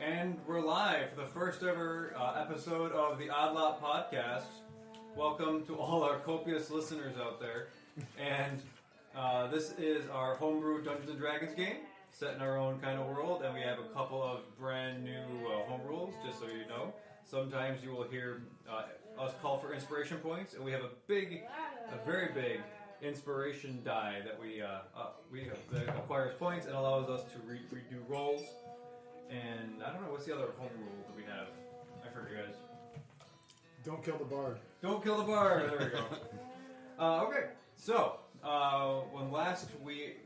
And we're live for the first ever episode of the Oddlot podcast. Welcome to all our copious listeners out there. And this is our homebrew Dungeons & Dragons game, set in our own kind of world. And we have a couple of brand new home rules, just so you know. Sometimes you will hear us call for inspiration points. And we have a very big inspiration die that that acquires points and allows us to redo rolls. And I don't know, what's the other home rule that we have? I forget, guys. Don't kill the bard. Don't kill the bard. There we go. Okay, so when last we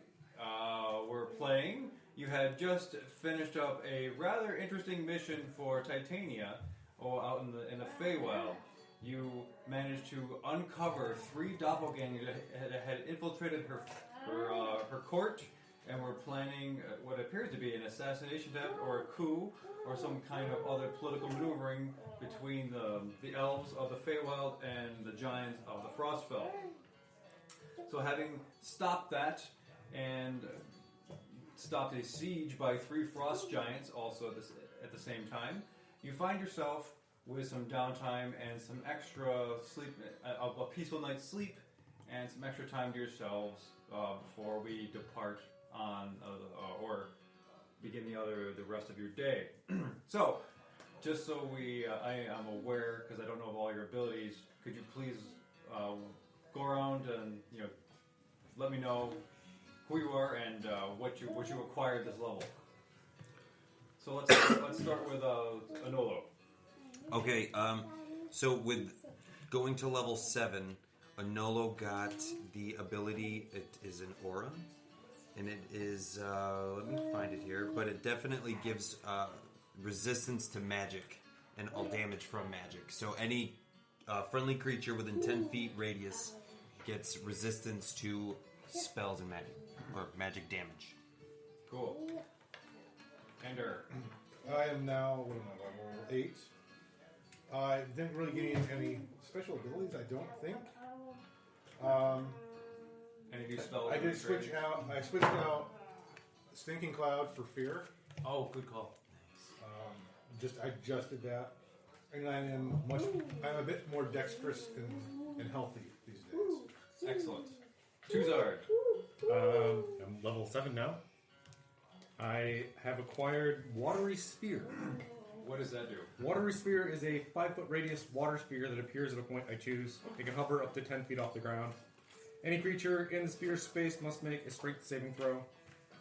were playing, you had just finished up a rather interesting mission for Titania, out in the Feywild. You managed to uncover 3 doppelgangers that had infiltrated her court. And we're planning what appears to be an assassination attempt or a coup or some kind of other political maneuvering between the elves of the Feywild and the giants of the Frostfell. So having stopped that and stopped a siege by 3 frost giants also at the same time, you find yourself with some downtime and some extra sleep, a peaceful night's sleep, and some extra time to yourselves before we depart on or begin the rest of your day. So, just so I am aware, because I don't know of all your abilities, could you please go around and let me know who you are and what you acquired this level. So let's start with Anolo. Okay, so with going to level 7, Anolo got the ability. It is an aura. And it is, let me find it here, but it definitely gives resistance to magic and all damage from magic. So any friendly creature within 10 feet radius gets resistance to spells and magic, or magic damage. Cool. Ender. I am now, what am I, level 8. I didn't really get any special abilities, I don't think. Any new spells? I switched out Stinking Cloud for Fear. Oh, good call. I adjusted that. And I'm a bit more dexterous and healthy these days. Excellent. Tuzard. I'm level 7 now. I have acquired Watery Sphere. What does that do? Watery Sphere is a 5-foot radius water sphere that appears at a point I choose. It can hover up to 10 feet off the ground. Any creature in the sphere's space must make a strength saving throw.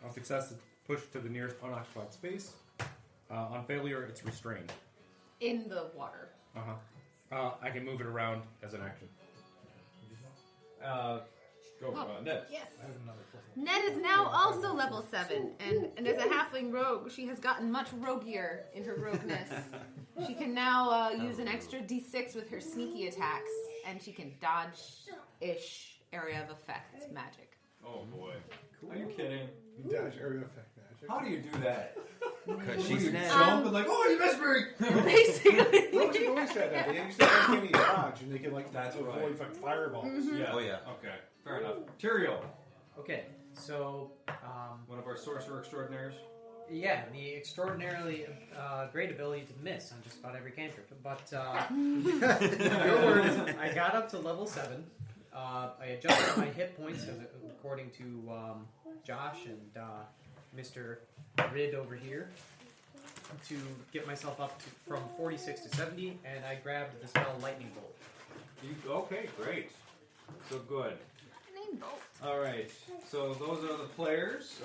On success, it's pushed to the nearest unoccupied space. On failure, it's restrained. In the water. I can move it around as an action. Go for Ned. Yes. I have another Ned is now also level 7, and as a halfling rogue, she has gotten much roguier in her rogueness. She can now use an extra d6 with her sneaky attacks, and she can dodge-ish area of effect magic. Oh boy. Cool. Are you kidding? Dash area effect magic. How do you do that? Because she's Ned. Jump and oh, you missed me! Basically. Rogues have always said that. They used to have any dodge, and they can That's avoid right. fireballs. Mm-hmm. Yeah. Oh, yeah. Okay. Fair enough. Tyrael. Okay, so One of our sorcerer extraordinaires. yeah, the extraordinarily great ability to miss on just about every cantrip. But your words, I got up to level 7. I adjusted my hit points according to Josh and Mr. Rid over here to get myself up from 46 to 70, and I grabbed the spell Lightning Bolt. Okay, great. So good. Name Bolt. All right. So those are the players.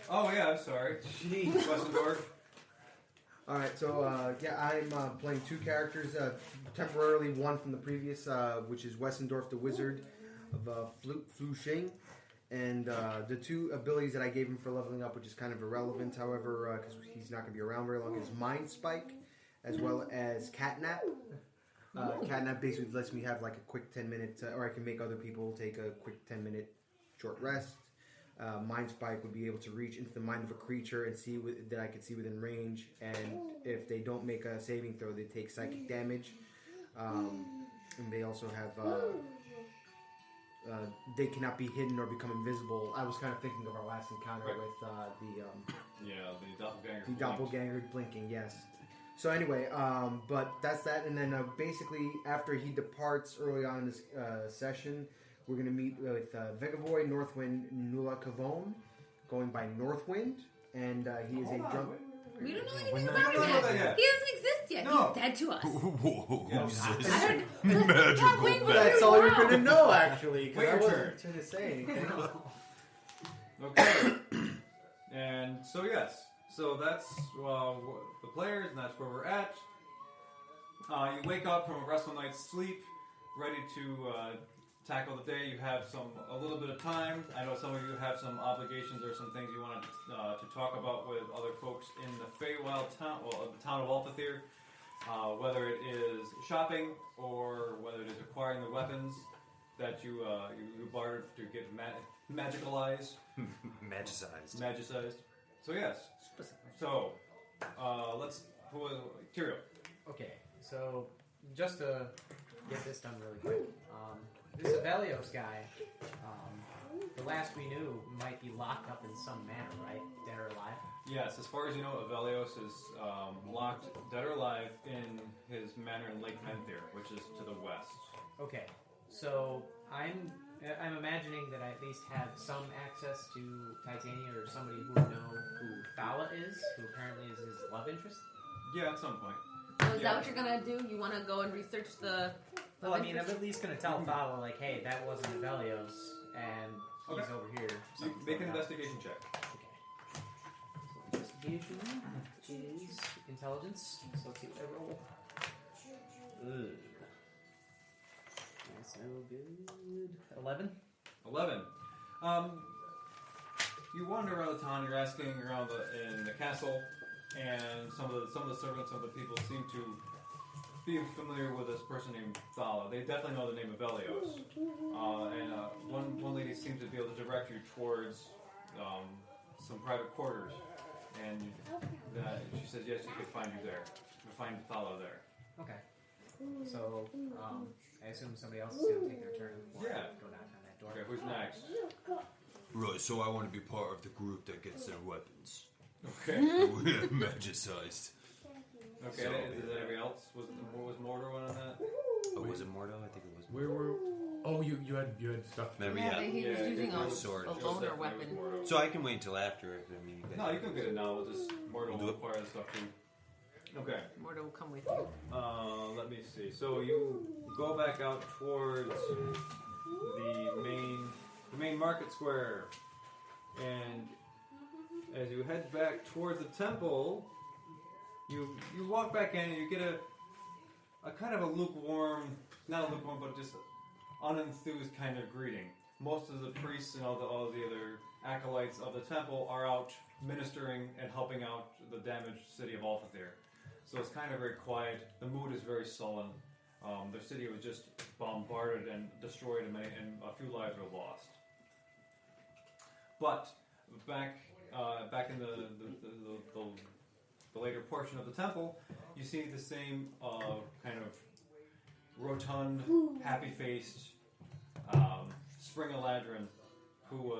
Oh yeah, I'm sorry. Jeez, Wessendorf. Alright, so I'm playing 2 characters, temporarily one from the previous, which is Wessendorf the Wizard of Flushing, and the 2 abilities that I gave him for leveling up, which is kind of irrelevant, however, because he's not going to be around very long, is Mind Spike, as well as Catnap. Catnap basically lets me have like a quick 10-minute, or I can make other people take a quick 10-minute short rest. Mind Spike would be able to reach into the mind of a creature and see that I could see within range, and if they don't make a saving throw, they take psychic damage. And they also have they cannot be hidden or become invisible. I was kind of thinking of our last encounter Right. with the doppelganger. the doppelganger blinking. Yes. So anyway, but that's that. And then basically after he departs early on in this session, we're going to meet with Vegavoy, Northwind, Nula Kavon, going by Northwind, and he is a drunk. We don't know We're anything not- about we don't know him that yet. yet. He doesn't exist yet. No. He's dead to us. Whoa, Yeah. who's I this? heard Magical Wait, man. That's all you're going to know, actually, Wait because I your wasn't trying to say anything. Okay. And so yes, so that's the players, and that's where we're at. You wake up from a restful night's sleep, ready to tackle the day. You have a little bit of time. I know some of you have some obligations or some things you want to talk about with other folks in the Feywild town, the town of Althathir. Whether it is shopping or whether it is acquiring the weapons that you bartered to get magicalized. Magicized. So yes. So let's Tyrio. Okay, so just to get this done really quick, this Avelios guy, the last we knew, might be locked up in some manner, right? Dead or alive? Yes, as far as you know, Avelios is locked, dead or alive, in his manor in Lake Menthir, which is to the west. Okay, so I'm imagining that I at least have some access to Titania or somebody who would know who Fala is, who apparently is his love interest. Yeah, at some point. So is that what you're gonna do? You want to go and research the? Well, I mean, I'm at least going to tell Fala, like, hey, that wasn't Avelios, and he's Okay. over here. You Something's make an going on. investigation check. Okay. So investigation is intelligence. So let's see what I roll. Ugh. That's no good. 11? 11. You wander around the town. You're asking around in the castle, and some of the servants, some of the people seem to be familiar with this person named Thala. They definitely know the name of Velios. And one lady seems to be able to direct you towards some private quarters. And she says, yes, you could find you there. You can find Thala there. Okay. So, I assume somebody else is going to take their turn before I Yeah. go knock on that door. Okay, who's next? Right, so I want to be part of the group that gets their weapons. Okay. Magicized. Okay, is that everybody else? Was Mordor one on that? Oh, was it Mordo? I think it was. Where were? Oh, you had stuff. Maybe, Yeah, yeah. he was Yeah, using it a was sword. a It was loner definitely weapon. Mordor. So I can wait until after. I mean, you No, you can get it now. We'll just Mordor We'll do will it. acquire the stuff too. Okay. Mordo will come with you. Let me see. So you go back out towards the main market square, and as you head back towards the temple, you walk back in and you get a kind of a lukewarm, not a lukewarm, but just unenthused kind of greeting. Most of the priests and all the other acolytes of the temple are out ministering and helping out the damaged city of Althathir. So it's kind of very quiet. The mood is very sullen. Their city was just bombarded and destroyed, and a few lives were lost. But back in the later portion of the temple, you see the same kind of rotund, happy-faced Spring Eladrin who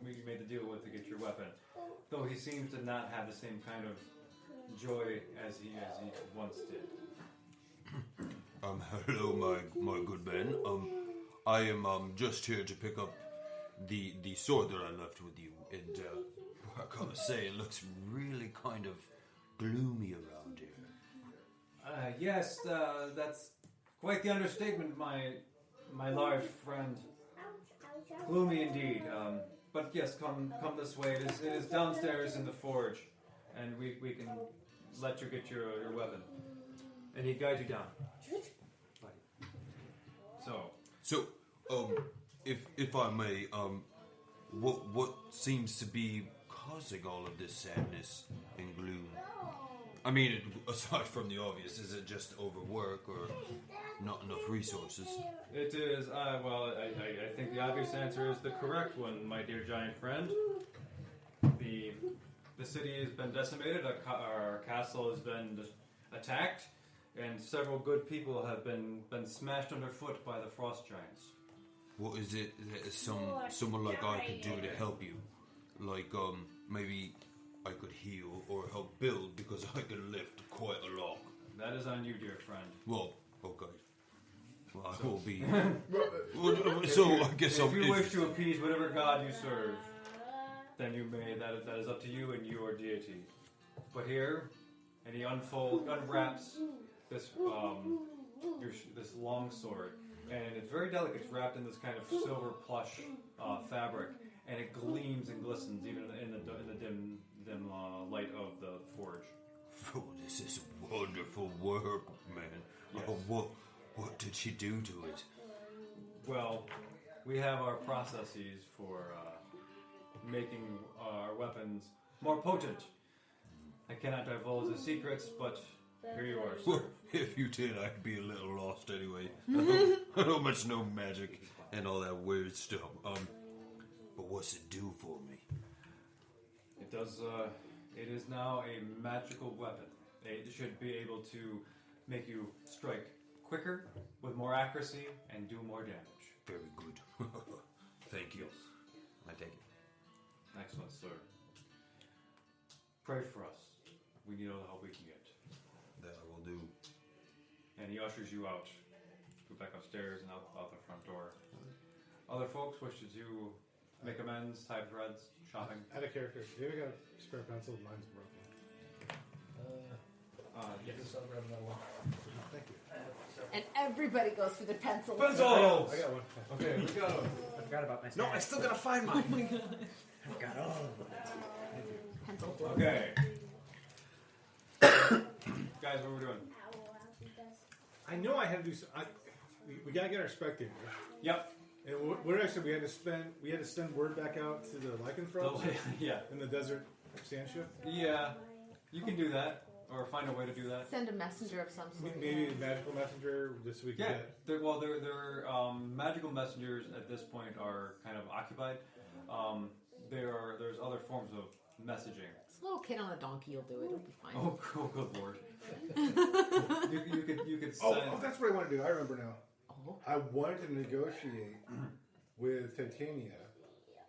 you made the deal with to get your weapon. Though he seems to not have the same kind of joy as he once did. Hello, my good man. I am just here to pick up the sword that I left with you, and I gotta say, it looks really kind of gloomy around here. Yes, that's quite the understatement, my large friend. Gloomy indeed. But yes, come this way. It is downstairs in the forge, and we can let you get your weapon. And he guides you down. So, if I may, what seems to be causing all of this sadness and gloom? I mean, aside from the obvious, is it just overwork or not enough resources? It is. Well, I think the obvious answer is the correct one, my dear giant friend. The city has been decimated. Our castle has been attacked, and several good people have been smashed underfoot by the frost giants. what is it that someone like I could do to help you? Like, maybe I could heal or help build because I can lift quite a lot. That is on you, dear friend. Well, okay. Well, I will be. So I guess If you wish to appease whatever god you serve, then you may. That is up to you and your deity. But here, and he unwraps this this long sword, and it's very delicate. It's wrapped in this kind of silver plush fabric, and it gleams and glistens even in the dim light of the forge. Oh, this is wonderful work, man. Yes. Oh, what did she do to it? Well, we have our processes for making our weapons more potent. I cannot divulge the secrets, but here you are, sir. Well, if you did, I'd be a little lost anyway. I don't much know magic and all that weird stuff. But what's it do for me? It does. It is now a magical weapon. It should be able to make you strike quicker, with more accuracy, and do more damage. Very good. Thank you. I take it. Excellent, sir. Pray for us. We need all the help we can get. That I will do. And he ushers you out. Go back upstairs and out the front door. Other folks wish to do make amends, tie threads, shopping. Add a character. Here we got a spare pencil. Mine's broken. Yes. Thank you. And everybody goes for the pencils. Pencils! I got one. Okay, we go. I forgot about my No, I still gotta find mine. I forgot all of it. Pencil. Okay. Guys, what are we doing? I know I had to do. We gotta get our spectators. Yep. And what actually we had to send word back out to the lycanthropes Yeah. in the desert sand ship. Yeah. You can do that. Or find a way to do that. Send a messenger of some sort. Maybe a magical messenger, just so we can Yeah. get. Their magical messengers at this point are kind of occupied. There's other forms of messaging. This little kid on a donkey will do it. It'll be fine. Oh, good lord. you could Oh, send. that's what I want to do. I remember now. Oh. I wanted to negotiate with Titania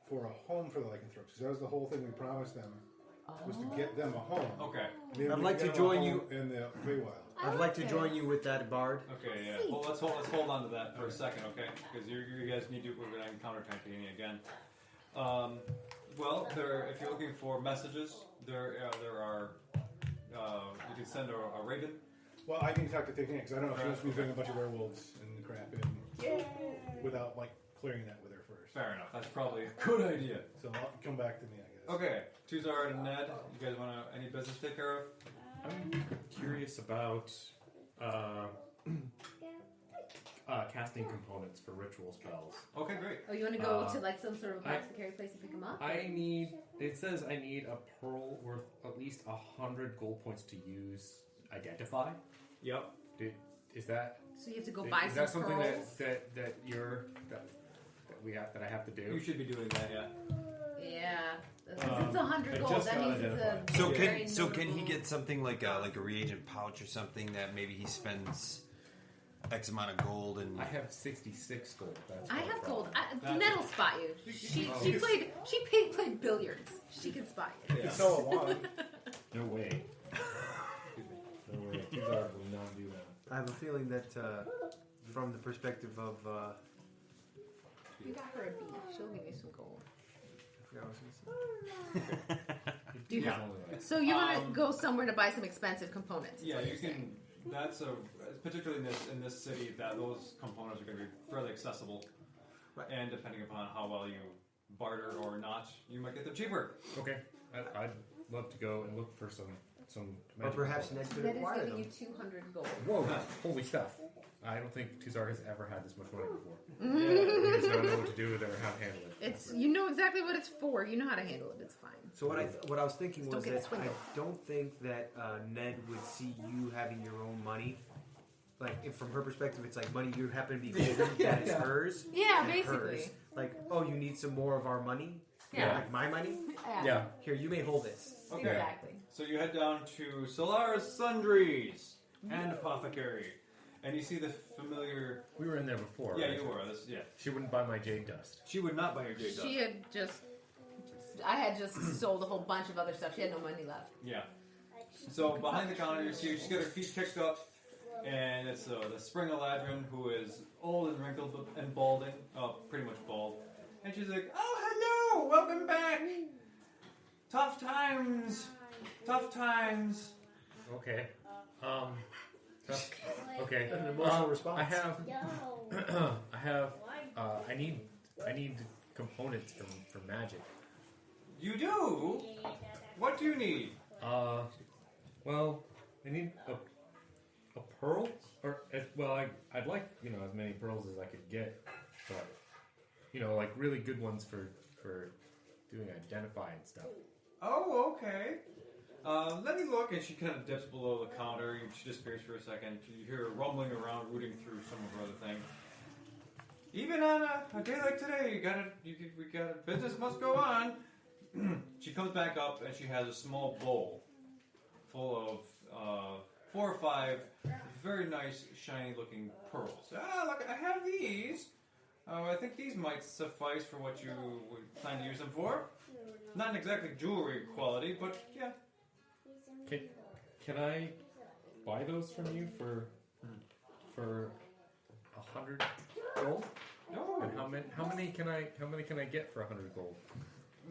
for a home for the lycanthropes, because that was the whole thing we promised them, was to get them a home. Okay. Maybe I'd we like could to get them a join home in the Feywild. I'd like to join you with that bard. Okay, yeah. Well, let's hold on to that for a second, okay? Because you guys need to. We're going to encounter Titania again. Well, if you're looking for messages, there are. You can send a raven. Well, I need to talk to Titania, because I don't know if she wants to be doing a bunch of werewolves and crap without clearing that with her first. Fair enough. That's probably a good idea. So I'll come back to me, I guess. Okay, Tuzar and Ned, you guys want any business to take care of? I'm curious about casting components for ritual spells. Okay, great. Oh, you want to go to like some sort of apothecary place and pick them up? It says I need a pearl worth at least 100 gold points to use Identify. Yep. Is that So you have to go buy is some that something pearls. that I have to do? You should be doing that, yeah. Yeah. It's 100 I gold. just That got means it's a identified. very Can he notable- get something like a reagent pouch or something that maybe he spends X amount of gold and I have 66 gold. That's I not a have gold. problem. Ned will spot you. She played billiards. She can spot you. You can sell a wand. No way. No way. Tuzar will not do that. I have a feeling that from the perspective of You got her a bee. She'll give you some gold. I forgot what I was gonna say. Do you so you want to go somewhere to buy some expensive components? is Yeah, what you you're can. saying. That's particularly in this city, that those components are going to be fairly accessible, Right. and depending upon how well you barter or not, you might get them cheaper. Okay. I'd love to go and look for some Or magic perhaps components. Ned could Ned is acquire giving them. you 200 gold. Whoa! Holy stuff! I don't think Tuzar has ever had this much money before. Yeah. He does not know what to do with it or how to handle it. It's you know exactly what it's for. You know how to handle it. It's fine. So what I was thinking Just was don't get that swindled. I don't think that Ned would see you having your own money. Like, if from her perspective, it's like money you happen to be holding that is hers. Yeah, and basically. hers. Like, oh, you need some more of our money? Yeah. Like my money? Yeah. Here, you may hold this. Okay. Exactly. So you head down to Solara's Sundries and Apothecary, and you see the familiar. We were in there before. Yeah, right? you were. Yeah. She wouldn't buy my jade dust. She would not buy your jade dust. She had just. I had just sold a whole bunch of other stuff. She had no money left. Yeah. So behind the counter, you see she's got her feet kicked up, and it's the Spring Eladrin, who is old and wrinkled and balding, pretty much bald. And she's like, "Oh, hello, welcome back. Tough times, tough times." Okay. Okay. An emotional response. I have. I need components for magic. You do? What do you need? Well, I need a pearl, or I'd like as many pearls as I could get, but like really good ones for doing identify and stuff. Oh, okay. Let me look. And she kind of dips below the counter. She disappears for a second. You hear her rumbling around, rooting through some of her other thing. Even on a day like today, we got business must go on. She comes back up and she has a small bowl full of 4 or 5 very nice, shiny-looking pearls. Look, I have these. I think these might suffice for what you would plan to use them for. Not exactly jewelry quality, but yeah. Can I buy those from you for 100 gold? No. And how many can I get for 100 gold?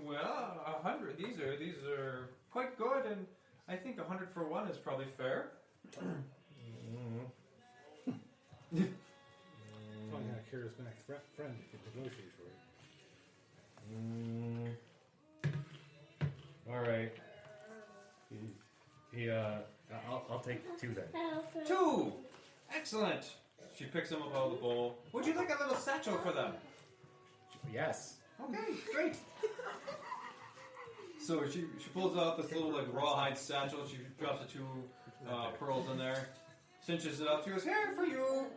Well, 100. These are quite good, and I think 100 for one is probably fair. Probably not a charismatic friend who could negotiate for you. All right. I'll take 2 then. 2! Excellent! She picks them up out of the bowl. Would you like a little satchel for them? Yes. Okay, great. So she pulls out this little rawhide satchel. She drops the 2 pearls in there, cinches it up. She goes, "Here for you."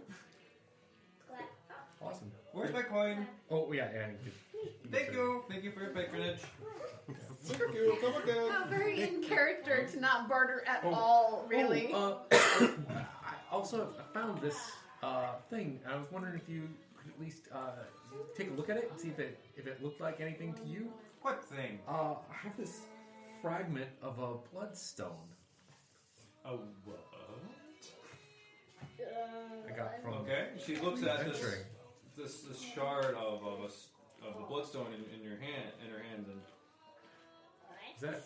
Awesome. Where's my coin? Oh yeah. Thank you for your patronage. Thank you. Come again. How very in character to not barter at all, really. I found this thing. I was wondering if you could at least take a look at it and see if it looked like anything to you. What thing? I have this fragment of a bloodstone. A what? I got from. Okay. She looks at adventuring. this shard of the bloodstone in your hand, in her hands, and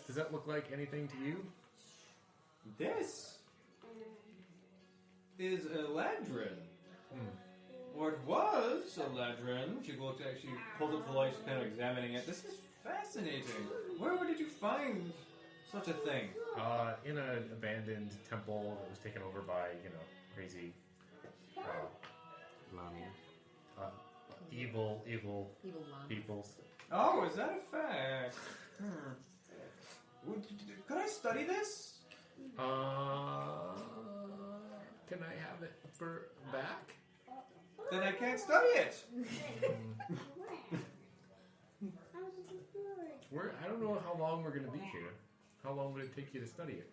Does that look like anything to you? this is Eladrin. Or it was Eladrin. She looks at. She pulls up the light. She's kind of examining it. This is fascinating. Where did you find such a thing? In an abandoned temple that was taken over by crazy, evil Evil mom. peoples. Oh, is that a fact? Could I study this? Can I have it for back? Then I can't study it. I don't know how long we're going to be here. How long would it take you to study it?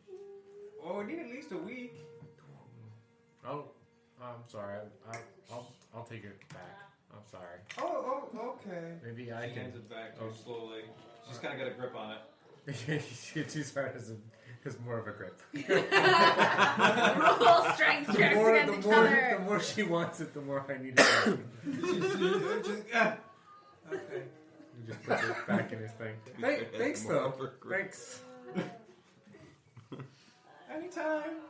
Oh, we need at least a week. Oh, I'm sorry. I'll take it back. I'm sorry. Oh, okay. Maybe I She can. hands it back to her slowly. She's kind of got a grip on it. She's hard as more of a grip. Roll strength checks against each other. The more she wants it, the more I need it. Okay. He just puts it back in his thing. Thanks, though. Thanks. Anytime.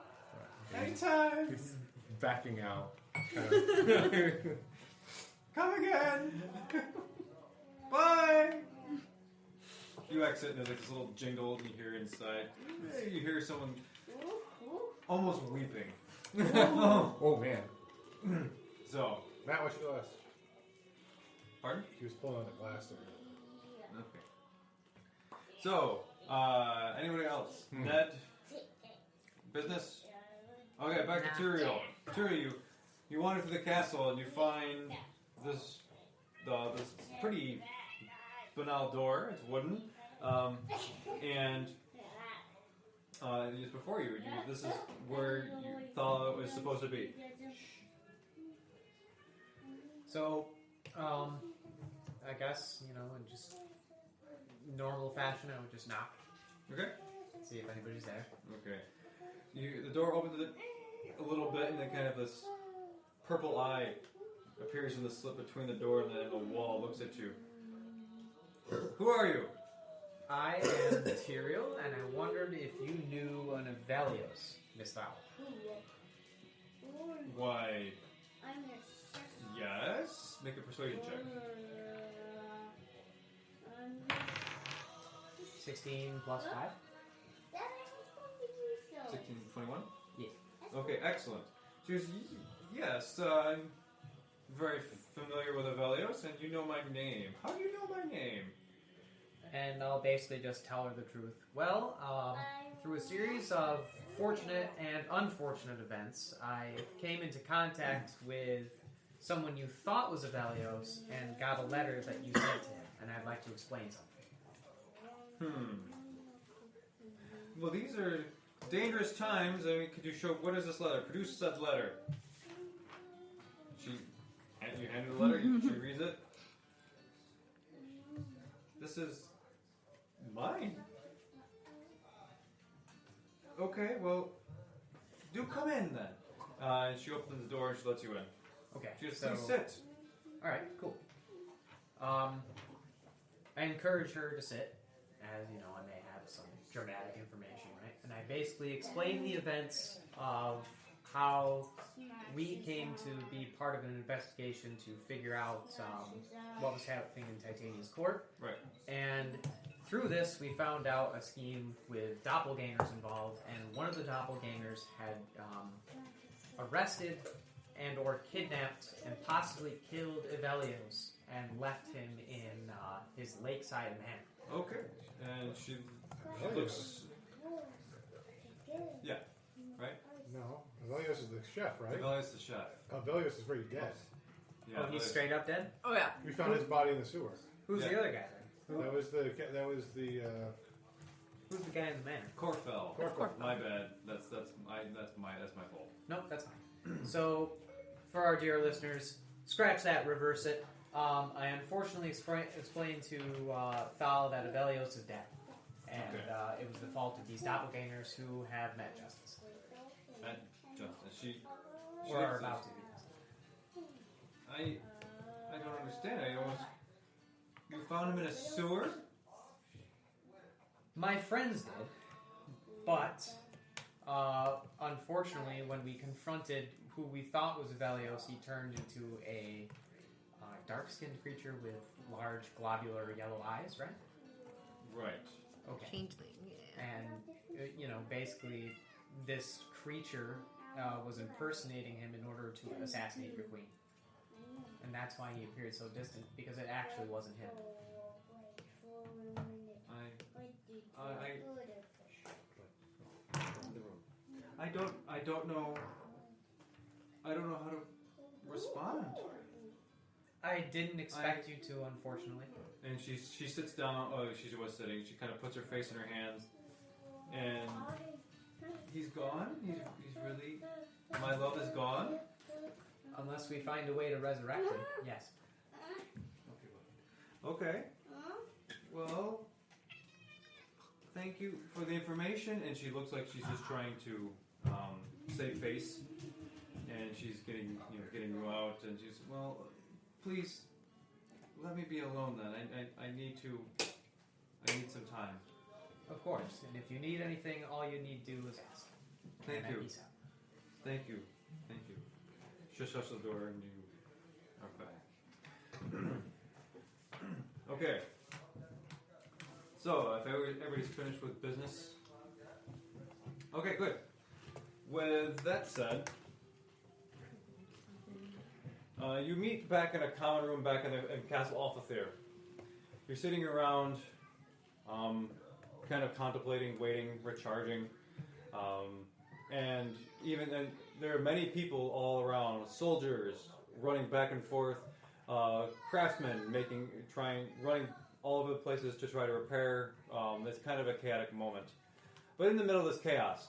He's backing out. Come again. Bye. You exit, and there's this little jingle you hear inside. You hear someone almost weeping. Oh, man. So, Matt, what you lost? pardon? He was pulling on the glass there. Okay. So, anybody else? Ned? Business? Okay, back to Tyrael. Tyrael, you wander through the castle and you find this pretty banal door. It's wooden. And it's before you. This is where you thought it was supposed to be. So, I guess, you know, in just normal fashion, I would just knock. Okay. See if anybody's there. Okay. The door opens a little bit, and then kind of this purple eye appears in the slit between the door and the wall. Looks at you. Who are you? I am Tyrael, and I wondered if you knew an Avelios, Miss Val. Why? Yes. Make a persuasion check. 16 plus 5? 16, 21? Yeah. Okay, excellent. She goes, yes, I'm very familiar with Avelios, and you know my name. How do you know my name? And I'll basically just tell her the truth. Well, through a series of fortunate and unfortunate events, I came into contact with someone you thought was Avelios and got a letter that you sent to him, and I'd like to explain something. Well, these are dangerous times. I mean, could you show, what is this letter? Produce said letter. You hand her the letter, she reads it. This is mine. Okay, well, do come in then. And she opens the door and she lets you in. Okay. She goes, so, please sit. Alright, cool. I encourage her to sit, as you know, I may have some dramatic information, right? And I basically explain the events of how we came to be part of an investigation to figure out what was happening in Titania's court. Right. And through this, we found out a scheme with doppelgangers involved, and one of the doppelgangers had arrested and or kidnapped and possibly killed Avelios and left him in his lakeside manor. Okay. And she looks... Yeah. Right? No, Avelios is the chef, right? Avelios the chef. Avelios is already dead. Yeah, Oh, he's Avelios- straight up dead? Oh yeah. We found his body in the sewer. Who's Yeah. the other guy then? That was the Who's the guy in the manor? Corfell. Corfell. My bad. That's my fault. Nope, that's fine. So, for our dear listeners, scratch that, reverse it. I unfortunately explained to Thal that Avelios is dead. And Okay. it was the fault of these doppelgangers who have met justice. And Justice. She Or are looks at- about to be. I don't understand. You found him in a sewer? My friends did, but unfortunately, when we confronted who we thought was Avelios, he turned into a dark-skinned creature with large globular yellow eyes, right? Right. Okay. Changeling. Yeah. And, you know, basically, this creature was impersonating him in order to assassinate your queen. And that's why he appeared so distant, because it actually wasn't him. I don't know how to respond. I didn't expect you to, unfortunately. And she sits down. Oh, she was sitting. She kind of puts her face in her hands, and he's gone. He's really. My love is gone. Unless we find a way to resurrect him, yes. Okay. Well, thank you for the information. And she looks like she's just trying to save face, and she's getting you out. And she's, well, please let me be alone then. I need some time. Of course. And if you need anything, all you need to do is ask. Thank And you. peace out. Thank you. Thank you. She shuts the door and you are back. Okay. So, if everybody's finished with business. Okay, good. With that said, you meet back in a common room back in Castle Althathir. You're sitting around, kind of contemplating, waiting, recharging, and there are many people all around, soldiers running back and forth, craftsmen running all over the places to try to repair. It's kind of a chaotic moment. But in the middle of this chaos,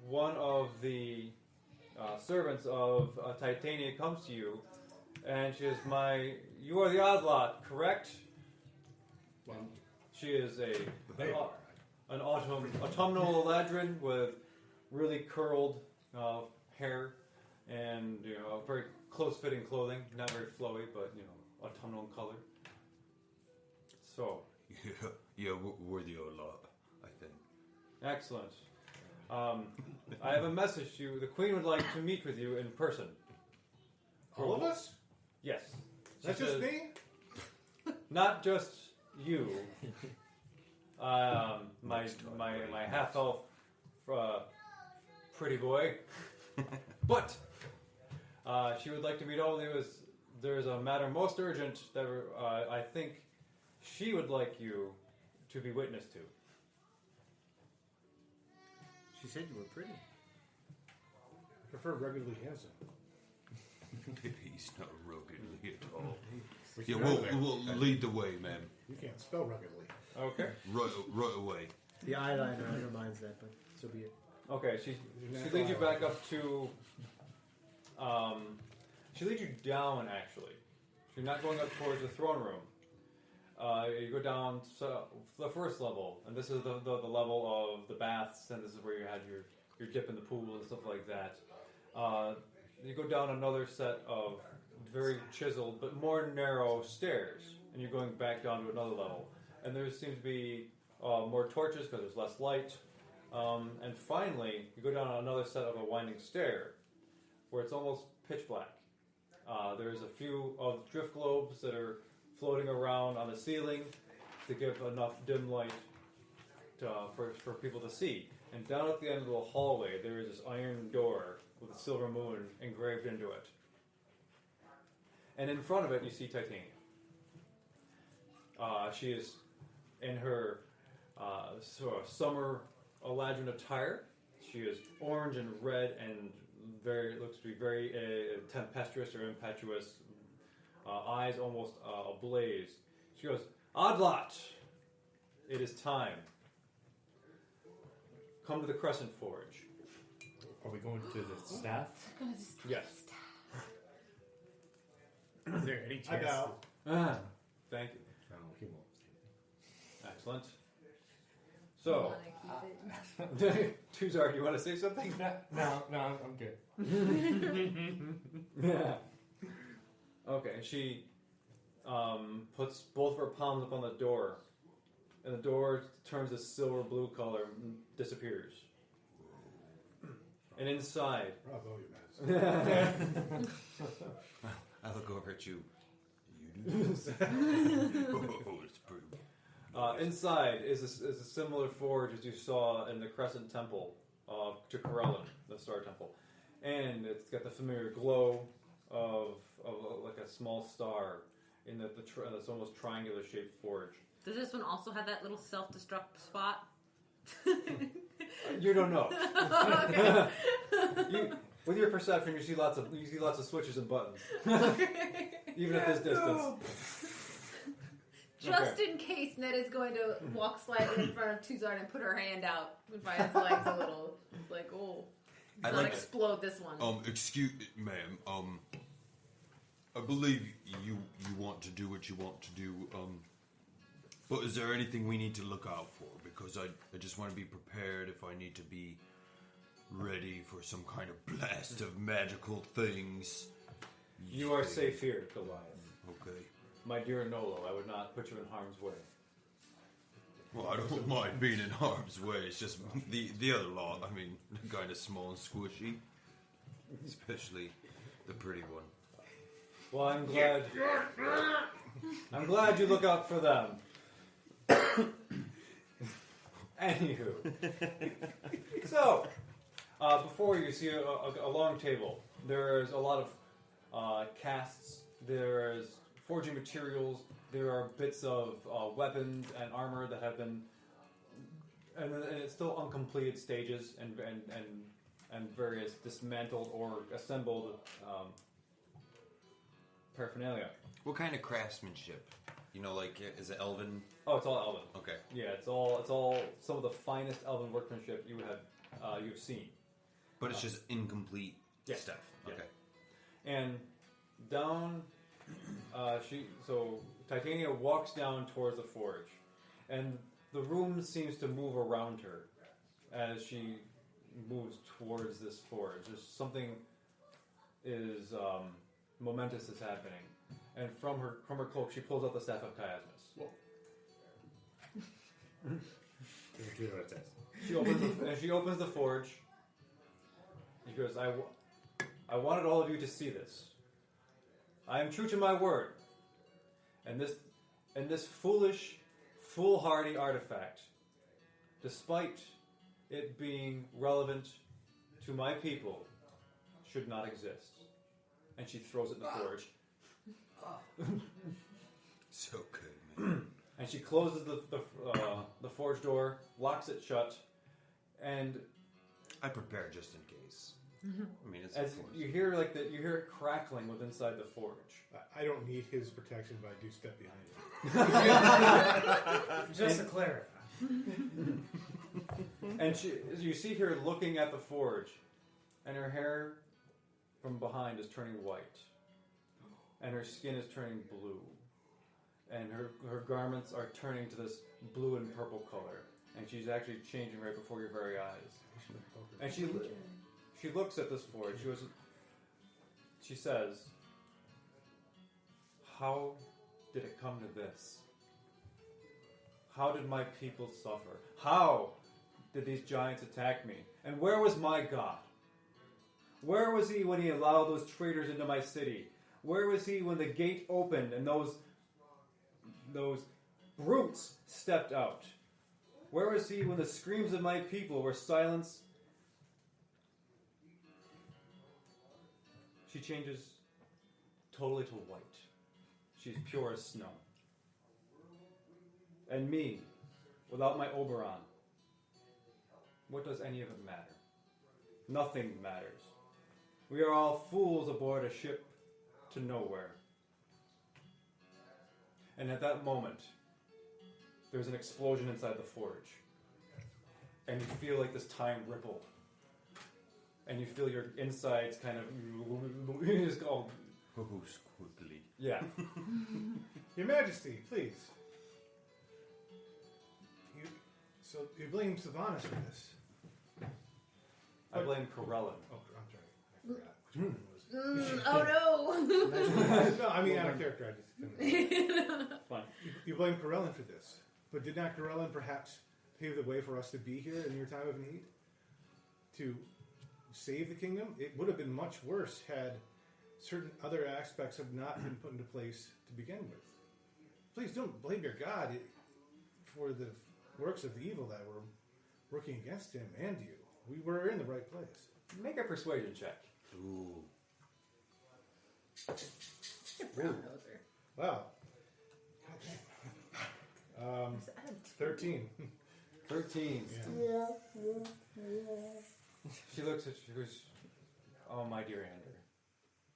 one of the servants of Titania comes to you And she is you are the Oddlot, correct? Well, She is they are. an autumnal Eladrin with really curled hair and very close-fitting clothing. Not very flowy, but autumnal in color. So Yeah, we're the Oddlot, I think. excellent. I have a message to you. The Queen would like to meet with you in person. All of us? Yes. That's She just says- me? Not just you. My half elf pretty boy. But she would like to meet all of you as there's a matter most urgent that I think she would like you to be witness to. She said you were pretty. I prefer ruggedly handsome. He's not ruggedly at all. Which Yeah, is we'll lead the way, ma'am. You can't spell ruggedly. Okay. Right away. The eyeliner undermines that, but so be it. Okay, she leads you back up to. She leads you down, actually. You're not going up towards the throne room. You go down to the first level, and this is the level of the baths, and this is where you had your dip in the pool and stuff like that. You go down another set of very chiseled but more narrow stairs, and you're going back down to another level. And there seems to be more torches because there's less light. And finally, you go down another set of a winding stair, where it's almost pitch black. There's a few of drift globes that are floating around on the ceiling to give enough dim light for people to see. And down at the end of the hallway, there is this iron door with a silver moon engraved into it. And in front of it, you see Titania. She is in her sort of summer Eladrin attire. She is orange and red and looks to be very tempestuous or impetuous. Eyes almost ablaze. She goes, Oddlot, it is time. Come to the Crescent Forge. Are we going to the staff? Yes. Is there any I chance? bow. Thank you. No, he won't. Excellent. So, Tuzar, do you want to say something? No, I'm good. Yeah. Okay, she puts both of her palms up on the door, and the door turns a silver blue color and disappears. And inside, Bravo, you guys. I look over at you. You do this? Oh, it's pretty. inside is a similar forge as you saw in the Crescent Temple to Corellin, the Star Temple, and it's got the familiar glow of like a small star in this almost triangular shaped forge. Does this one also have that little self-destruct spot? You don't know. Okay. With your perception, you see lots of switches and buttons, even at this distance. Just in case Ned is going to walk slightly in front of Tuzard and put her hand out and by his legs a little. It's like, oh, let's not explode this one. Excuse, ma'am. I believe you want to do what you want to do. But is there anything we need to look out for? Because I just want to be prepared if I need to be ready for some kind of blast of magical things. You are safe here, Goliath. Okay. My dear Nolo, I would not put you in harm's way. Well, I don't mind being in harm's way. It's just the other lot. I mean, kind of small and squishy, especially the pretty one. Well, I'm glad you look out for them. Anywho, so before you see a long table. There's a lot of casts. There's forging materials. There are bits of weapons and armor that have been, and it's still uncompleted stages and various dismantled or assembled paraphernalia. What kind of craftsmanship? You know, like, is it elven? Oh, it's all elven. Okay. Yeah, it's all some of the finest elven workmanship you've seen. But it's just incomplete Yeah. stuff. Yeah. Okay. And down. So Titania walks down towards the forge, and the room seems to move around her as she moves towards this forge. There's something is momentous is happening, and from her cloak she pulls out the staff of chiasmus. Here's what it says. She opens the forge. She goes, I wanted all of you to see this. I am true to my word. And this foolish, foolhardy artifact, despite it being relevant to my people, should not exist. And she throws it in the forge. So good, man. And she closes the forge door, locks it shut, and I prepare just in case. I mean, it's as you hear you hear it crackling with inside the forge. I don't need his protection, but I do step behind him. Just to clarify. And you see her looking at the forge, and her hair from behind is turning white, and her skin is turning blue, and her garments are turning to this blue and purple color, and she's actually changing right before your very eyes. And she looks at this forge. She says, "How did it come to this? How did my people suffer? How did these giants attack me? And where was my God? Where was he when he allowed those traitors into my city? Where was he when the gate opened and those brutes stepped out? Where was he when the screams of my people were silenced?" She changes totally to white. She's pure as snow. And me, without my Oberon, what does any of it matter? Nothing matters. We are all fools aboard a ship to nowhere. And at that moment, there's an explosion inside the forge. And you feel like this time ripple. And you feel your insides kind of just go. Oh, squiggly. Yeah. Your Majesty, please. You blame Sylvanas for this. I blame Corellin. Oh, I'm sorry. I forgot which one it was. Oh no! No, I mean out of character. I just couldn't. Fine. You blame Corellin for this, but did not Corellin perhaps pave the way for us to be here in your time of need? To save the kingdom? It would have been much worse had certain other aspects have not been put into place to begin with. Please don't blame your God for the works of evil that were working against him and you. We were in the right place. Make a persuasion check. Ooh. Brown noser. Wow. 13. 13. Yeah. She looks at you. She goes, "Oh, my dear Ander,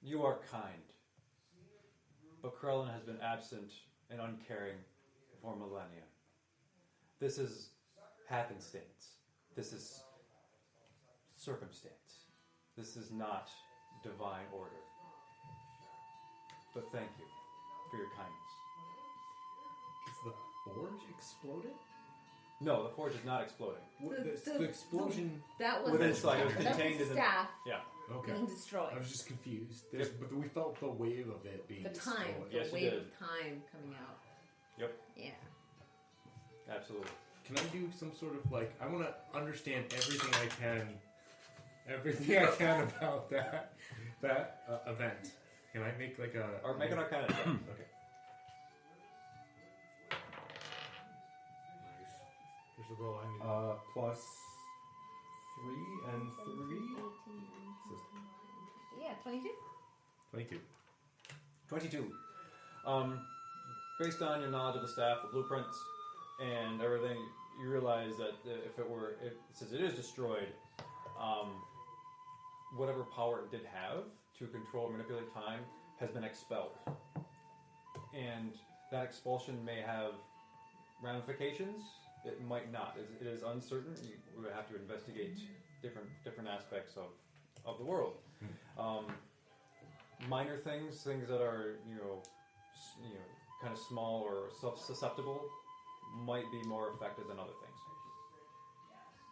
you are kind. But Corellin has been absent and uncaring for millennia. This is happenstance. This is circumstance. This is not divine order. But thank you for your kindness." Is the forge exploded? No, the forge is not exploding. The explosion. That was With the inside, it was that's contained the in the- staff Yeah. Okay. being destroyed. I was just confused. But we felt the wave of it being The time, destroyed. the Yes, you wave did. of time coming out. Yep. Yeah. Absolutely. Can I do some sort of like? I want to understand everything I can about that event. Can I make like a? Or make an Arcana check. Okay. Nice. Here's the roll I need. Plus 3 and 3. So Yeah, 22? 22. 22. Based on your knowledge of the staff, the blueprints, and everything, you realize that since it is destroyed, whatever power it did have to control or manipulate time has been expelled. And that expulsion may have ramifications. It might not. It is uncertain. We would have to investigate different aspects of the world. minor things that are kind of small or susceptible, might be more effective than other things.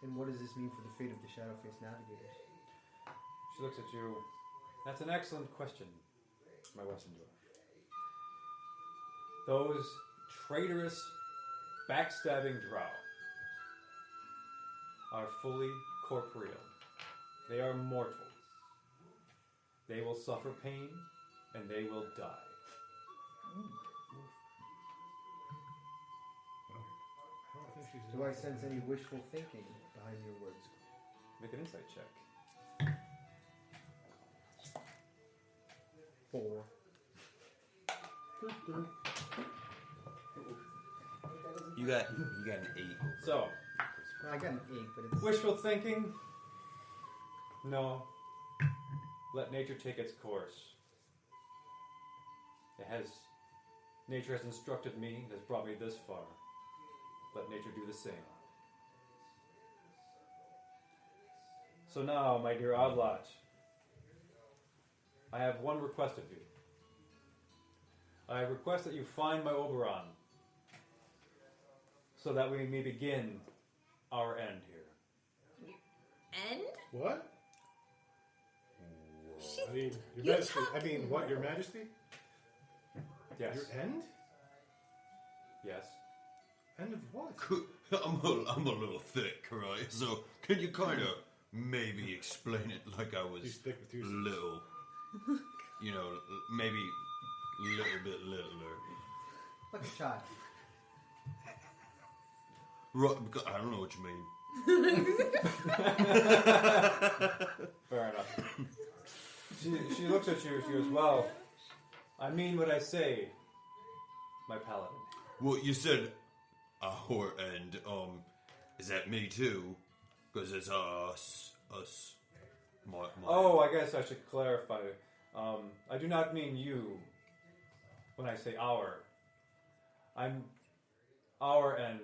And what does this mean for the fate of the Shadowface Navigators? She looks at you. That's an excellent question, my Western dwarf. Those traitorous, backstabbing drow are fully corporeal. They are mortal. They will suffer pain, and they will die. I don't think she's. Do I sense any wishful thinking behind your words? Make an insight check. 4. You got an 8. So, I got an 8, but it's... wishful thinking? No. Let nature take its course. Nature has instructed me, has brought me this far. Let nature do the same. So now, my dear Oddlot, I have one request of you. I request that you find my Oberon, so that we may begin our end here. End? What? She's, I mean, You Your Majesty. talk- I mean, what? Your Majesty? Yes. Your end? Yes. End of what? I'm a little thick, right? So can you kind of maybe explain it like I You was stick with two. little, maybe little bit littler. Like a child. Right, because I don't know what you mean. Fair enough. She looks at you. She goes, "Well, I mean what I say, my paladin." Well, you said our end. Is that me too? Because it's us. My. Oh, I guess I should clarify. I do not mean you when I say our. Our end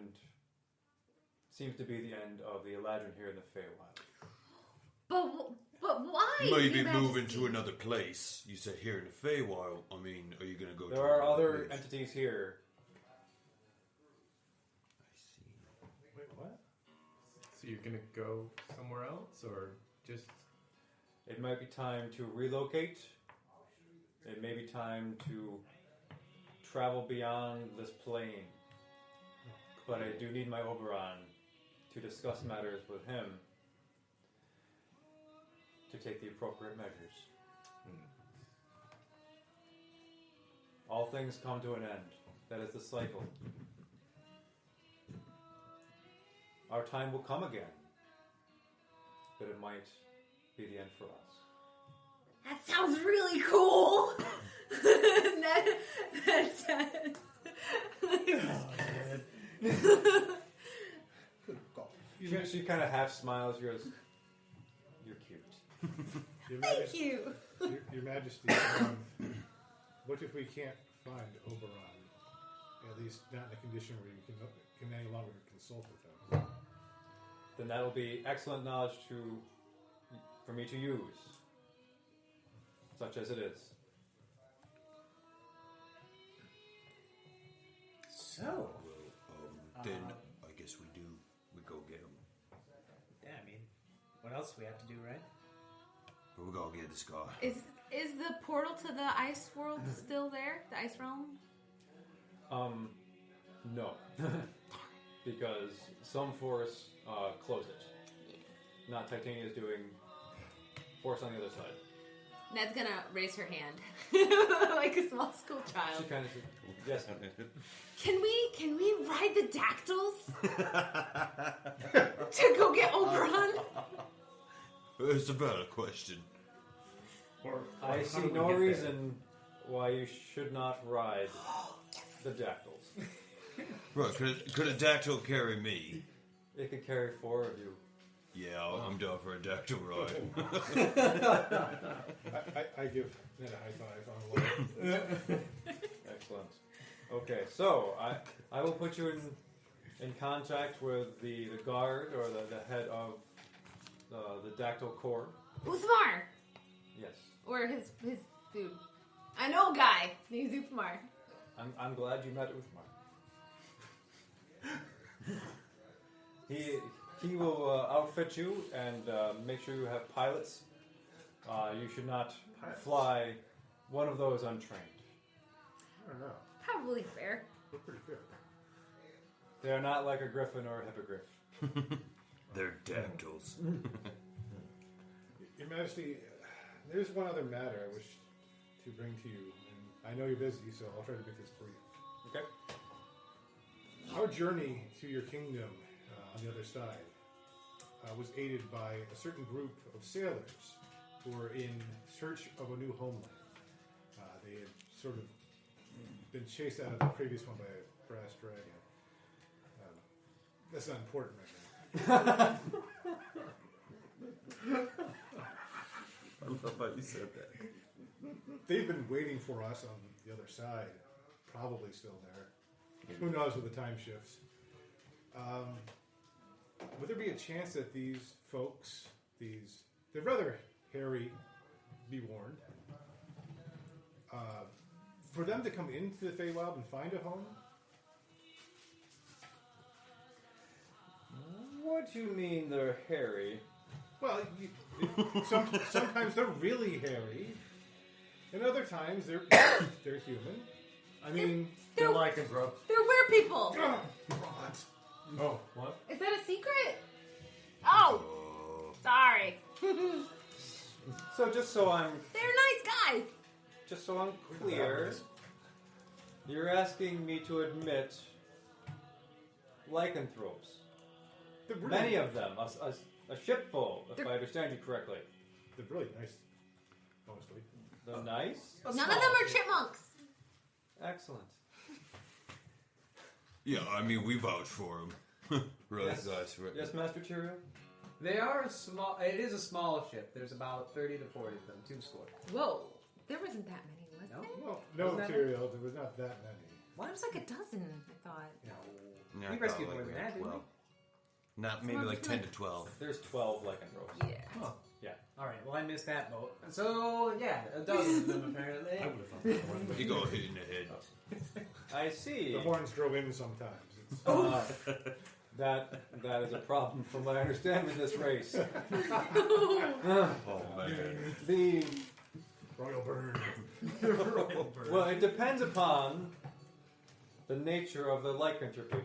seems to be the end of the Eladrin here in the Feywild. But why? Maybe Your moving Majesty? to another place. You said here in the Feywild. I mean, are you going to go There to are another other place? entities here. I see. Wait, what? So you're gonna go somewhere else, or just? It might be time to relocate. It may be time to travel beyond this plane. But I do need my Oberon to discuss matters with him to take the appropriate measures. All things come to an end. That is the cycle. Our time will come again, but it might be the end for us. That sounds really cool. that sounds. She kind of half smiles. She goes, "You're cute." Your Thank Majesty, you. Your Majesty, what if we can't find Oberon? At least not in a condition where you can any longer consult with him. Then that'll be excellent knowledge for me to use, such as it is. So, Well, then I guess we go get him. yeah, I mean, what else do we have to do, right? But we gotta get this guy. Is the portal to the ice world still there? The ice realm? No, because some force closed it. Not Titania's doing force on the other side. Ned's gonna raise her hand like a small school child. She kind of yes. Can we ride the dactyls to go get Oberon? It's a valid question. Or I how see do we no get there? reason why you should not ride the dactyls. Right, could a dactyl carry me? It could carry 4 of you. Yeah, I'm down for a dactyl ride. I give Ned a high five on the way. Excellent. Okay, so I will put you in contact with the guard or the head of the Dactyl Corps. Uthmar! Yes. Or his Dude. I know a guy named Zupamar. I'm glad you met with Mark. He will outfit you and make sure you have pilots. You should not fly one of those untrained. I don't know. Probably fair. We're pretty fair. They are not like a griffin or a hippogriff. They're dactyls. Your Majesty, there's one other matter I wish to bring to you. And I know you're busy, so I'll try to make this brief. Okay. Our journey to your kingdom on the other side was aided by a certain group of sailors who were in search of a new homeland. They had sort of been chased out of the previous one by a brass dragon. That's not important right now. I love how you said that. They've been waiting for us on the other side, probably still there. Who knows with the time shifts. Would there be a chance that these folks, they're rather hairy, be warned, for them to come into the Feywild and find a home? What do you mean they're hairy? Well, sometimes they're really hairy, and other times they're human. I mean, They're lycanthropes. They're weird people. what? Oh, what? Is that a secret? Oh, sorry. So just so I'm They're nice guys. clear, you're asking me to admit lycanthropes. They're really, Many of them, a ship full, if I understand you correctly. They're really nice, mostly. They're nice? None of them are chipmunks. Excellent. Yeah, I mean, we vouch for him. Really Yes. nice. Right? Yes, Master Tyrio? They are small. It is a small ship. There's about 30 to 40 of them. 2 score. Whoa, there wasn't that many, was No. there? Well, no Wasn't that material. There was not that many. Well, it was like a dozen, I thought. No. Yeah, We I rescued thought more than that, didn't we? 12. Not maybe like 10 to 12. There's 12 lycanthropes. Yeah. Yeah. All right. Well, I missed that boat. So yeah, a dozen of them apparently. I would have thought that one. You go hit in the head. I see. The horns drove in sometimes. It's, That is a problem from what I understand with this race. Oh, man. The royal burn. Well, it depends upon the nature of the lycanthropy.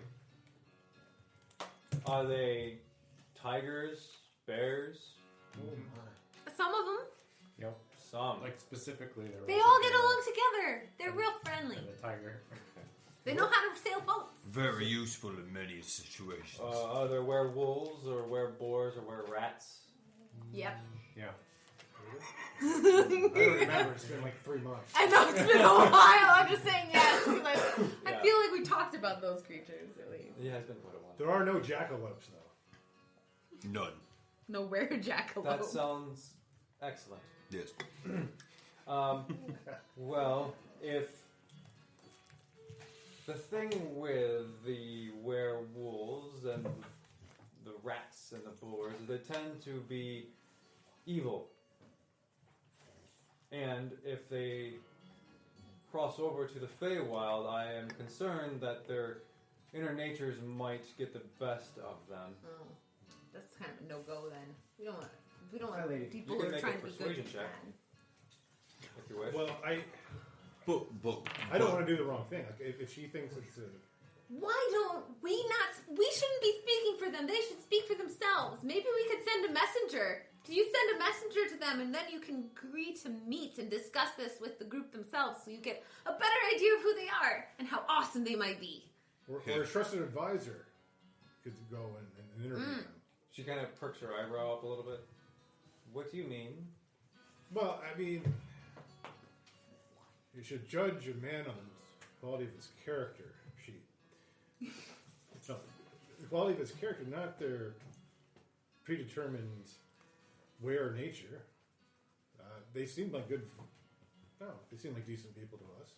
Are they tigers, bears? Some of them. Yep. Some. Like specifically, They all get along together. They're real friendly. And the tiger. They know how to sail boats. Very useful in many situations. Are there werewolves or wereboars or wererats? Yep. Yeah. I don't remember. It's been like 3 months. I know it's been a while. I'm just saying yes. Like, I Yeah. feel like we talked about those creatures at least. It has been quite a while. There are no jackalopes, though. None. No were jackalope. That sounds excellent. Yes. Well, if the thing with the werewolves and the rats and the boars, they tend to be evil. And if they cross over to the Feywild, I am concerned that their inner natures might get the best of them. Oh, that's kind of a no-go then. We don't want. We don't Hi, want lady. people You who can are make trying a to be good. persuasion check. If you wish. Well, But I don't want to do the wrong thing. Like, if she thinks it's a... Why don't we not? We shouldn't be speaking for them. They should speak for themselves. Maybe we could send a messenger. Do you send a messenger to them, and then you can agree to meet and discuss this with the group themselves, so you get a better idea of who they are and how awesome they might be. Or a trusted advisor could go and interview them. She kind of perks her eyebrow up a little bit. What do you mean? Well, I mean, you should judge a man on the quality of his character sheet. No, the quality of his character, not their predetermined wear nature. They seem like good. No, they seem like decent people to us.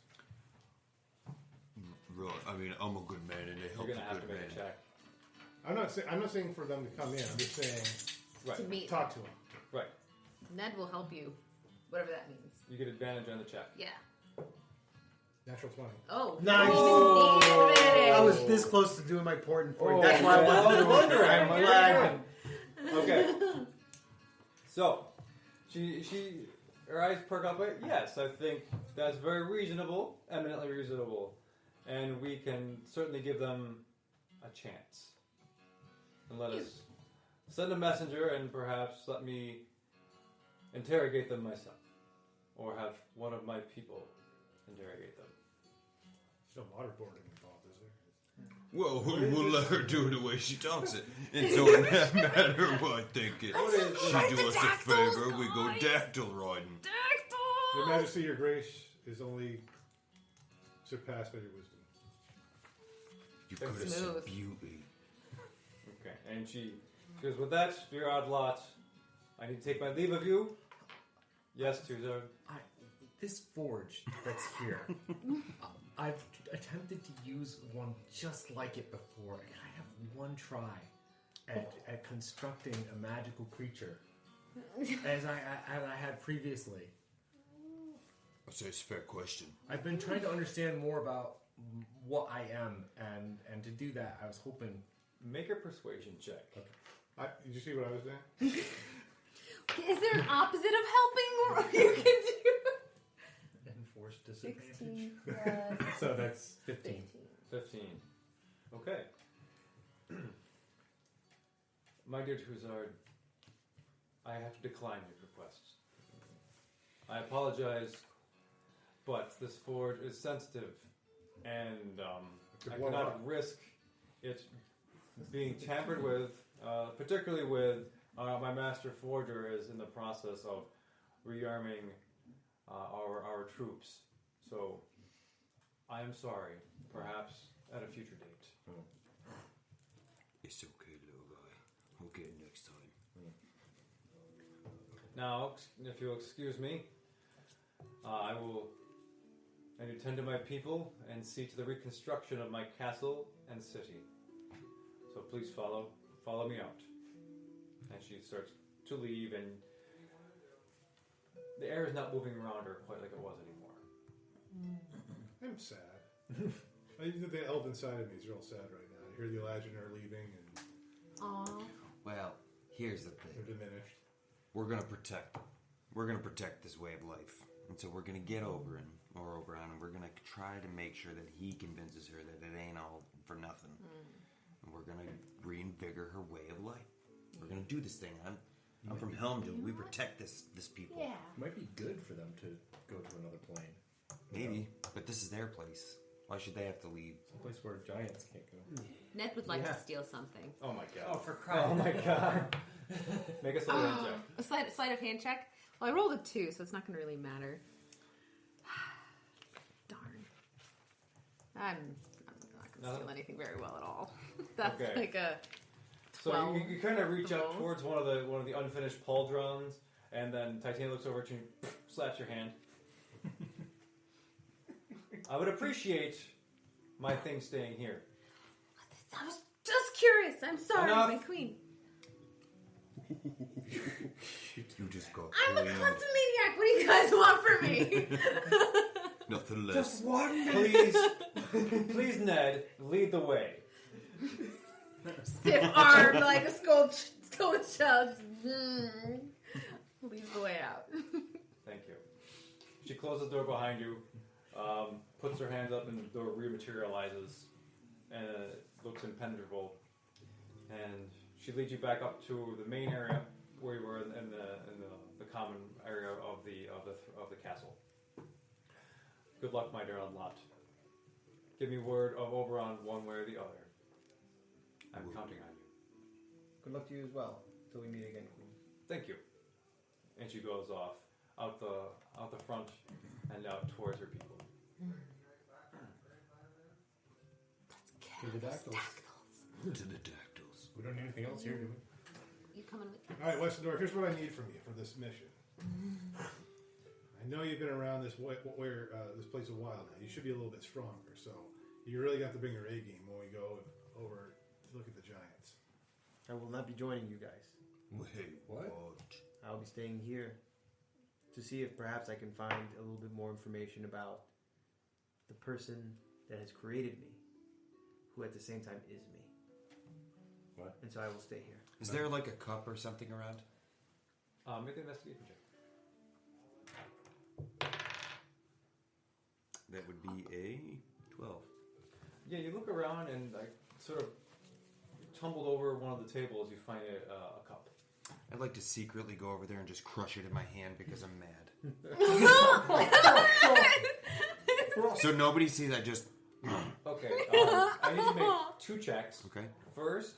right, I mean, I'm a good man, and they help You're gonna a have good to make man. a check. I'm not saying for them to come in. I'm just saying Right. To meet. talk to them. Right. Ned will help you whatever that means. You get advantage on the check. Yeah. Natural 20. Oh. Nice. Oh, I was this close to doing my port and forty. Oh, That's why I I was wasn't doing it. wondering. I'm You're glad. Okay. So, her eyes perk up. Yes, I think that's very reasonable, eminently reasonable, and we can certainly give them a chance. And let us send a messenger, and perhaps let me interrogate them myself, or have one of my people interrogate them. There's no waterboarding involved, is there? Well, we'll let her do it the way she talks it. And so, in that matter, I think she do us a favor, we go dactyl riding. Your Majesty, your grace is only surpassed by your wisdom. You could have Smooth. said beauty. Okay, and she goes, with that, dear Oddlot, I need to take my leave of you. Yes, Tuzar. This forge that's here, I've attempted to use one just like it before, and I have one try at constructing a magical creature, as I had previously. I say it's a fair question. I've been trying to understand more about what I am, and to do that, I was hoping. Make a persuasion check. Did you see what I was doing? Is there an opposite of helping you can do? Enforced disadvantage. 16 plus So that's 15. 15. Okay. My dear Tuzard, I have to decline your request. I apologize, but this forge is sensitive, and I blow cannot up. risk it being tampered with, particularly with my master forger is in the process of rearming our troops. So, I am sorry. Perhaps at a future date. It's okay, little guy. We'll get it next time. Now, if you'll excuse me, I will attend to my people and see to the reconstruction of my castle and city. So please follow me out. And she starts to leave, and the air is not moving around her quite like it was anymore. I'm sad. The elf inside of me is real sad right now. I hear the Eladrin are leaving and Aww. Well, here's the thing. they're diminished. We're gonna protect this way of life. And so we're gonna get Oberon, and we're gonna try to make sure that he convinces her that it ain't all for nothing. And we're gonna reinvigorate her way of life. We're gonna do this thing. I'm from Helmdale. We protect this people. Yeah. It might be good for them to go to another plane. Maybe, but this is their place. Why should they have to leave? Someplace where giants can't go. Ned would like Yeah. to steal something. Oh my god. Oh, for crying! Oh my god. Make a sleight of hand check. A sleight of hand check? Well, I rolled a 2, so it's not going to really matter. Darn. I'm not going to steal anything very well at all. That's Okay. like a So 12. you kind of reach The up rolls. towards one of the unfinished pauldrons, and then Titania looks over at you and slaps your hand. I would appreciate my thing staying here. I was just curious. I'm sorry, Enough. my queen. You just got I'm a cleaned. kleptomaniac. What do you guys want from me? Nothing less. Please, Ned, lead the way. Stiff arm like a skull child. Leads the way out. Thank you. She closes the door behind you, puts her hands up, and the door rematerializes, and it looks impenetrable. And she leads you back up to the main area where you were in the common area of the castle. Good luck, my dear Oddlot. Give me word of Oberon one way or the other. I'm counting on you. Good luck to you as well. Till we meet again, Queen. Thank you. And she goes off out the front and out towards her people. To the dactyls. To the dactyls. We don't need anything else here, do we? You coming with me? All right, Westendorf, here's what I need from you for this mission. I know you've been around this this place a while now. You should be a little bit stronger, so you really got to bring your A game when we go over to look at the giants. I will not be joining you guys. Wait, What? I'll be staying here. to see if perhaps I can find a little bit more information about the person that has created me, who at the same time is me. What? And so I will stay here. Is there like a cup or something around? Make an investigation check. That would be a 12. Yeah, you look around and like sort of tumbled over one of the tables. You find a cup. I'd like to secretly go over there and just crush it in my hand because I'm mad. So nobody sees. I just Okay, I need to make 2 checks. okay. First,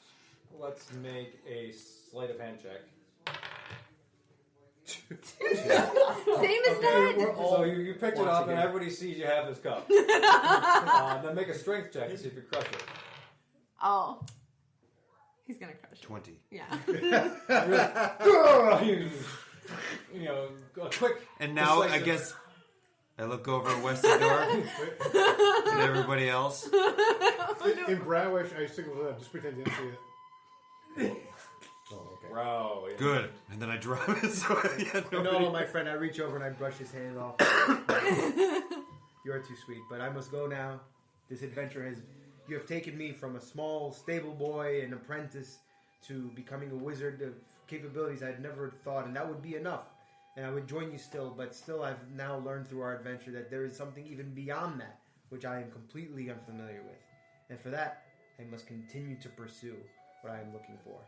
let's make a sleight of hand check. Same as that. So you picked it up and everybody sees you have this cup. Then make a strength check to see if you crush it. Oh. He's gonna crush it. 20. Yeah. You know, a quick. And now decisive- I guess I look over at Westendorf and everybody else. In Browish, I stick with that. Just pretend you didn't see it. Oh, okay. Bro, yeah. Good. And then I drop it. So yeah, No, my friend, I reach over and I brush his hand off. You are too sweet, but I must go now. This adventure has... You have taken me from a small stable boy and apprentice to becoming a wizard of capabilities I'd never thought, and that would be enough. And I would join you still, but still I've now learned through our adventure that there is something even beyond that, which I am completely unfamiliar with. And for that, I must continue to pursue what I am looking for.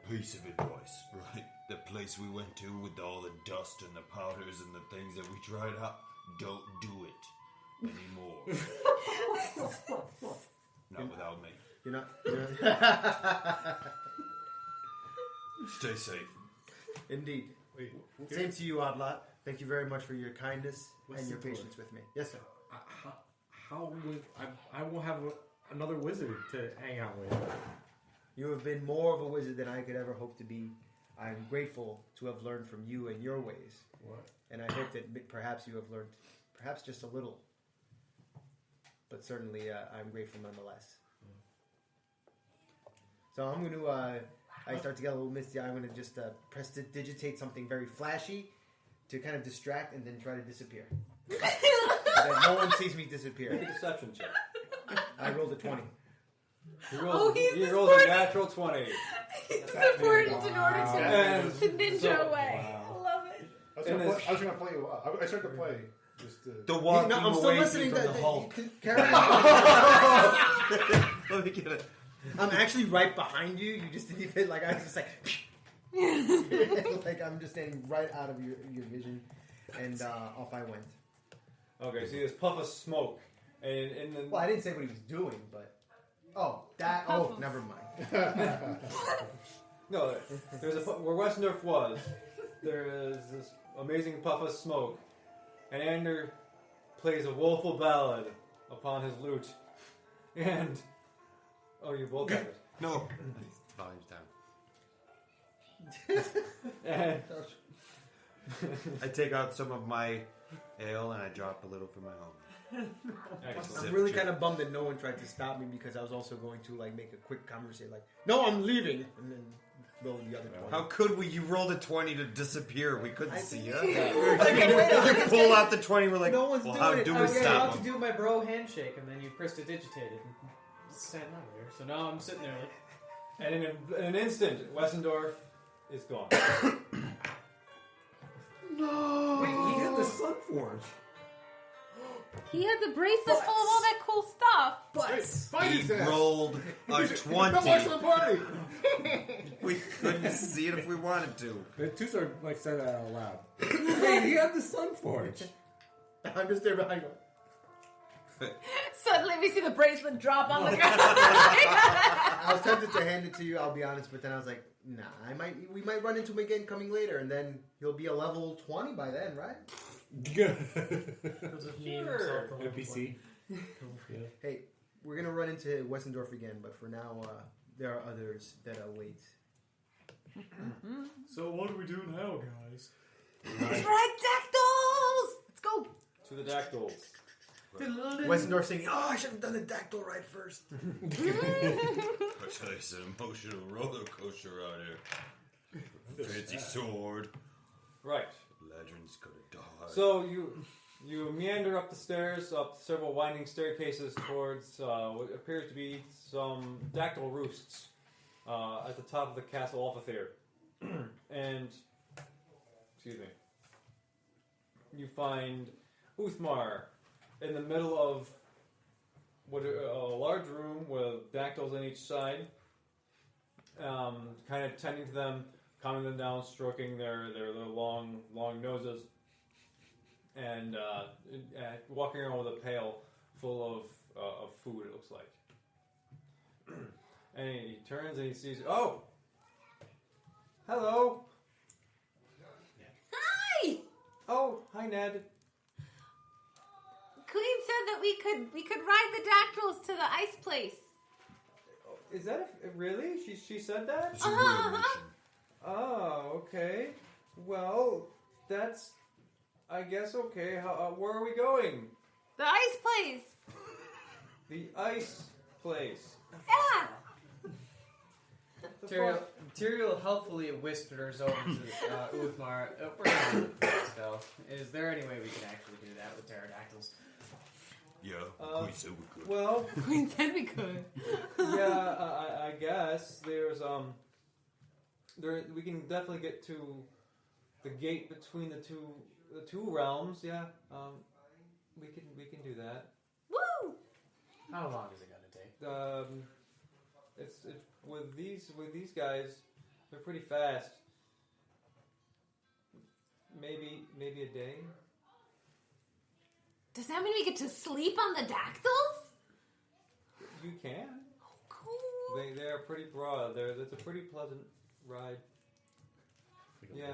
Piece of advice, right? The place we went to with all the dust and the powders and the things that we tried out. Don't do it anymore. Not without me. You're not... Stay safe. Indeed. Wait, Same to you, Oddlot. Thank you very much for your kindness What's and your the door? patience with me. Yes, sir. How would I will have another wizard to hang out with? You have been more of a wizard than I could ever hope to be. I am grateful to have learned from you and your ways. What? And I hope that perhaps you have learned, perhaps just a little. But certainly, I'm grateful nonetheless. So I'm going to, I start to get a little misty. I'm going to just prestidigitate something very flashy to kind of distract and then try to disappear. So that no one sees me Make disappear. a deception check. I rolled a 20. He Oh, rolls, he's he rolls a supporting- natural 20. He's supported in order And to ninja so- away. Wow. Love it. I was And gonna this- play. I was gonna play. I started to play. Just The walking No, I'm still away listening from to the Hulk. Carry on. Let me get it. I'm actually right behind you. You just didn't even like. I was just like, like I'm just standing right out of your vision, and off I went. Okay, see this puff of smoke. And then Well, I didn't say what he was doing, but that. Oh, never mind. no, there's where Westendorf was. There is this amazing puff of smoke, and Ander plays a woeful ballad upon his lute, and you both have it. No. Volume's down. And I take out some of my ale and I drop a little from my own. excellent. I'm really kind of bummed that no one tried to stop me because I was also going to like make a quick conversation, like, "No, I'm leaving," and then roll the other one. How could we? You rolled a 20 to disappear. We couldn't see you. Okay, You pull out the 20. We're like, No one's well, doing how it. do we I was about stop to him? do my bro handshake, and then you prestidigitated and sat out there. So now I'm sitting there like, And in an instant, Westendorf is gone. Wait, he had the Sunforge. He had the bracelet full of all that cool stuff. Fight He his ass. rolled a Come watch 20. the party. We couldn't see it if we wanted to. The two sort of like said that out loud. Wait, he had the Sunforge. I'm just there behind you. Suddenly we see the bracelet drop on the ground. I was tempted to hand it to you, I'll be honest, but then I was like, nah, we might run into him again coming later, and then he'll be a level 20 by then, right? because of me and himself for NPC. Hey, we're gonna run into Westendorf again, but for now, there are others that await. So what do we do now, guys? Pterodactyls! Let's go. To the dactyls. Westendorf saying, "Oh, I should have done the dactyl ride first." I tell you, it's an emotional roller coaster out here. Fancy sword, Right. Legends gonna die. So you meander up the stairs, up several winding staircases towards what appears to be some dactyl roosts at the top of the castle Alphathere. And, excuse me, you find Uthmar in the middle of a large room with dactyls on each side, kind of tending to them, calming them down, stroking their long noses, and walking around with a pail full of food, it looks like. And he turns and he sees, oh! Hello! Hi! Oh, hi Ned. Queen said that we could ride the dactyls to the ice place. Is that really? She said that? It's a real mission. Oh, okay. Well, that's, I guess, okay. Where are we going? The ice place. The ice place. Yeah. Tyrael helpfully whispers over to Uthmar. We're going to Frostfell. Is there any way we can actually do that with pterodactyls? Yeah, we said we could. Well, Queen said we could. yeah, I guess there's we can definitely get to the gate between the two realms. Yeah, we can do that. Woo! How long is it going to take? It's with these guys, they're pretty fast. Maybe a day. Does that mean we get to sleep on the dactyls? You can. Cool. They are pretty broad. It's a pretty pleasant ride. Yeah.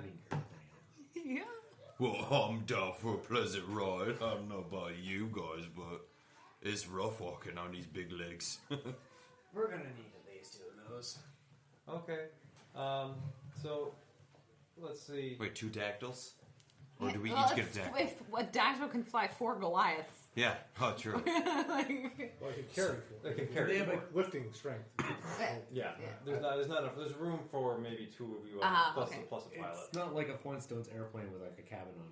Yeah. Well, I'm down for a pleasant ride. I don't know about you guys, but it's rough walking on these big legs. We're going to need at least 2 of those. Okay. So let's see. Wait, 2 dactyls? Or do we Well, each get a dactyl? If a dactyl can fly 4 Goliaths. Yeah, oh, true. Like, Well, I can carry They can for carry have more. lifting strength. Yeah. Yeah. There's not enough. There's room for maybe 2 of you, plus okay. plus a pilot. It's not like a Flintstones airplane with like a cabin on.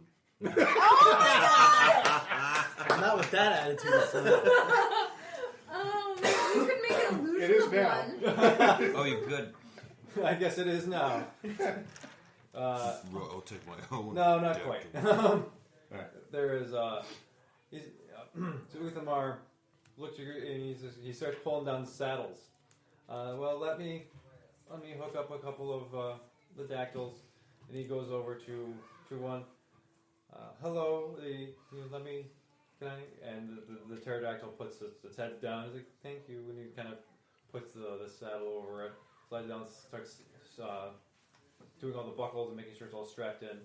Not with that attitude. oh man, you could make an illusion It is of now. one. Oh, you could. I guess it is now. I'll take my own. No, not dactyl. quite. Alright. There is so Uthamar looks at you and he starts pulling down saddles. Well, let me hook up a couple of the dactyls, and he goes over to one. Hello, let me. Can I? And the pterodactyl puts its head down. He's like, thank you, and he kind of puts the saddle over it, slides down, starts doing all the buckles and making sure it's all strapped in.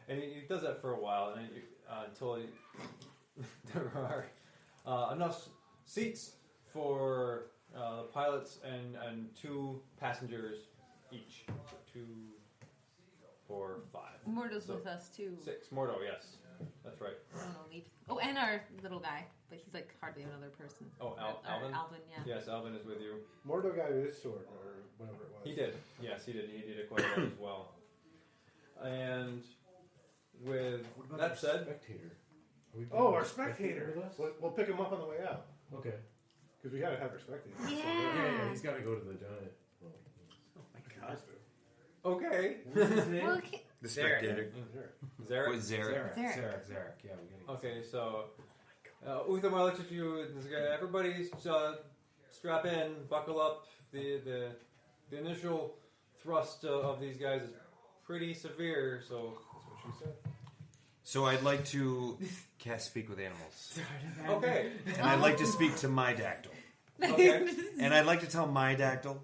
And he does that for a while, and until there are enough seats for the pilots and 2 passengers each. So 2, 4, 5. Mordo's So, with us too. 6. Mordo, yes. That's right. I don't know, leave. Oh, and our little guy, but he's like hardly another person. Oh, Or Alvin? Alvin, yeah. Yes, Alvin is with you. Mordo got his sword, or whatever it was. He did. Yes, he did. He did it quite well as well. And with What about that our said, spectator? Are we Oh, bringing our a spectator. with us? We'll pick him up on the way out. Okay. Because we gotta have our spectator. Yeah, he's got to go to the giant. Well, okay. What's his name? Well, The Zarek. spectator. Zarek. With Zarek. Zarek. Yeah, we got to Okay, so Uthamar looks at you and says, everybody strap in, buckle up. The initial thrust of these guys is pretty severe, so That's what she said. So I'd like to cast Speak with Animals. okay. And I'd like to speak to my dactyl. Okay. And I'd like to tell my dactyl,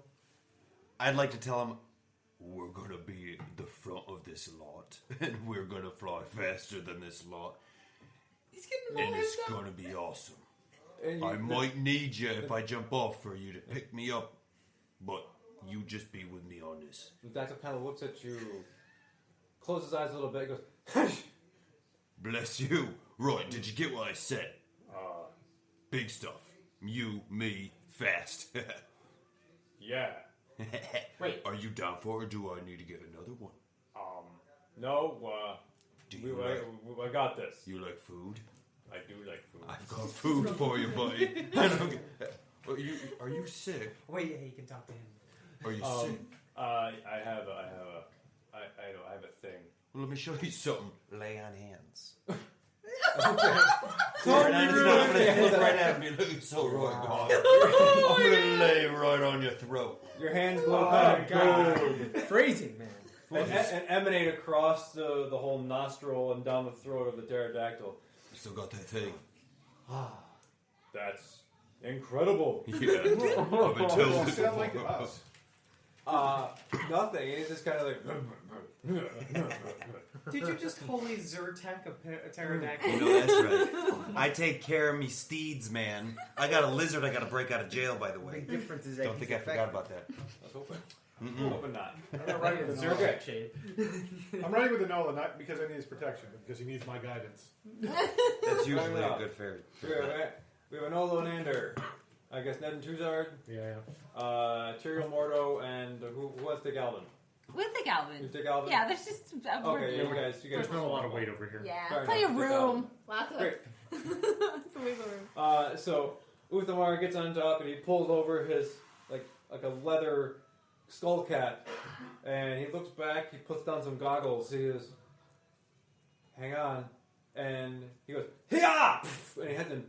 I'd like to tell him, we're going to be the front of this lot. And we're going to fly faster than this lot. he's getting And all it's hyped up. going to be awesome. And I might need you if I jump off for you to pick me up. But you just be with me on this. The dactyl kind of looks at you, closes his eyes a little bit, goes, Bless you. Right, did you get what I said? Big stuff. You, me, fast. yeah. Wait. Are you down for it, or do I need to get another one? No, Do you I got this. you like food? I do like food. I've got food for you, buddy. Are you sick? Wait, yeah, you can talk to him. Are you sick? I have a thing. Well, let me show you something. Lay on hands. Don't And you it's not really- gonna look right at me. Look so right God. I'm gonna lay right on your throat. Your hands glow Oh, kind of gold. Crazy, man. And emanate across the whole nostril and down the throat of the pterodactyl. You still got that thing. That's incredible. Yeah. I've been told What's it that like to before. us? Nothing. It's just kind of like. Did you just holy Zyrtec a pterodactyl? You know, that's right. I take care of me steeds, man. I got a lizard I gotta break out of jail, by the The way. big difference is that Don't think I forgot about that. Let's hope it. Mm-mm. Hoping not. I'm riding with Zero Enola. good. Shade. I'm riding with Enola, not because I need his protection, but because he needs my guidance. That's usually a good fairy. We have an Olonander. I guess Ned and Tuzard. Yeah. Tyrael Mordo, and who wants to take Alvin? We'll take You Alvin. take Alvin? Yeah, there's just Okay, you guys. There's not a lot of weight over here. Yeah, Fair plenty of enough. room. Lots of Great. lots of wiggle room. So Uthamar gets on top and he pulls over his like a leather skull cap, and he looks back. He puts down some goggles. He goes, "Hang on," and he goes, "Hiya!" And he heads in.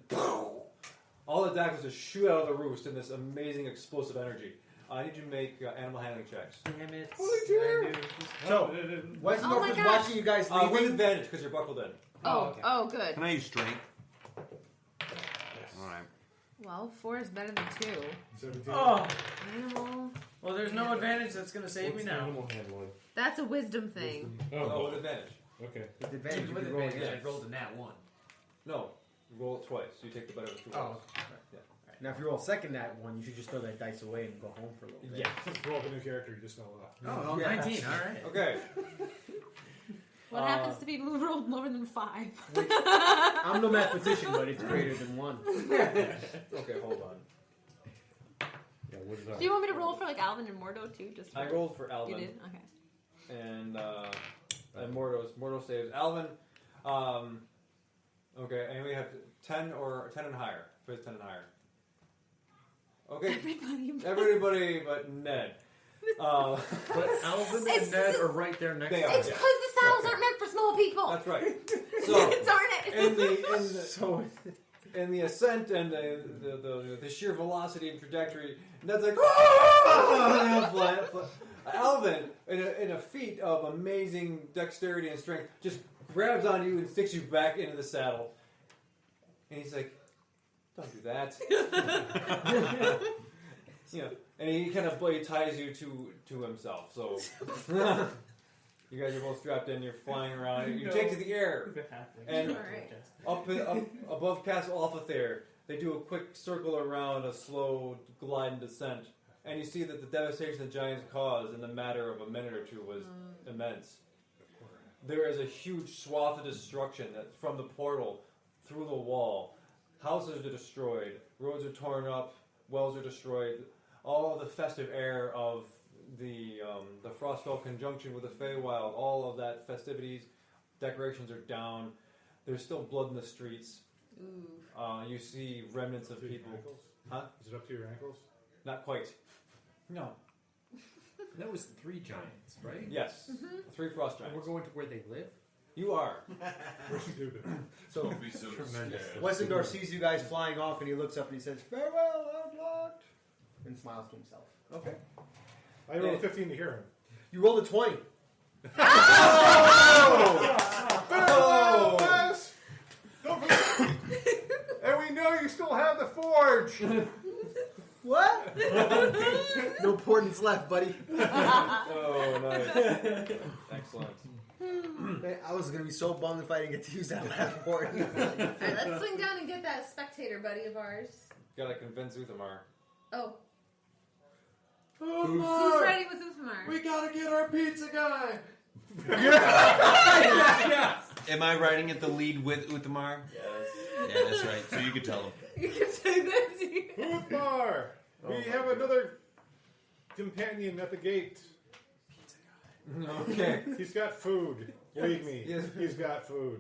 All the daggers just shoot out of the roost in this amazing explosive energy. I need you to make animal handling checks. Damn it. Holy dear. So, Oh Westendorf my is gosh. watching you guys With leaving. advantage because you're buckled in. Oh, good. Can I use strength? Alright. Well, 4 is better than 2. 17. Oh, Animal. well, there's no advantage that's going to save me What's now. animal handling? That's a wisdom thing. Oh, with advantage. Okay. With advantage, Even you with can roll advantage, again. I rolled a nat 1. No, you roll it twice. You take the better of the two rolls. Now, if you roll second that one, you should just throw that dice away and go home for a little bit. Yeah. Roll up a new character, you just know that. Oh, well, Yeah. 19, alright. Okay. What happens to people who rolled lower than 5? I'm no mathematician, but it's greater than 1. Okay, hold on. Yeah, what is that? Do you want me to roll for like Alvin and Mordo too? Just I for- rolled for You Alvin. did? Okay. And Mordo saves Alvin. Okay, and we have 10 and higher. Who has 10 and higher? Okay, everybody but Ned. But Alvin and Ned are right there next They to are. It's us. because the saddles aren't meant for small people. That's right. So Darn it. in the ascent and the sheer velocity and trajectory, Ned's like, Alvin, in a feat of amazing dexterity and strength, just grabs onto you and sticks you back into the saddle. And he's like, "Don't do that." And he kind of ties you to himself. So you guys are both strapped in. You're flying around. You take to the air. And up above Castle Alphathere, they do a quick circle around a slow glide and descent. And you see that the devastation the giants caused in the matter of a minute or two was immense. There is a huge swath of destruction that from the portal through the wall. Houses are destroyed, roads are torn up, wells are destroyed. All of the festive air of the Frostfell conjunction with the Feywild, all of that festivities, decorations are down. There's still blood in the streets. Ooh. You see remnants of Up to your people. ankles? Huh? Is it up to your ankles? Not quite. No. That was 3 giants, right? Yes. 3 frost And we're giants. going to where they live? You are. We're stupid. So, Tremendous. Westendorf sees you guys flying off, and he looks up and he says, "Farewell, Oddlot," and smiles to himself. Okay. I rolled a 15 to hear him. You rolled a 20. Farewell, Wes! Don't forget- And we know you still have the forge! What? No portents left, buddy. Oh, nice. Excellent. Man, I was gonna be so bummed if I didn't get to use that last port. Alright, let's swing down and get that spectator buddy of ours. Gotta convince Uthamar. Oh. Oh, Who's ready with Uthmar? we gotta get our pizza guy! Am I riding at the lead with Uthamar? Yes. Yeah, that's right. So you can tell him. You can say this. Uthmar! We have another companion at the gate. Okay. He's got food. Believe me, Yes. he's got food.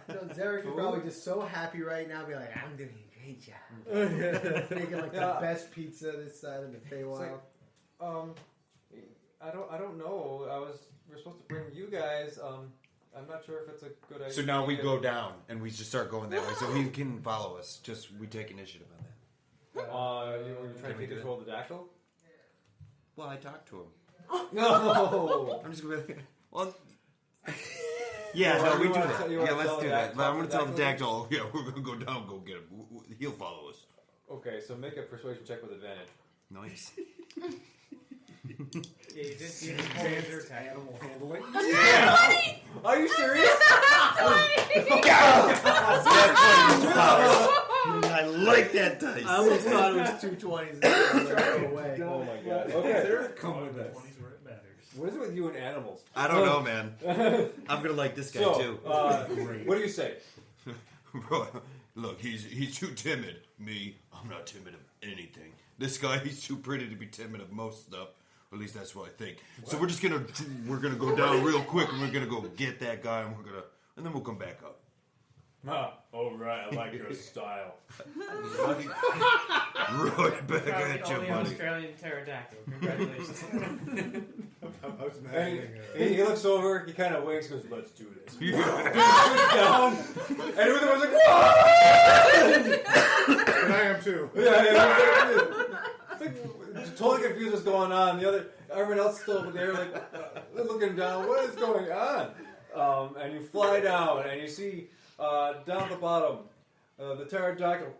Zarek is probably just so happy right now, be like, I'm doing a great job. Making like Yeah. the best pizza this side of the Feywild. I don't know. We're supposed to bring you guys. I'm not sure if it's a good idea. So now we go down and we just start going that way, so he can follow us. Just we take initiative on that. You're trying to we take do control of the dactyl? Well, I talked to him. No. I'm just gonna be like, well. Yeah, no, we do that. You wanna Yeah, let's tell do the that. dactyl- I'm gonna tell the dactyl? dactyl. Yeah, we're gonna go down, go get him. He'll follow us. Okay, so make a persuasion check with advantage. Nice. Yeah, you just use your attack. Animal handling. Are you serious? I like that dice. I almost thought it was 220s. Go away. Oh my god. Okay. Come with us. Where it matters. What is it with you and animals? I don't know, man. I'm gonna like this guy So, too. what do you say? Bro, look, he's too timid. Me, I'm not timid of anything. This guy, he's too pretty to be timid of most stuff. At least that's what I think. So we're gonna go down real quick, and we're gonna go get that guy, and then we'll come back up. Oh right, I like your style. Right back Probably at you, only buddy. Australian pterodactyl. Congratulations. I was And imagining he looks over, he kind of winks, goes, "Let's do this." He sits down, and everyone was like, "Whoa!" and I am too. Yeah. It's like, totally confused what's going on. Everyone else still over there, like looking down. What is going on? And you fly down, and you see down at the bottom, the pterodactyl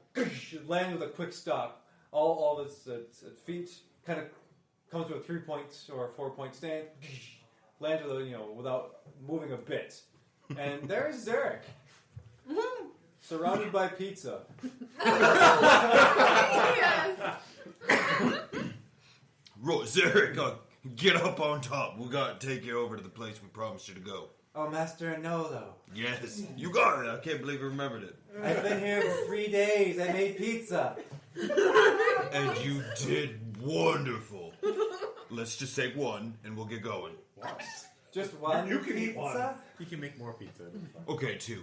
land with a quick stop. All of its feet kind of comes to a 3-point or a 4-point stand. Lands with without moving a bit. And there's Zarek. Surrounded by pizza. Zarek, get up on top. We gotta take you over to the place we promised you to go. Oh, Master Nolo. Yes, you got it. I can't believe you remembered it. I've been here for 3 days. I made pizza. And you did wonderful. Let's just take one, and we'll get going. Just one You can pizza? eat one. He can make more pizza. Okay, 2.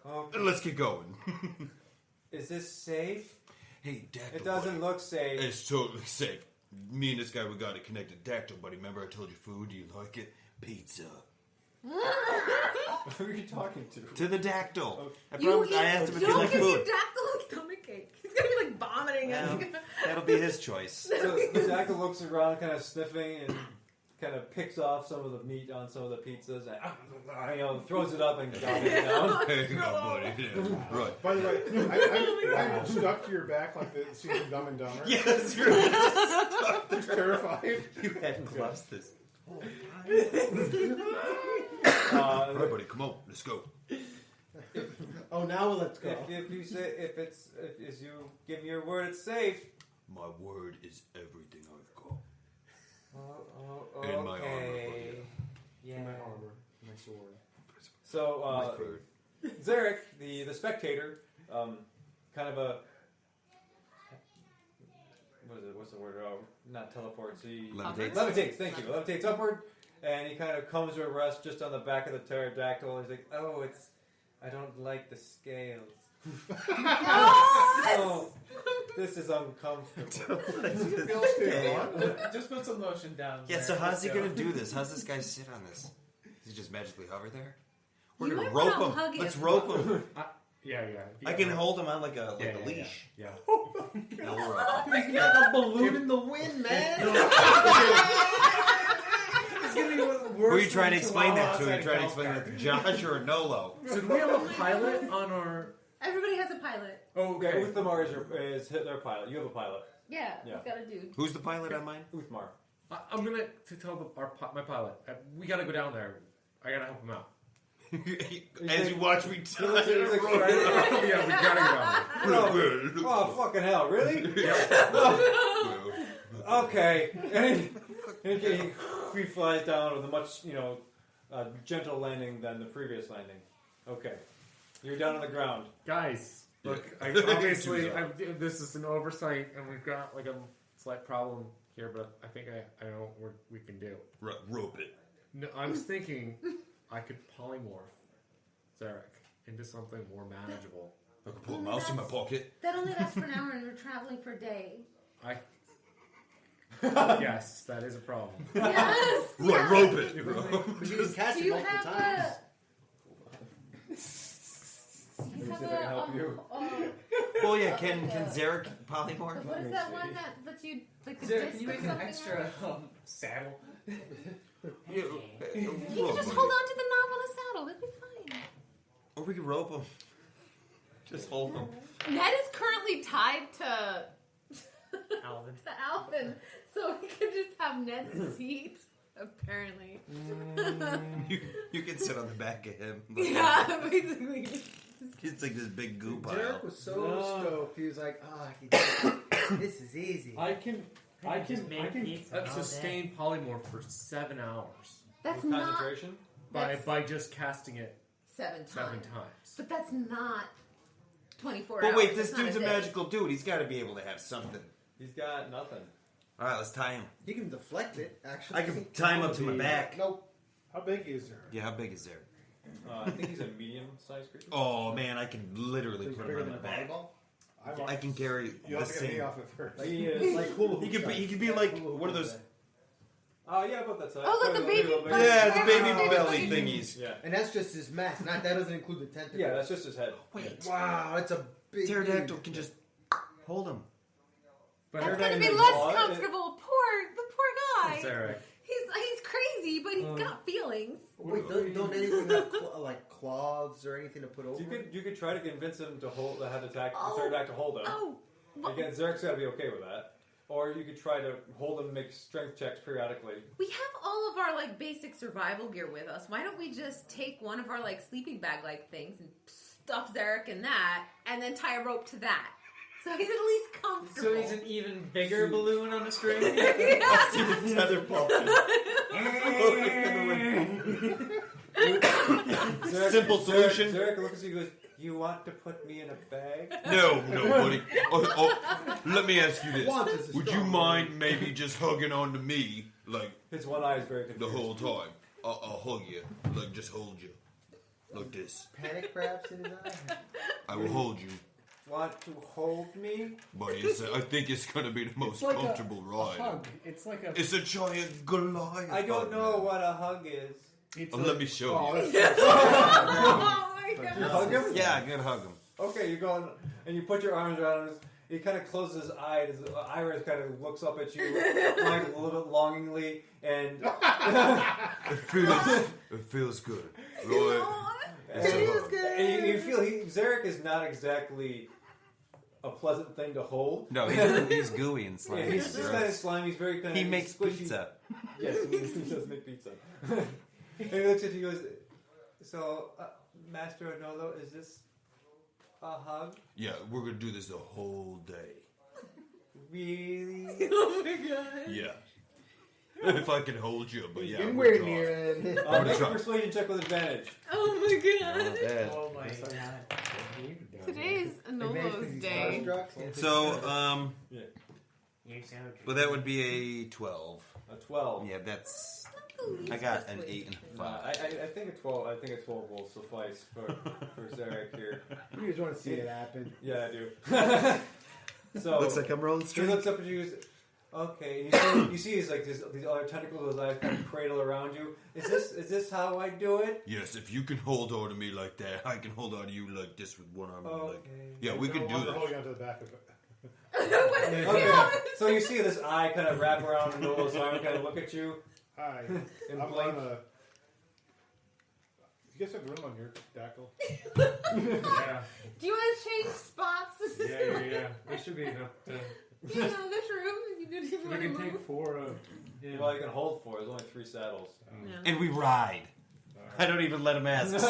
Okay. And let's get going. Is this safe? Hey, Dactyl. It doesn't look safe. It's totally safe. Me and this guy, we got it connected. Dactyl, buddy. Remember I told you food? Do you like it? Pizza. Who are you talking to? To the Dactyl. I You promised. I asked him if he don't liked give food. your dactyl a stomach ache. He's gonna be like vomiting. Well, that'll be his choice. So the dactyl looks around, kind of sniffing, and kind of picks off some of the meat on some of the pizzas, and throws it up and gobbles it down. There you go, buddy. Yeah. Right. By the way, I'm stuck to your back like the scene from Dumb and Dumber. Yes, you're Just terrified. You hadn't collapsed this. Uh, Right, buddy. Come on. Let's go. Oh, now let's go. if you say if you give me your word, it's safe. My word is everything I've got. Okay. And my armor, buddy. Yeah. My armor, my sword. So My food. Zarek, the spectator, kind of a what is it? What's the word? Oh, not teleports. He Levitates. Levitates. Thank you. Levitates upward, and he kind of comes to a rest just on the back of the pterodactyl. He's like, "Oh, I don't like the scales. Oh, this is uncomfortable." Just put some lotion down. Yeah, there. so how's he Let's go. gonna do this? How's this guy sit on this? Does he just magically hover there? We're You gonna might rope wanna him. hug Let's him. rope him. Yeah. I can hold him on like a Yeah. leash. Yeah. No, we're up. He's like a balloon in the wind, man. It's gonna be Who are you trying to explain that to? Are you trying to explain that to Josh or Nolo? So do we have a pilot on our? Everybody has a pilot. Okay, Uthmar is their pilot. You have a pilot. Yeah, Yeah. we've got a dude. Who's the pilot on mine? Uthmar. I'm gonna tell my pilot. We gotta go down there. I gotta help him out. As you watch me He's tell like, Yeah, we gotta go down oh, fucking hell, really? Okay. And he flies down with a much, gentle landing than the previous landing. Okay. You're down on the ground. Guys, look. Obviously, This is an oversight, and we've got like a slight problem here, but I think I know what we can do. Rope it. No, I was thinking I could polymorph Zarek into something more manageable. I can pull a mouse in my pocket. That only lasts for an hour, and we're traveling for a day. Yes, that is a problem. Yes. Right, rope it. But you can cast Do it you multiple have times. You see have if I can help you. Well, yeah, can Zarek polymorph? What is that one that lets you like the Zara, disc can you or make an something? extra saddle? Yeah, You can just hold on to the knob on a saddle. It'll be fine. Or we can rope him. Just hold him. Ned is currently tied to Alvin. Alvin, so we could just have Ned's seat. Apparently. You can sit on the back of him. But Yeah, basically. it's like this big goo pile. Derek was so No. stoked. He was like, "Oh, I can do it. This is easy." I can just make pizza all day. sustain polymorph for 7 hours That's With not concentration? by just casting it 7 7 times. times. But that's not 24 But hours. wait, this It's not dude's a day. magical dude. He's got to be able to have something. He's got nothing. All right, let's tie him. He can deflect it. Actually, I can tie him up to my back. Nope. How big is there? Yeah, how big is there? I think he's a medium-sized creature. Oh man, I can literally He's put him bigger on than my a back. volleyball. I can carry You the have to get me same. off it first. He is. Like hula hoop He could be. size. He could be like Hula hoop one of those. size. Yeah, about that size. Oh, like the Probably a baby little bit. bug. Yeah, the baby Yeah. belly thingies. Yeah. And that's just his mask. Not that doesn't include the tentacles. Yeah, that's just his head. Wait, Wow, that's a big pterodactyl dude. can just hold him. But That's They're gonna not be even less clawed. comfortable. The poor guy. Zarek. He's crazy, but he's got feelings. Wait, don't anything have like claws or anything to put over? You could try to convince him to hold to have the Oh. pterodactyl hold him. Oh, well, Again, Zarek's got to be okay with that. Or you could try to hold him, and make strength checks periodically. we have all of our like basic survival gear with us. Why don't we just take one of our like sleeping bag like things and stuff Zarek in that, and then tie a rope to that, so he's at least comfortable. So he's an even bigger balloon on a string? Yeah. Tether puppet. Simple solution. Zarek looks at you and goes, "You want to put me in a bag?" No, buddy. Oh, let me ask you this: Want is a would you strong mind maybe just hugging on to me like His one eye is very the confused. whole time? I'll hug you, like just hold you, like this. Panic perhaps in his eye? I will hold you, Want to hold me? buddy. I think it's gonna be the most like comfortable a ride. hug. It's like a. It's a giant Goliath. I don't hug, know man. what a hug is. It's Let me show Oh, you. that's Oh my god. You hug him? Yeah, I'm gonna hug him. Okay, you go and you put your arms around him. He kind of closes his eye. His iris kind of looks up at you, like a little bit longingly, and It feels good. Right? It's a hug. and you feel Zarek is not exactly a pleasant thing to hold. No, he's gooey and Yeah, slimy. he's just kind of slimy. He's very kind of. He makes squishy. pizza. Yes, he does make pizza. And he looks at you and goes, "So, Master Oddlot, is this a hug? Yeah, we're gonna do this the whole day. Really?" Oh my god. Yeah. If I can hold you, but yeah. Getting we're weird off. near it. Make a gonna try. persuasion check with advantage. Oh my god. Oh my god. Today's Anolo's day. So, You sound well, that would be a 12. A 12. Yeah, that's. I got an 8 and a 5. I think a 12. I think a 12 will suffice for Zarek here. You just want to see it happen. Yeah, I do. So Looks like I'm rolling he straight. looks up at you. And goes, okay. You see his like these other tentacles, those eyes kind of cradle around you. Is this how I do it? Yes, if you can hold on to me like that, I can hold on to you like this with one arm. Okay. Like, yeah, we can do We're this. holding onto the back of it. Okay. So you see this eye kind of wrap around Noel's arm, kind of look at you. Hi. And I'm blink. on a... You guys have room on your dackle? Yeah, Do you want to change spots? yeah. There should be enough to. You know, this room. You didn't even We want to can move. take 4 of. Yeah. Well, you can hold 4. There's only 3 saddles. Yeah. And we ride. I don't even let him ask. So,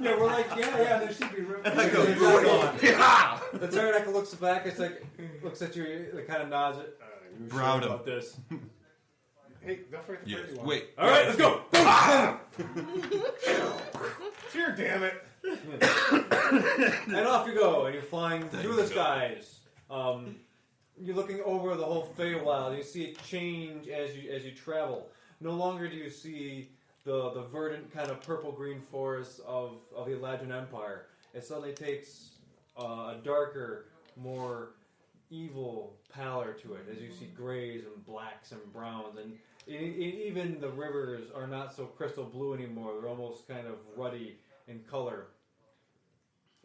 Yeah, we're like, yeah, there should be room. I go, "Bring it on." Yeah. The pterodactyl looks back. It's like looks at you. It kind of nods. You sure Proud of about this? Hey, don't forget the Yes. pretty one. Wait. All right, let's go. Here, damn it. And off you go, and you're flying through the you, God. skies. you're looking over the whole Feywild. You see it change as you travel. No longer do you see the verdant kind of purple-green forests of the Eladrin Empire. It suddenly takes a darker, more evil pallor to it, as you see grays and blacks and browns, and even the rivers are not so crystal blue anymore. They're almost kind of ruddy in color.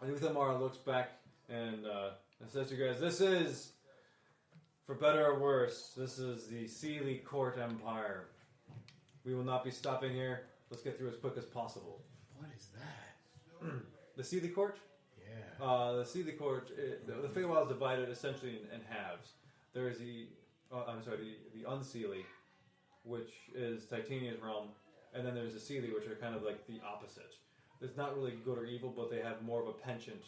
And Uthamar looks back and says to you guys, "This is, for better or worse, this is the Sealy Court Empire. We will not be stopping here. Let's get through as quick as possible." What is that? The Sealy Court? Yeah. The Sealy Court, the Feywild is divided essentially in halves. There is the Unseelie, which is Titania's realm, and then there's the Sealy, which are kind of like the opposite. It's not really good or evil, but they have more of a penchant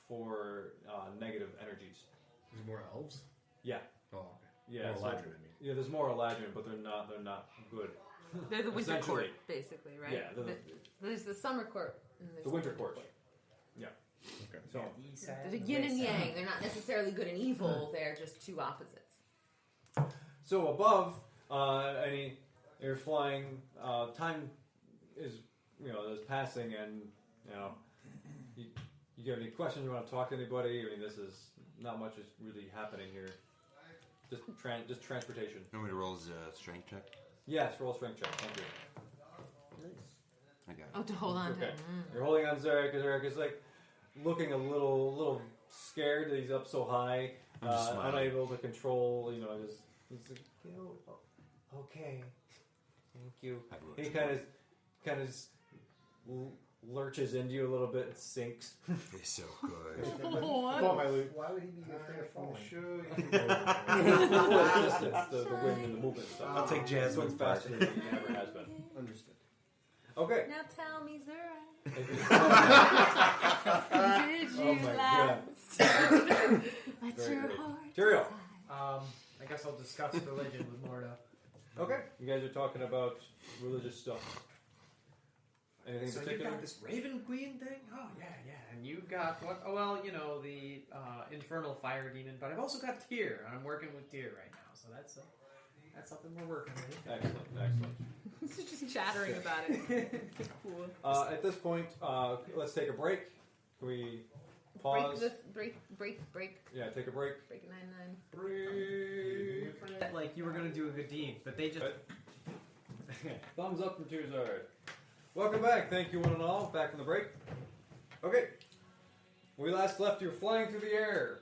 for negative energies. There's more elves? Yeah. Oh, okay. Yeah. More so- Eladrin, I mean. Yeah, there's more Eladrin, but they're not good. They're the winter Essentially. court, basically, right? Yeah, There's the summer court. And there's The winter court. Yeah. Okay. So The yin and yang. They're not necessarily good and evil. They're just two opposites. So above, you're flying. Time is is passing, and you have any questions? You want to talk to anybody? I mean, this is not much is really happening here. Just transportation. You want me to roll his strength check? Yes, roll a strength check. Thank you. I got it. Oh, to hold on to Okay. it. You're holding on Zarek. Zarek is like looking a little scared that he's up so high, I'm just smiling. unable to control. He's like, okay, thank you. I will. He kind of lurches into you a little bit and sinks. He's so good. Fall my loot. Why would he be afraid of falling? Show It's the wind and the movement stuff. I'll take Jasmine's Swings part. faster than he ever has been. Understood. Okay. Now tell me, Zura. Did Oh you my last? Let Very your good. heart Cheerio. I guess I'll discuss religion with Morda. Okay. You guys are talking about religious stuff. Anything So you particular? got this Raven Queen thing? Oh yeah. And you've got what? Oh well, the infernal fire demon. But I've also got Tyr. I'm working with Tyr right now, so that's something we're working with. Excellent. This is just chattering about it. Cool. At this point, let's take a break. Can we pause? Break. Yeah, take a break. Break 9-9. Break. Like you were gonna do a good deed, but they just. Thumbs up from Tuesday. Welcome back. Thank you, one and all. Back from the break. Okay. When we last left, you were flying through the air.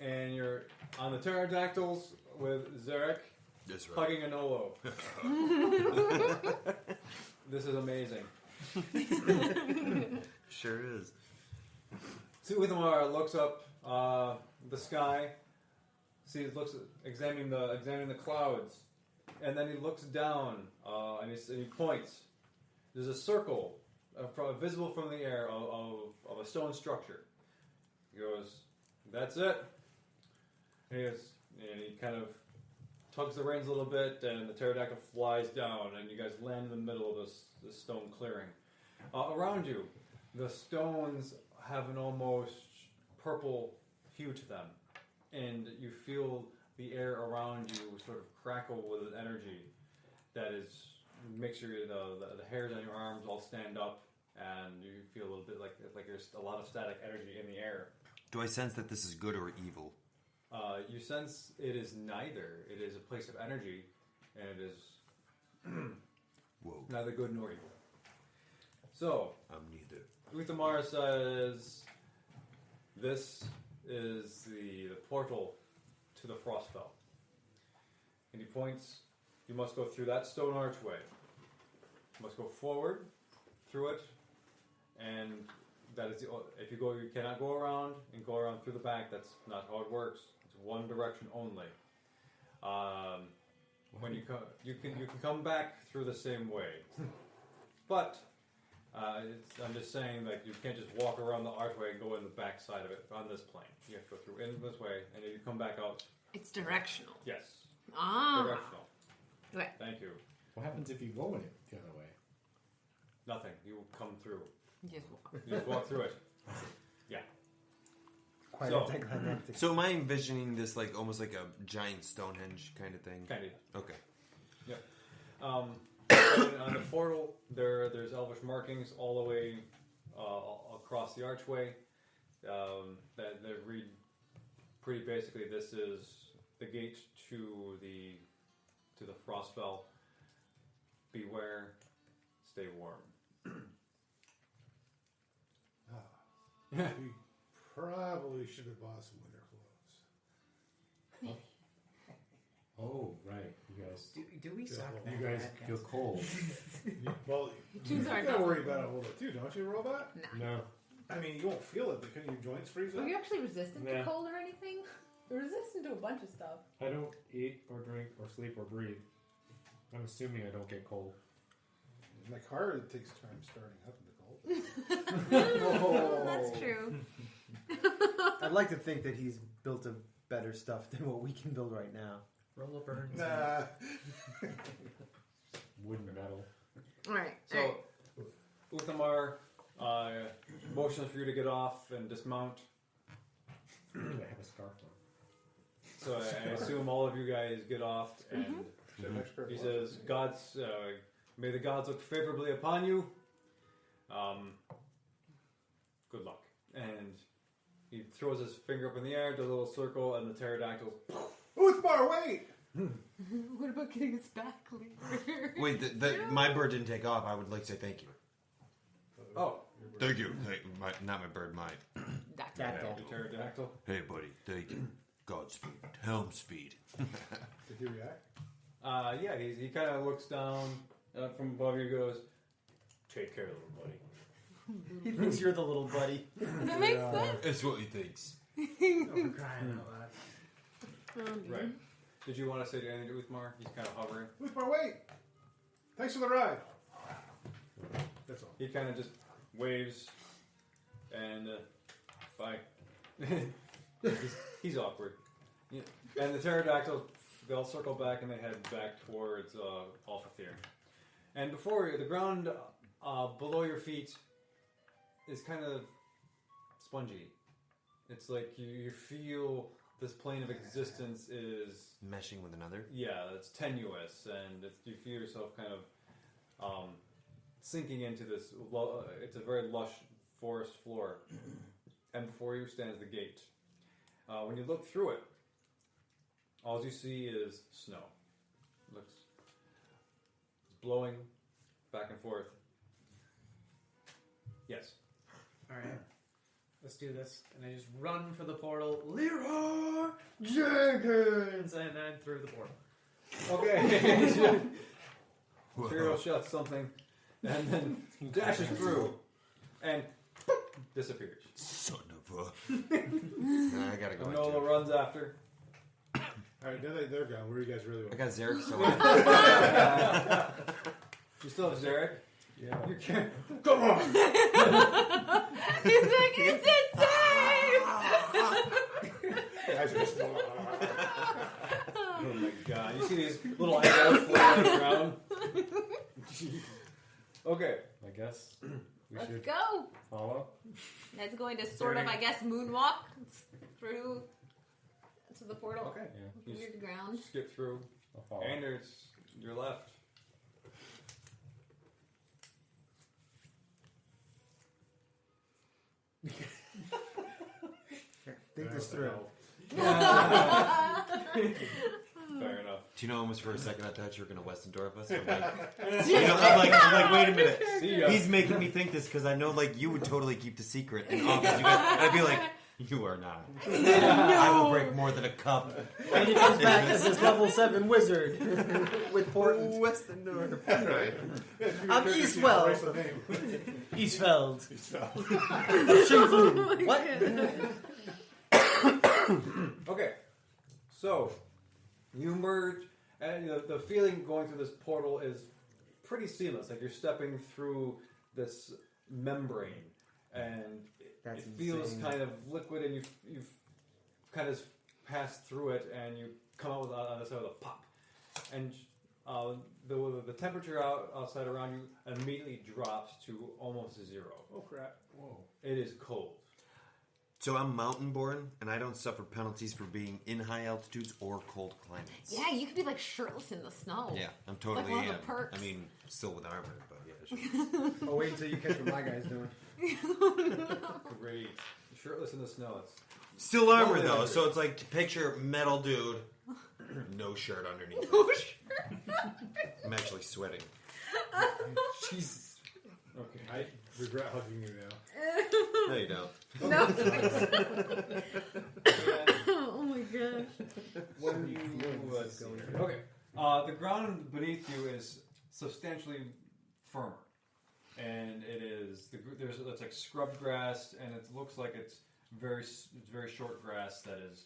And you're on the pterodactyls with Zarek That's right. hugging an Olo. This is amazing. Sure is. Uthamar looks up the sky, looks examining the clouds, and then he looks down and he points. There's a circle visible from the air of a stone structure. He goes, "That's it." And he kind of tugs the reins a little bit, and the pterodactyl flies down, and you guys land in the middle of this stone clearing. Around you, the stones have an almost purple hue to them, and you feel the air around you sort of crackle with an energy that makes the hairs on your arms all stand up, and you feel a little bit like there's a lot of static energy in the air. Do I sense that this is good or evil? You sense it is neither. It is a place of energy, and it is Whoa. neither good nor evil. So, I'm neither. Uthamar says, "This is the portal to the Frostfell." And he points, "You must go through that stone archway. You must go forward through it, and that is if you cannot go around and go around through the back. That's not how it works. It's one direction only. When you can come back through the same way, but." I'm just saying, like, you can't just walk around the archway and go in the back side of it on this plane. You have to go through in this way, and if you come back out, It's directional. yes, Ah. directional. Okay. Thank you. What happens if you go in it the other way? Nothing. You will come through. Just walk. You just walk through it. Yeah. Quite So- anticlimactic. So am I envisioning this like almost like a giant Stonehenge kind of thing? Kind of. Okay. And on the portal, there's elvish markings all the way across the archway that read pretty basically. This is the gate to the Frostfell. Beware, stay warm. We probably should have bought some winter clothes. Oh, right. You guys, Do we suck? You you guys feel cold. Well, Choose you our gotta dog. worry about it a little bit too, don't you, Robot? No. I mean, you won't feel it because your joints freeze Are up. you actually resistant Nah. to cold or anything? You're resistant to a bunch of stuff. I don't eat or drink or sleep or breathe. I'm assuming I don't get cold. My car takes time starting up in the cold. Oh, that's true. I'd like to think that he's built a better stuff than what we can build right now. Roller burns. Nah. Wood and metal. All right. So, Uthamar motions for you to get off and dismount. I have a scarf on. So I assume all of you guys get off, and he says, "Gods, may the gods look favorably upon you. Good luck." And he throws his finger up in the air, does a little circle, and the pterodactyls. Uthbar, wait! What about getting us back later? Wait, my bird didn't take off. I would like to say thank you. Oh, Thank you. Not my bird, my. Dactyl. the pterodactyl. Hey, buddy. Thank you. Godspeed. Helm speed. Did he react? Yeah, he kind of looks down from above you, goes, "Take care, little buddy." He thinks you're the little buddy. That makes sense. It's what he thinks. Oh, for crying out loud. Right. Did you want to say anything to Uthmar? He's kind of hovering. Uthbar, wait! Thanks for the ride. That's all. He kind of just waves, and bye. he's awkward. Yeah. And the pterodactyls, they'll circle back and they head back towards Alphathir. And before you, the ground below your feet is kind of spongy. It's like you feel this plane of existence is Meshing with another. it's tenuous, and you feel yourself kind of sinking into this. It's a very lush forest floor, and before you stands the gate. When you look through it, all you see is snow. It's blowing back and forth. Yes. All right, let's do this. And I just run for the portal. Leroy Jenkins, and I'm through the portal. Okay. Shiro shuts something, and then dashes through, and disappears. Son of a. I gotta go. Nola runs after. Alright, now that they're gone, where are you guys really I want? got Zarek so You still have Zarek? Yeah. You can't. Come on! He's like, it's insane! Guys are just Oh my god. You see these little arrows flying on the ground? Okay. I guess we Let's should go. follow. That's going to sort of, I guess, moonwalk through to the portal. Okay. Yeah, Near the ground. Skip through. I'll follow. Anders, your left. Think this through. Fair enough. Do you know almost for a second I thought you were going to Westendorf us? I'm like, wait a minute. See ya. He's making me think this because I know like you would totally keep the secret and offer you guys. And I'd be like, you are not. I will break more than a cup. And he comes back as this level 7 wizard with portents. Westendorf. Right. I'm Eastwell. Erase the name. Eastfeld. Oh my What? goodness. Okay. So, you merge, and the feeling going through this portal is pretty seamless. Like you're stepping through this membrane, and That's it feels insane. kind of liquid, and you've kind of passed through it, and you come out with on the side with a pop, and the temperature outside around you immediately drops to almost zero. Oh crap. Whoa. It is cold. So I'm mountain born, and I don't suffer penalties for being in high altitudes or cold climates. Yeah, you could be like shirtless in the snow. Yeah, I'm like totally one of the am. perks. I mean, still with armor, but yeah. Sure. Oh, wait until you catch what my guy's doing. Great. Shirtless in the snow. It's Still armor Well, though, yeah. so it's like picture metal dude, no shirt underneath. Oh, it. sure. I'm actually sweating. Jesus. okay. I regret hugging you now. No, you don't. No. Oh my gosh. When you let's see here. Okay, the ground beneath you is substantially firmer, and it is it's like scrub grass, and it looks like it's very short grass that is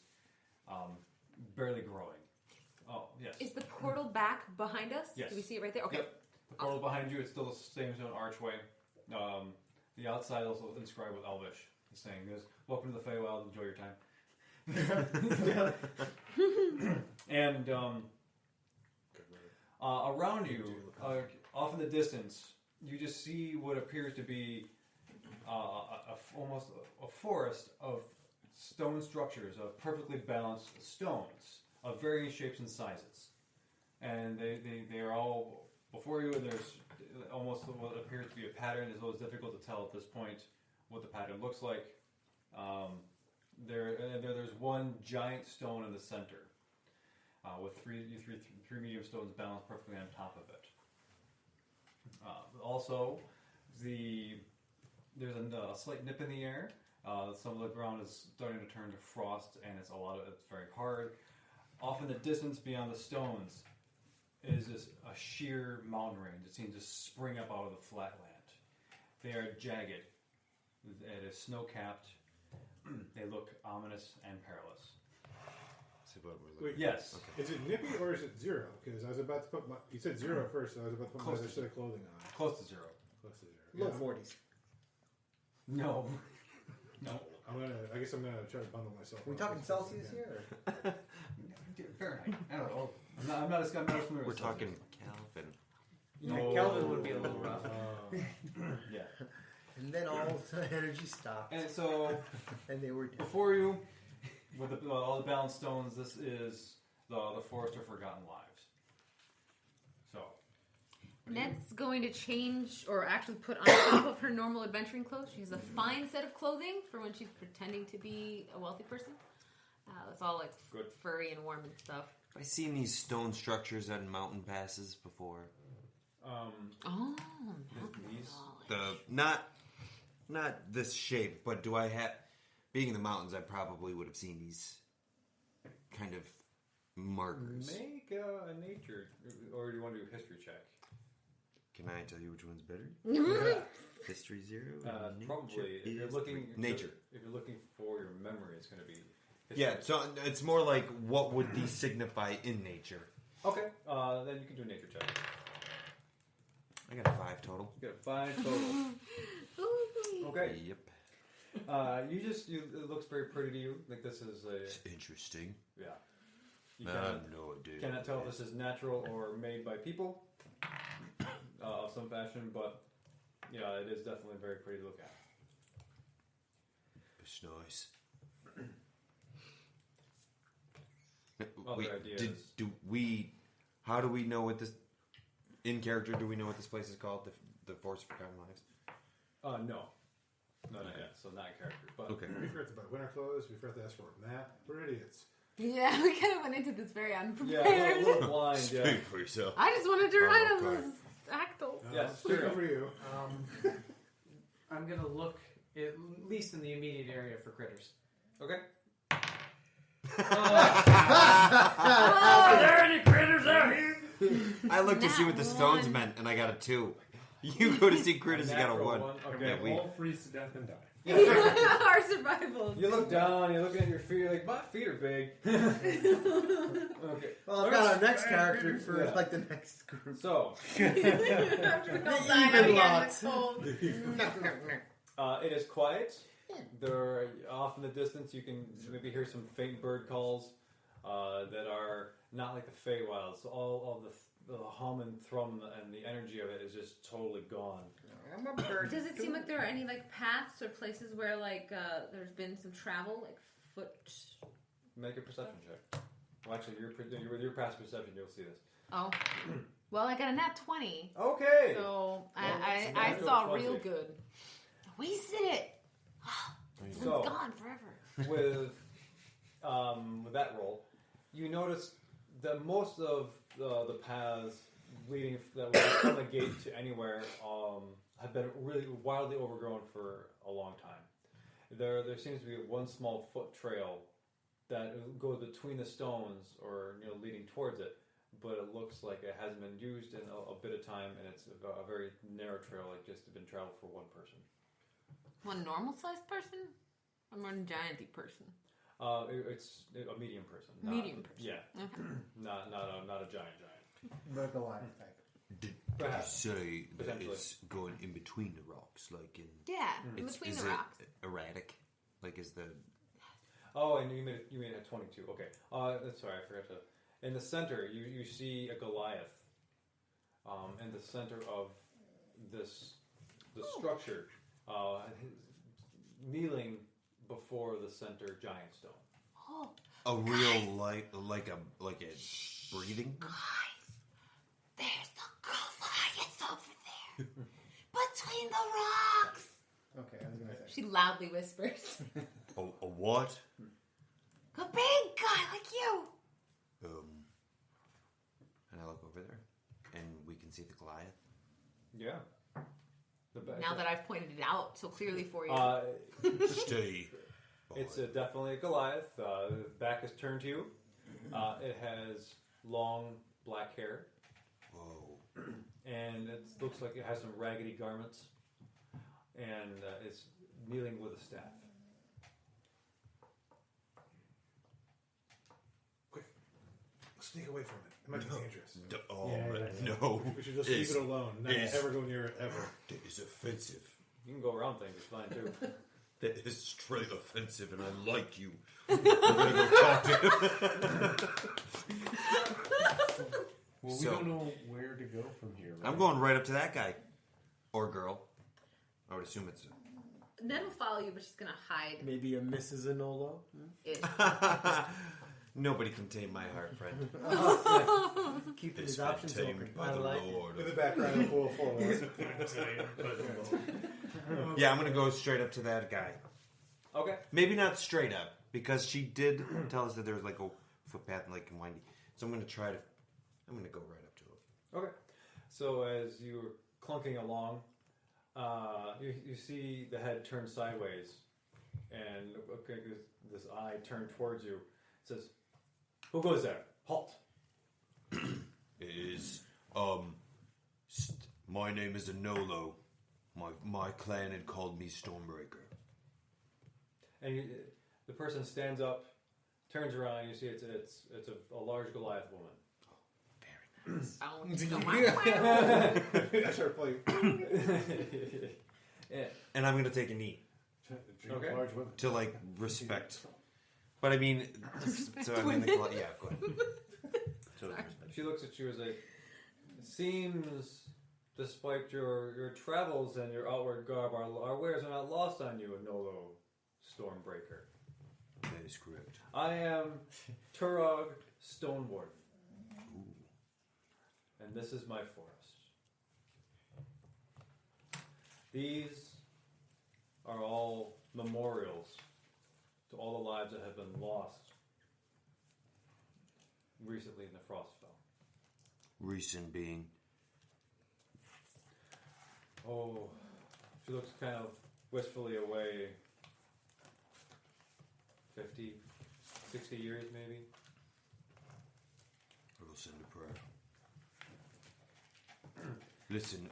barely growing. Oh yes. Is the portal back behind us? Yes. Do we see it right there? Okay. Yep. The portal behind you, it's still the same stone archway. The outside is also inscribed with Elvish. The saying is, "Welcome to the Feywild. Enjoy your time." And around you, off in the distance, you just see what appears to be almost a forest of stone structures, of perfectly balanced stones of varying shapes and sizes, and they are all before you. And there's almost what appears to be a pattern. It's always difficult to tell at this point what the pattern looks like. There's one giant stone in the center with three medium stones balanced perfectly on top of it. Also, there's a slight nip in the air. Some of the ground is starting to turn to frost, and it's very hard. Off in the distance, beyond the stones, is this a sheer mountain range. It seems to spring up out of the flatland. They are jagged. It is snow-capped. They look ominous and perilous. See what we're Wait, Yes. is it nippy or is it zero? Because I was about to put my. You said zero first, so I was about to put my Close other to set of clothing on. Close to zero. Close to zero. Low 40s. No. No. I guess I'm gonna try to bundle myself. We up talking as best I Celsius can. here? Fahrenheit. I don't know. I'm not as familiar We're with talking Calvin. No. Kelvin would be a little rough. Yeah. And then all the energy stopped. And so, And they were dead. before you, with all the balanced stones, this is the Forest of Forgotten Lives. So, Ned's going to change, or actually put on top of her normal adventuring clothes. She has a fine set of clothing for when she's pretending to be a wealthy person. It's all like Good. furry and warm and stuff. I've seen these stone structures on mountain passes before. Oh, these. The not this shape, but do I have? Being in the mountains, I probably would have seen these kind of markers. Make a nature, or do you want to do a history check? Can I tell you which one's better? History 0. Nature Probably. If you're is looking 3. Nature. If you're looking for your memory, it's going to be. History. Yeah, so it's more like what would these signify in nature? Okay. Then you can do a nature check. I got a 5 total. You get a 5 total. Okay. Yep. It looks very pretty to you. Like this is a. Interesting. Yeah. You I cannot, have no idea. cannot tell if this is natural or made by people of some fashion, but yeah, it is definitely very pretty to look at. It's nice. Other Wait, ideas. how do we know what this, in character, do we know what this place is called? The Forest of Forgotten Lives? No. No, not yet. So not character, but Okay. We forgot to buy winter clothes. We forgot to ask for a map. We're idiots. Yeah, we kind of went into this very yeah, unprepared. a little blind. Yeah. Speak for yourself. I just wanted to ride on okay. this actal. Yes, speaking true. for you. I'm gonna look at least in the immediate area for critters. Okay. Are there any critters out here? I looked to see what the stones meant, and I got a 2. You go to see critters, you got a Natural 1. Okay. Yeah, we- all freeze to death and die. Our survival. You look down. You're looking at your feet. You're like, my feet are big. Okay. Well, I've got our next character for like the next group. So Even lots. it is quiet. There, off in the distance, you can maybe hear some faint bird calls. that are not like the Feywild. So all of the hum and thrum and the energy of it is just totally gone. I'm a bird. Does it seem like there are any like paths or places where like there's been some travel, like foot? Make a perception check. Well, actually, with your past perception, you'll see this. Oh, well, I got a nat 20, Okay. so that's I not saw fuzzy. real good. Wasted it. It's So- gone forever. With that roll, you notice that most of the paths leading that were from the gate to anywhere have been really wildly overgrown for a long time. There seems to be one small foot trail that goes between the stones or leading towards it, but it looks like it hasn't been used in a bit of time, and it's a very narrow trail, like just been traveled for one person. One normal-sized person, or one gianty person? It's a medium person. Medium person. Yeah, Okay. not a giant. The Goliath type. Did you Perhaps. say that Potentially. it's going in between the rocks, like in? Yeah, in It's, between is the it rocks. erratic? Like is the? Oh, and you made it at 22. Okay. That's sorry, I forgot to. In the center, you see a Goliath. In the center of the structure, kneeling before the center giant stone. Oh, A real like a breathing. guys, there's the Goliath over there, between the rocks. Okay, I was gonna say. She loudly whispers, A what? "A big guy like you." And I look over there, and we can see the Goliath. Yeah. Now that I've pointed it out so clearly for you. Stay. It's definitely a Goliath. The back is turned to you. It has long black hair, Whoa. and it looks like it has some raggedy garments, and it's kneeling with a staff. Quick, sneak away from it. It might be dangerous. No. We should just leave It's- it alone. Not it's- ever go near it ever. That is offensive. You can go around things; it's fine too. That is straight offensive, and I like you. I'm gonna go talk to him. Well, we So- don't know where to go from here. Right? I'm going right up to that guy or girl. I would assume it's. Ned will follow you, but she's gonna hide. Maybe a Mrs. Enola? It. Nobody can tame my heart, friend. Keeping It's his been options tamed open. by I the like Lord. In the background, a full forward. Yeah, I'm gonna go straight up to that guy. Okay. Maybe not straight up, because she did tell us that there was like a footpath and like windy. So I'm gonna go right up to him. Okay. So as you're clunking along, you see the head turn sideways, and this eye turned towards you. It says, "Who goes there? Halt!" My name is Anolo. My clan had called me Stormbreaker. And the person stands up, turns around, and you see it's a large Goliath woman. Very nice. I start playing. Yeah. And I'm gonna take a knee Okay. Large women. to like respect. But I mean, so I mean, yeah, go ahead. So respect. She looks at you as like, it seems, despite your travels and your outward garb, our wares are not lost on you, Nolo Stormbreaker. That is correct. I am Turog Stonewarden, and this is my forest. These are all memorials to all the lives that have been lost recently in the Frostfell. Recent being. Oh, she looks kind of wistfully away. 50, 60 years maybe. I will send a prayer. Listen,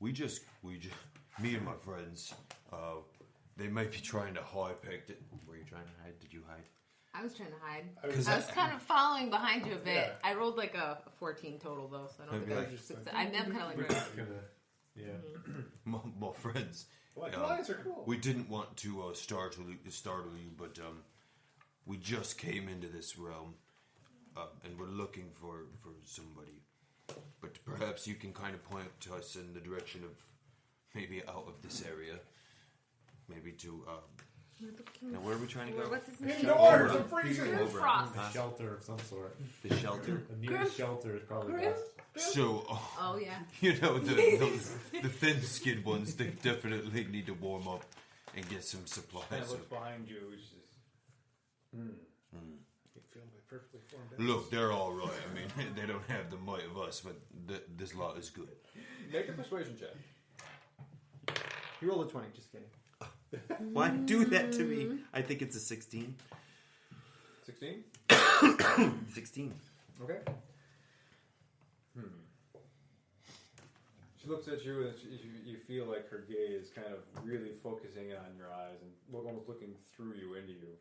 we just, me and my friends, they might be trying to hide. Were you trying to hide? Did you hide? I was trying to hide. I was- I was kind of following behind you a bit. Yeah. I rolled like a 14 total though, so I don't Maybe think I like- was success. I'm kind of like right. Yeah. My friends. Well, Goliaths are cool. We didn't want to startle you, but we just came into this realm, and we're looking for somebody. But perhaps you can kind of point us in the direction of maybe out of this area, maybe to. Now, where are we trying to go? What's his name? Indoors, I'm freezing. Grimfrost. A shelter of some sort. The shelter. A nearest shelter is probably best. So, Oh yeah. you know, the thin-skinned ones, they definitely need to warm up and get some supplies. Kind of looks behind you. Which is, You feel my perfectly formed Look, they're all right. I mean, they don't have the might of us, but this lot is good. make a persuasion check. You rolled a 20, just kidding. Why do that to me? I think it's a 16. 16? 16. Okay. She looks at you and you feel like her gaze kind of really focusing in on your eyes and almost looking through you, into you.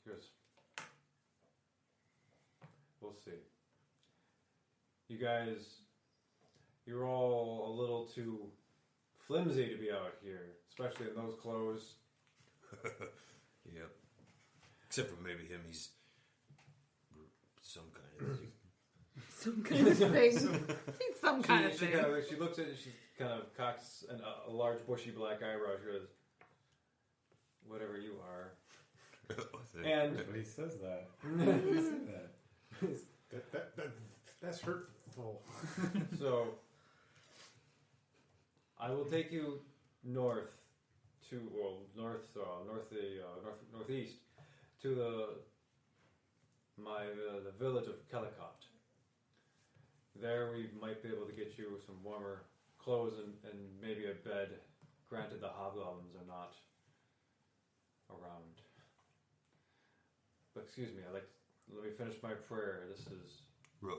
She goes, we'll see. You guys, you're all a little too flimsy to be out here, especially in those clothes. Yep. Except for maybe him, he's some kind of thing. Some kind of thing. Some kind of thing. She looks at it, she kind of cocks a large bushy black eyebrow. She goes, whatever you are. And But he says that. He said that. That's hurtful. so I will take you north to northeast to the village of Kellicott. There we might be able to get you some warmer clothes and maybe a bed, granted the hobgoblins are not around. But excuse me, let me finish my prayer. This is Right.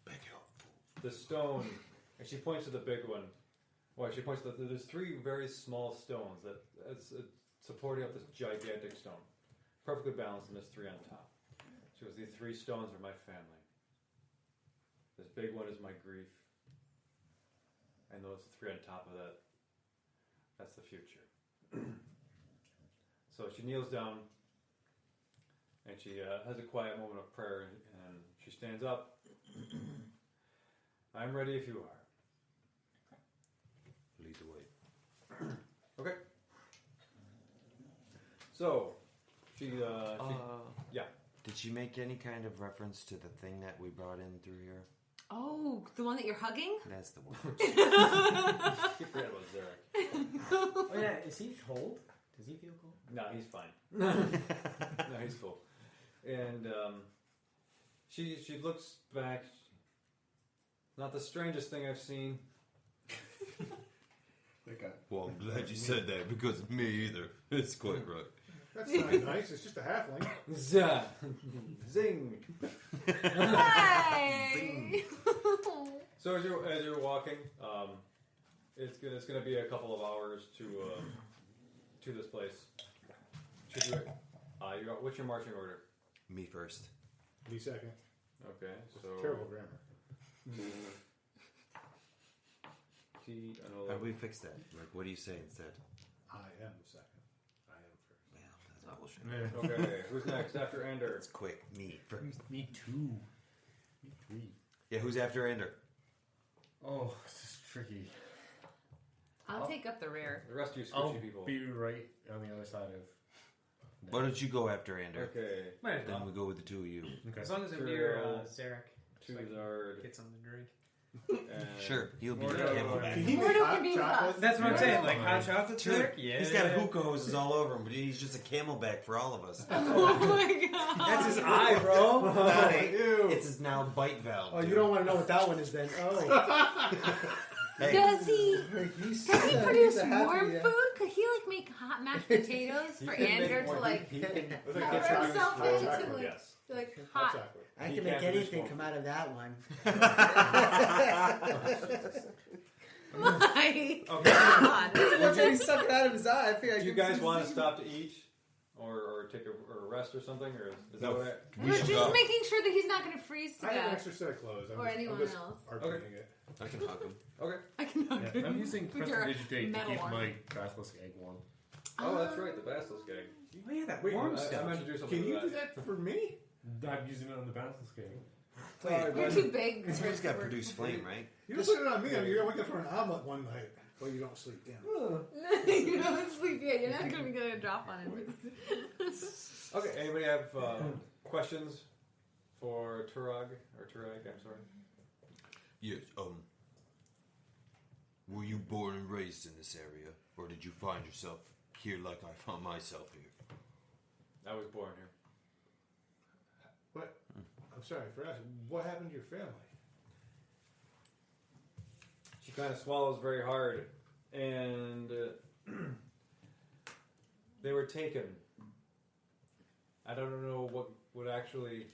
Beg you. the stone, and she points to the big one. Well, she points to there's three very small stones that it's supporting up this gigantic stone, perfectly balanced, and there's three on top. She goes, these three stones are my family. This big one is my grief, and those three on top of that, that's the future. So she kneels down, and she has a quiet moment of prayer, and she stands up. I'm ready if you are. Lead the way. Okay. So, she yeah. Did she make any kind of reference to the thing that we brought in through here? Oh, the one that you're hugging? That's the one. Keep forgetting about Zarek. Oh yeah, is he cold? Does he feel cold? No, he's fine. No, he's cool. And she looks back. Not the strangest thing I've seen. Well, I'm glad you said that because of me either. It's quite right. That's not nice. It's just a halfling. Zing. Hi! So as you're walking, it's gonna be a couple of hours to this place. Should you? What's your marching order? Me first. Me second. Okay, so Terrible grammar. How do we fix that? Like, what do you say instead? I am second. I am first. Well, that's bullshit. Okay, who's next after Ender? It's quick. Me first. Me too. Me three. Yeah, who's after Ender? Oh, this is tricky. I'll take up the rear. The rest of you I'll squishy people. be right on the other side of. Why don't you go after Ender? Okay, Might as Then well. we go with the two of you. Okay. As long as I'm Sure. near Zarek. two So I can Zard. get something to drink. And Sure, he'll be the Mordo. camelback. Can he make Mordo hot can be with chocolate? us. That's what I'm Yeah. saying, like hot chocolate Sure. Zarek? Yeah. He's got hookah hoses all over him, but he's just a camelback for all of us. Oh my god. That's his eye, bro. Ew. It's his now bite valve. Oh, you dude. don't want to know what that one is then. Oh. Hey, Does he He's produce a happy, warm food? Could he like make hot mashed potatoes for Ander to like He can Looks like cover chocolate. himself Hot into chocolate. like, yes. like Hot hot? chocolate. I He can can't make produce anything warm come out of that one. My Okay. god. Look at he's sucking out of his eye. I feel like Do you guys want to stop to eat, or take a rest or something, or is No. that what? We're just making sure that he's not going to freeze to I have an death. extra set of clothes. Or anyone I'm just else. arguing it. I can hug him. Okay. I can hug Yeah, him I'm using with your Prestidigitate to metal keep arm. my basilisk egg warm. Oh, that's right, the basilisk egg. Oh yeah, that Wait, worm I stuff. meant to do something Can with you do that for me? I'm using it on the basilisk game. You're too big. It's for just got for- produce flame, right? You don't put it on me. You're looking for an omelet one night. Well, you don't sleep down. You don't sleep yet. You're not going to get a drop on it. Okay, anybody have questions for Turag? Or Turag, I'm sorry. Yes. Were you born and raised in this area, or did you find yourself here like I found myself here? I was born here. What? I'm sorry for asking. What happened to your family? She kind of swallows very hard, and they were taken. I don't know what actually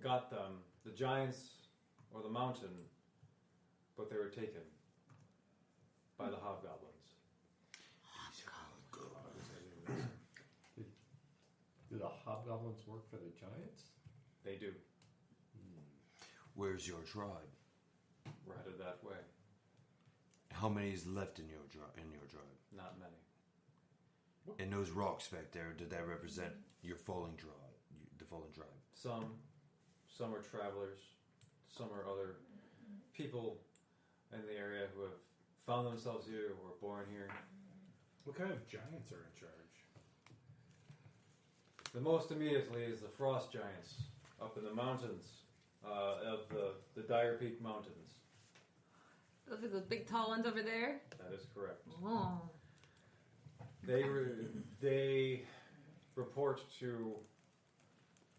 got them, the giants or the mountain, but they were taken by the hobgoblins. Do the hobgoblins work for the giants? They do. Where's your tribe? We're headed that way. How many is left in your tribe? Not many. And those rocks back there, did that represent your falling tribe? The fallen tribe? Some are travelers. Some are other people in the area who have found themselves here, who were born here. What kind of giants are in charge? The most immediately is the frost giants up in the mountains of the Dire Peak Mountains. Those are those big tall ones over there. That is correct. Oh. They report to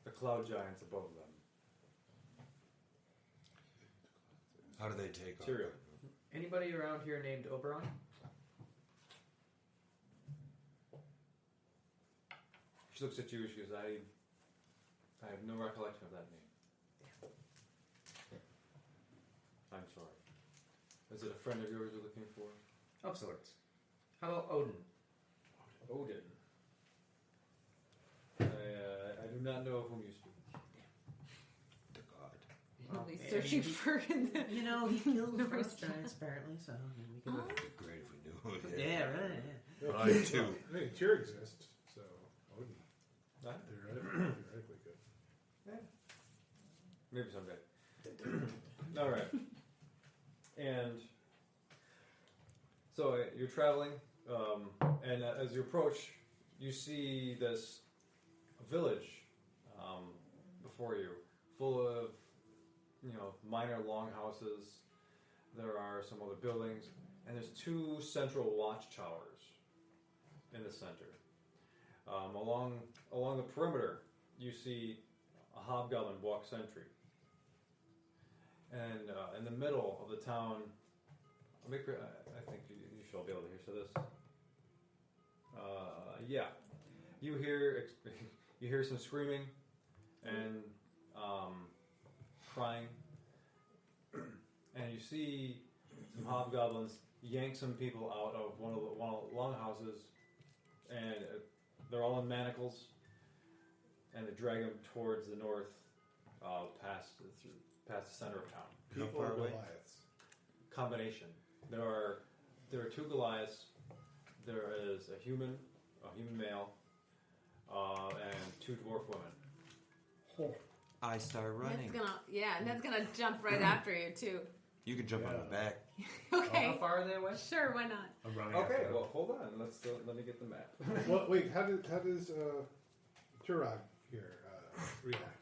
the cloud giants above them. How do they take off? Tyrion. Anybody around here named Oberon? She looks at you. She goes, "I have no recollection of that name. I'm sorry. Is it a friend of yours you're looking for?" Of sorts. How about Odin? Odin. I do not know of whom you speak. The god. He'll be Well, searching he- for the... You know, he killed the Numbers. frost giants apparently, so I mean, we could. Oh. It'd be great if we knew. Yeah, right. Yeah. But I too. I mean, Tyr exists, so Odin Huh? theoretically could. Maybe someday. All right. And so you're traveling, and as you approach, you see this village before you, full of minor longhouses. There are some other buildings, and there's two central watchtowers in the center. Along the perimeter, you see a hobgoblin walk sentry. And in the middle of the town, I think you should all be able to hear this. Yeah, you hear some screaming and crying, and you see some hobgoblins yank some people out of one of the longhouses, and they're all in manacles, and they drag them towards the north, past the center of town. People far or away? Goliaths? Combination. There are two Goliaths. There is a human male, and two dwarf women. I start running. And that's gonna jump right after you too. You can jump on my back. Okay. How far are they away? Sure, why not? I'm running. Okay, after them. well, hold on. Let me get the map. Well, wait. How does Turag here react?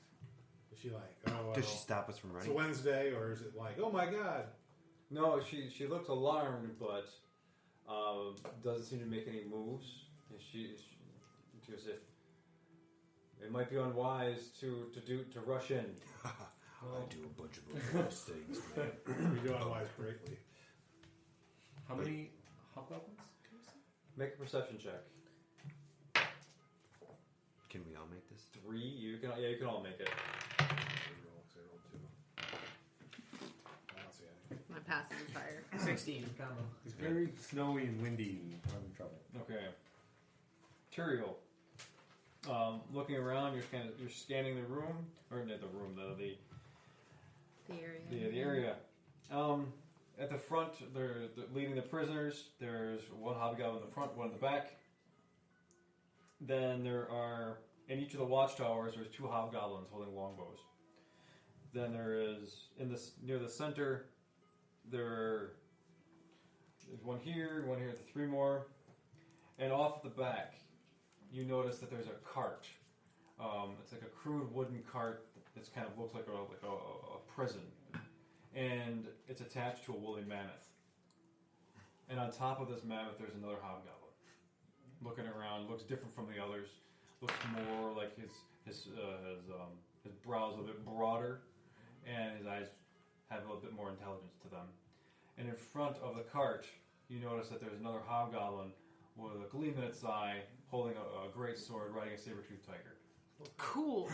Is she like, oh, well, Does she stop us from it's running? Wednesday, or is it like, oh my god? No, she looks alarmed, but doesn't seem to make any moves. And she as if it might be unwise to rush in. I do a bunch of those things, man. We do unwise greatly. How many hobgoblins? Make a perception check. Can we all make this? 3. You can all make it. I rolled 2. I don't see anything. My passive is higher. 16 combo. It's very snowy and windy, and I'm in trouble. Okay. Tyrael. Looking around, you're scanning the room, or not the room, the area. At the front, they're leading the prisoners. There's one hobgoblin in the front, one in the back. Then there are, in each of the watchtowers, there's 2 hobgoblins holding longbows. Then there is, near the center, there's one here, 3 more. And off the back, you notice that there's a cart. It's like a crude wooden cart that kind of looks like a prison. And it's attached to a woolly mammoth. And on top of this mammoth, there's another hobgoblin. Looking around, looks different from the others. Looks more like his brows a bit broader, and his eyes have a little bit more intelligence to them. And in front of the cart, you notice that there's another hobgoblin with a gleam in its eye, holding a great sword, riding a saber-toothed tiger. Cool.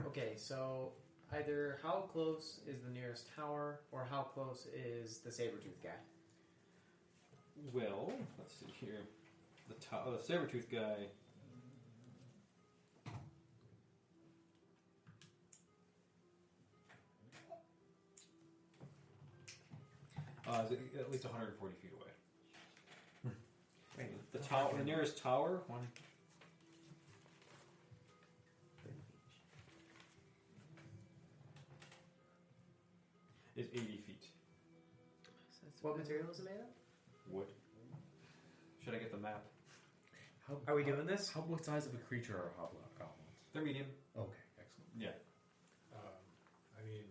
Okay, so either how close is the nearest tower, or how close is the saber-tooth guy? Well, let's see here. The saber-toothed guy. Is at least 140 feet away. Wait, The nearest tower. Is 80 feet. What material is it made of? Wood. Should I get the map? Are we doing this? What size of a creature are hobgoblins? They're medium. Okay, excellent. Yeah. I mean,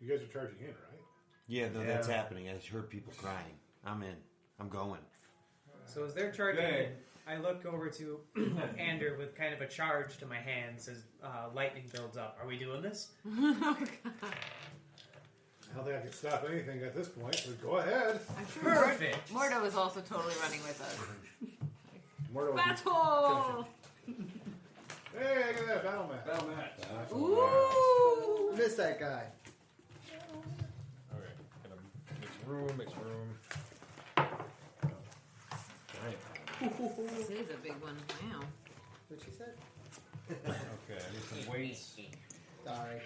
you guys are charging in, right? Yeah, no, that's happening. I heard people crying. I'm in. I'm going. So as they're charging Okay. in, I look over to Ander with kind of a charge to my hands as lightning builds up. Are we doing this? I don't think I can stop anything at this point, so go ahead. I'm sure Perfect. Mordo is also totally running with us. Mortal. Battle! Hey, look at that battle map. Battle match. Ooh! Missed that guy. Okay. Gonna make room. This is a big one. Wow. What she said? Okay, I need some weights. Sorry.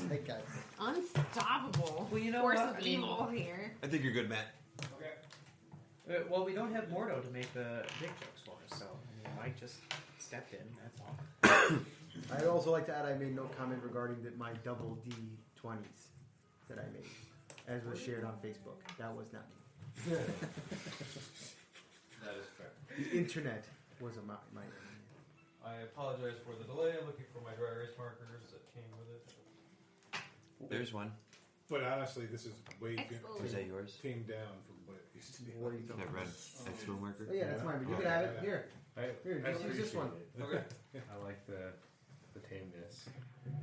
That guy. Unstoppable. Well, you know Force what? of I mean- evil here. I think you're good, Matt. Okay. Well, we don't have Mordo to make the big jokes for us, so Mike just stepped in. That's all. I'd also like to add I made no comment regarding my double D20s that I made, as was shared on Facebook. That was not me. That is fair. The internet was my I apologize for the delay. I'm looking for my dry erase markers that came with it. There's one. But honestly, this is way Excellent. Is that yours? came down from what it used to be. What are you talking That about? red extra marker? Oh, yeah, that's mine. But you can have it. Here. I Here, just use this one. Okay. I like the tameness.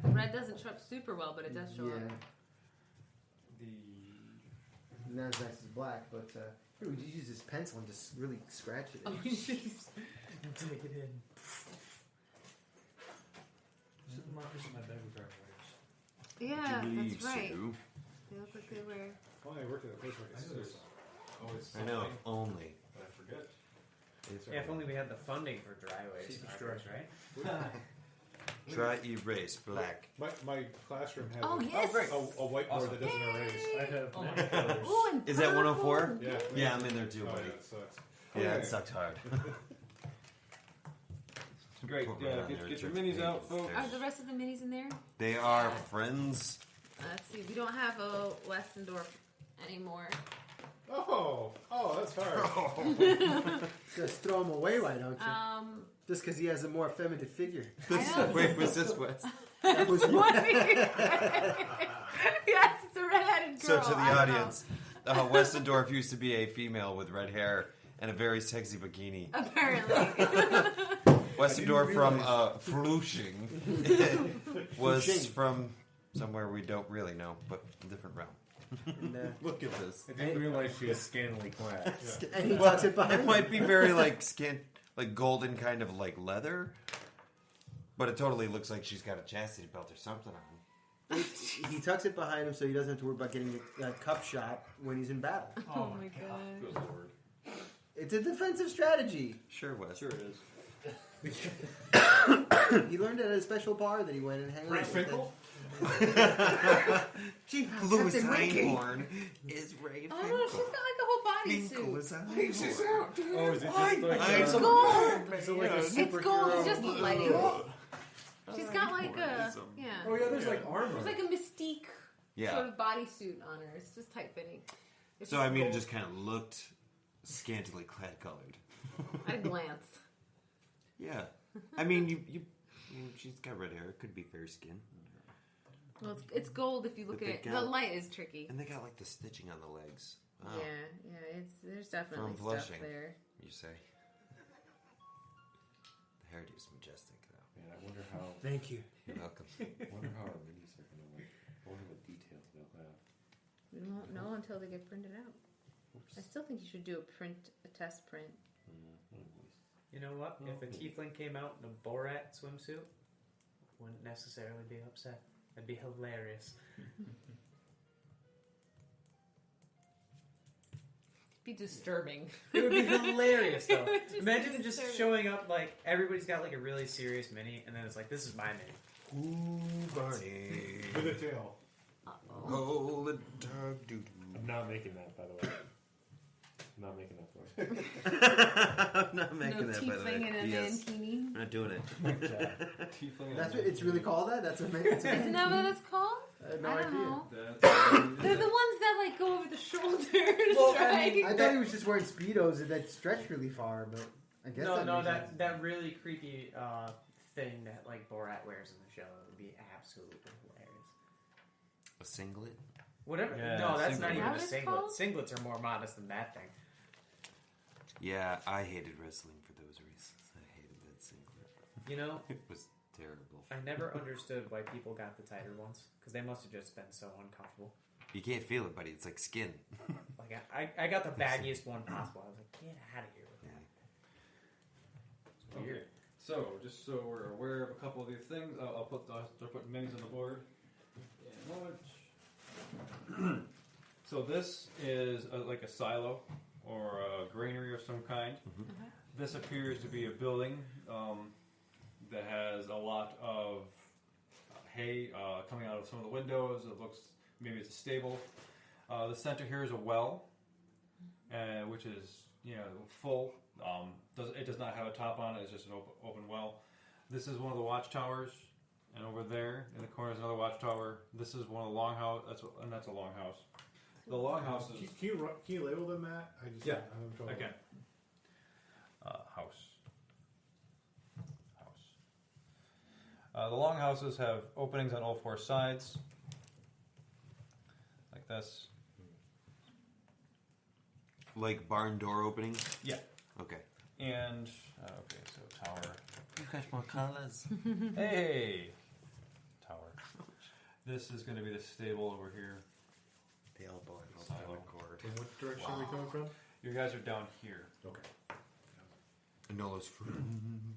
Red doesn't show up super well, but it does show Yeah. up. Not as nice as black, but here, we just use this pencil and just really scratch it. Oh, jeez. Take it in. Just the markers in my bag with dry erase. Yeah, Believe that's right. so. They look like they were. If only I worked at a place where I I could know see there's always I know, if something, only. but I forget. Yeah, if only we had the funding for dry waste markers, right? Try erase black. My classroom has Oh, a, yes! a whiteboard that doesn't erase. I have Oh my many colors. Ooh, and Is that purple. 104? Yeah. Yeah, I'm in there too, Oh, buddy. yeah, it sucks. Yeah, Okay. it sucked hard. Great. Put Yeah, red on get there, your just minis paint out, it. folks. Are the rest of the minis in there? They are friends. Let's see. We don't have a Westendorf anymore. Oh, that's hard. Just throw him away, why don't you? Just because he has a more feminine figure. I know. Wait, was this West? That was Yes, it's a redheaded girl. So to the I don't audience, Westendorf used to be a female with red hair and a very sexy bikini. know. Apparently. Westendorf from Flushing was from somewhere we don't really know, but a different realm. and, Look at this. I didn't realize she was scantily clad. and he tucks it behind It might be very like golden kind of like leather, but it totally looks like she's got a chastity belt or something on. He tucks it behind him so he doesn't have to worry about getting a cup shot when he's in battle. Oh my god. Good lord. It's a defensive strategy. Sure, West. Sure it is. He learned it at a special bar that he went and hung out with. Chief Louis Einhorn is Ray Oh no, she's got like a whole bodysuit. Oh, is it just like It's gold. is it like a It's superhero? gold. It's just the lighting. She's got like a Oh yeah, there's like armor. There's like a mystique Yeah. sort of bodysuit on her. It's just tight fitting. It's So just I mean, it gold just kind of looked scantily clad colored. at a glance. Yeah. I mean, she's got red hair. It could be fair skin. Well, it's gold if you look But at they it. The got- light is tricky. And they got like the stitching on the legs. Wow. Yeah, there's definitely From stuff blushing. there. You say. The hairdo's majestic, though. Man, I wonder how. Thank you. You're welcome. I wonder how our minis are gonna look. I wonder what details they'll have. We won't know until they get printed out. I still think you should do a test print. Anyways. You know what? If a tiefling came out in a Borat swimsuit, wouldn't necessarily be upset. That'd be hilarious. Be disturbing. It would be hilarious though. Just Imagine it just disturbing. showing up like everybody's got like a really serious mini, and then it's like, this is my mini. Ooh, Barney. With a tail. Oh, the dog doo I'm not making that, by the way. I'm not making that for it. I'm not making No that, by the way. tiefling in a Yes. mankini. I'm not doing it. Tiefling That's and what it's really called. That's amazing. Isn't that what it's called? No I don't idea. know. That's- They're the ones that like go over the shoulders, Well, right? I thought he was just wearing speedos that stretch really far, but I guess No, that no, makes sense. that really creepy thing that like Borat wears in the show would be absolutely hilarious. A singlet? Whatever. Yeah, no, that's not singlet. even Is that a what it's singlet. called? Singlets are more modest than that thing. Yeah, I hated wrestling for those reasons. I hated that singlet. You know, It was terrible. I never understood why people got the tighter ones because they must have just been so uncomfortable. You can't feel it, buddy. It's like skin. Like I got the baggiest one possible. I was like, get out of here with that. It's weird. Okay. So, just so we're aware of a couple of these things, I'll put minis on the board. In a moment. So this is like a silo or a granary of some kind. This appears to be a building that has a lot of hay coming out of some of the windows. It looks maybe it's a stable. The center here is a well, which is full. It does not have a top on it. It's just an open well. This is one of the watchtowers, and over there in the corner is another watchtower. This is one of the longhouse. That's a longhouse. The longhouse is Can you label them, Matt? I just Yeah. I'm having trouble. again. House. The longhouses have openings on all four sides, like this. Like barn door openings? Yeah. Okay. And okay, so tower. You got more colors. Hey, tower. This is going to be the stable over here. The elbow and Silo. cord. In what direction are we coming from? You guys are down here, Okay. Nolo's fruit.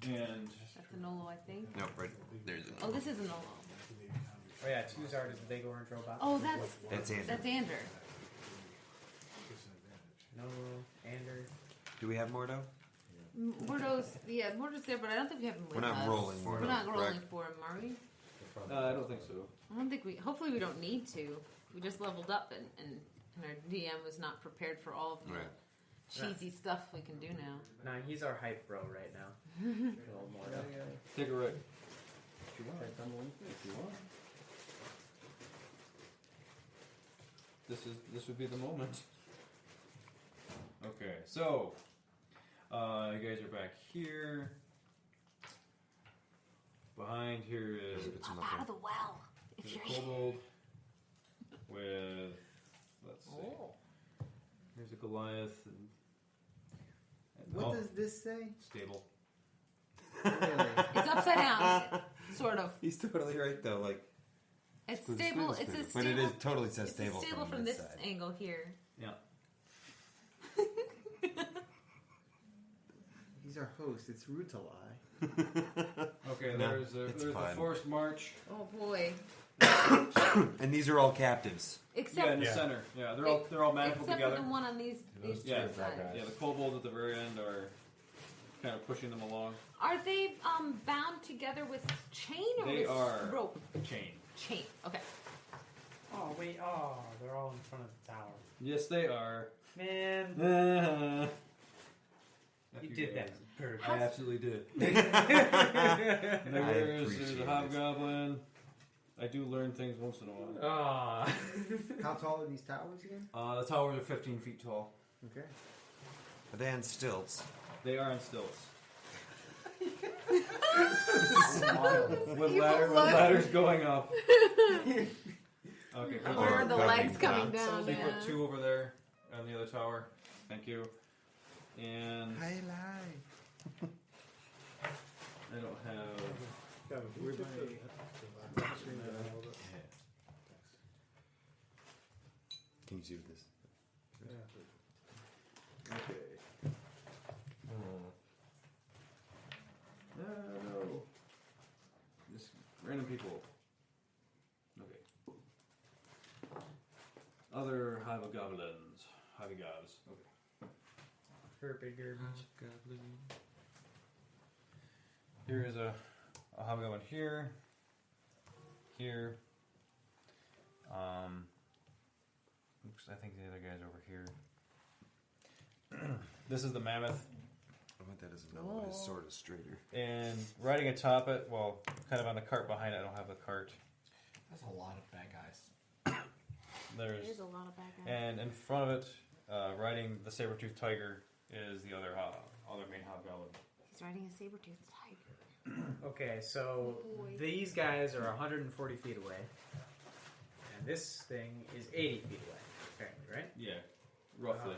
and That's a Nolo, I think. No, right. There's a Oh, this is a Nolo. Oh yeah, Tuzard is the big orange robot. Oh, that's That's Andrew. Ander. No, Ander. Do we have Mordo? Mordo's there, but I don't think we have him with We're not us. rolling Mordo, We're not rolling correct? for him, are we? I don't think so. I don't think we. Hopefully, we don't need to. We just leveled up, and our DM was not prepared for all of the Right. cheesy stuff we can do now. Nah, he's our hype bro right now. Good old Mordo. Take a right. If you want. This would be the moment. Okay, so you guys are back here. Behind here is It's Up not out of the well, if there's you're a kobold with let's see. Here's a Goliath and What does this say? stable. Really? It's upside down, sort of. He's totally right though. Like, It's the stable. stable It's a spirit. stable. But it is totally says It's stable, a stable from this this side. angle here. Yeah. He's our host. It's Rutalai. Okay, No, there's it's the fine. forced march. Oh boy! And these are all captives. Except Yeah, in the center. Yeah, they're all manacled except together. for the one on these Yeah. two sides. Yeah, the kobolds at the very end are kind of pushing them along. Are they bound together with chain or They with are. rope? Chain. chain. Okay. Oh wait, they're all in front of the tower. Yes, they are. Man, you You did guys. that. Bird. I absolutely did. I There's appreciate a it. hobgoblin. I do learn things once in a while. Ah. How tall are these towers again? The towers are 15 feet tall. Okay. Are they on stilts? They are on stilts. With ladders going up. Okay, Or Or the coming legs coming down. down. So you Yeah. put 2 over there on the other tower. Thank you. And Highlight. I don't have. Kevin, can you Where's check my- the screen down a little bit? Can you do this? Yeah. Okay. No. Just random people. Okay. Other hobgoblins. Hobgobs. Okay. Herbiger. Here is a hobgoblin here. Here. Oops, I think the other guy's over here. This is the mammoth. I want that as a note. His sword is straighter. And riding atop it, well, kind of on the cart behind it, I don't have the cart. That's a lot of bad guys. There's, There's a lot of bad guys. and in front of it, riding the saber-toothed tiger is the other main hobgoblin. He's riding a saber-toothed tiger. Okay, so these guys are 140 feet away, and this thing is 80 feet away, apparently, right? Yeah, roughly.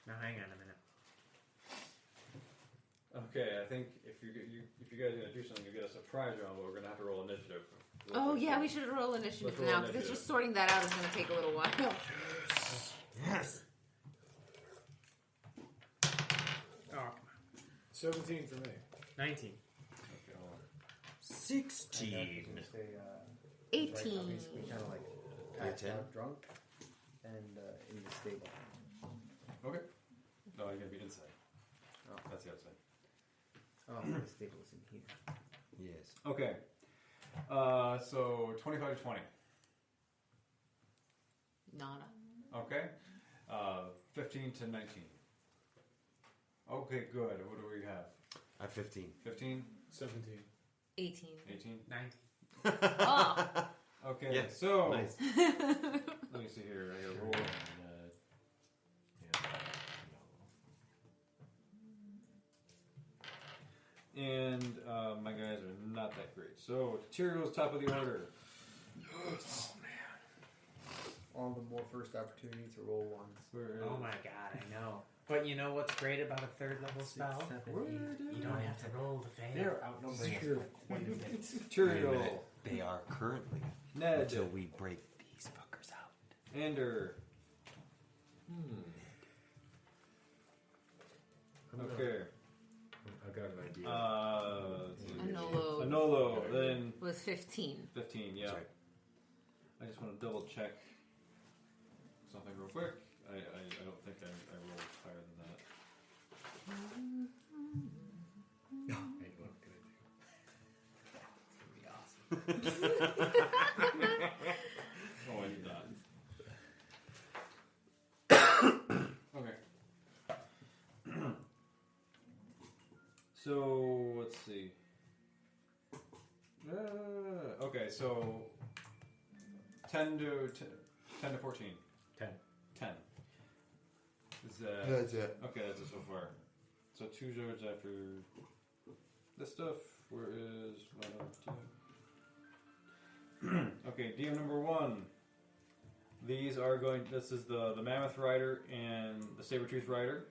Now hang on a minute. Okay, I think if you guys are gonna do something, you get a surprise round, but we're gonna have to roll initiative. Oh yeah, we should roll initiative Let's roll now because initiative. just sorting that out is going to take a little while. Yes. Oh, come on. 17 for me. 19. Okay, hold on. 16. Say, 18. we kind of like Yeah, passed 10. out drunk and in the stable. Okay. No, you're gonna be inside. Oh. That's the outside. Oh, the stable is in here. Yes. Okay. So 25 to 20. Nada. Okay. 15 to 19. Okay, good. What do we have? I have 15. 15? 17. 18. 18? 19. Oh. Okay, Yeah, so nice. let me see here. I gotta roll. And my guys are not that great. So Tyrio's top of the order. All the more first opportunity to roll ones. Where Oh is- my god, I know. But you know what's great about a third level spell? You don't have to roll to fail. They're outnumbering us quite a bit. Wait a Tyrio, minute. They are currently. Ned, Until we break these fuckers out. Ender. Okay. I got an idea. Anolo Anolo, then was 15. 15, yeah. Sorry. I just want to double check something real quick. I don't think I rolled higher than that. Hey, what I'm gonna do? Oh, I did not. Okay. So, let's see. Okay, so 10 to 14. 10. 10. Is that... That's it. Okay, that's it so far. So 2 yards after this stuff. Where is my number 2? Okay, DM number 1. These are going. This is the Mammoth Rider and the Saber-Tooth Rider.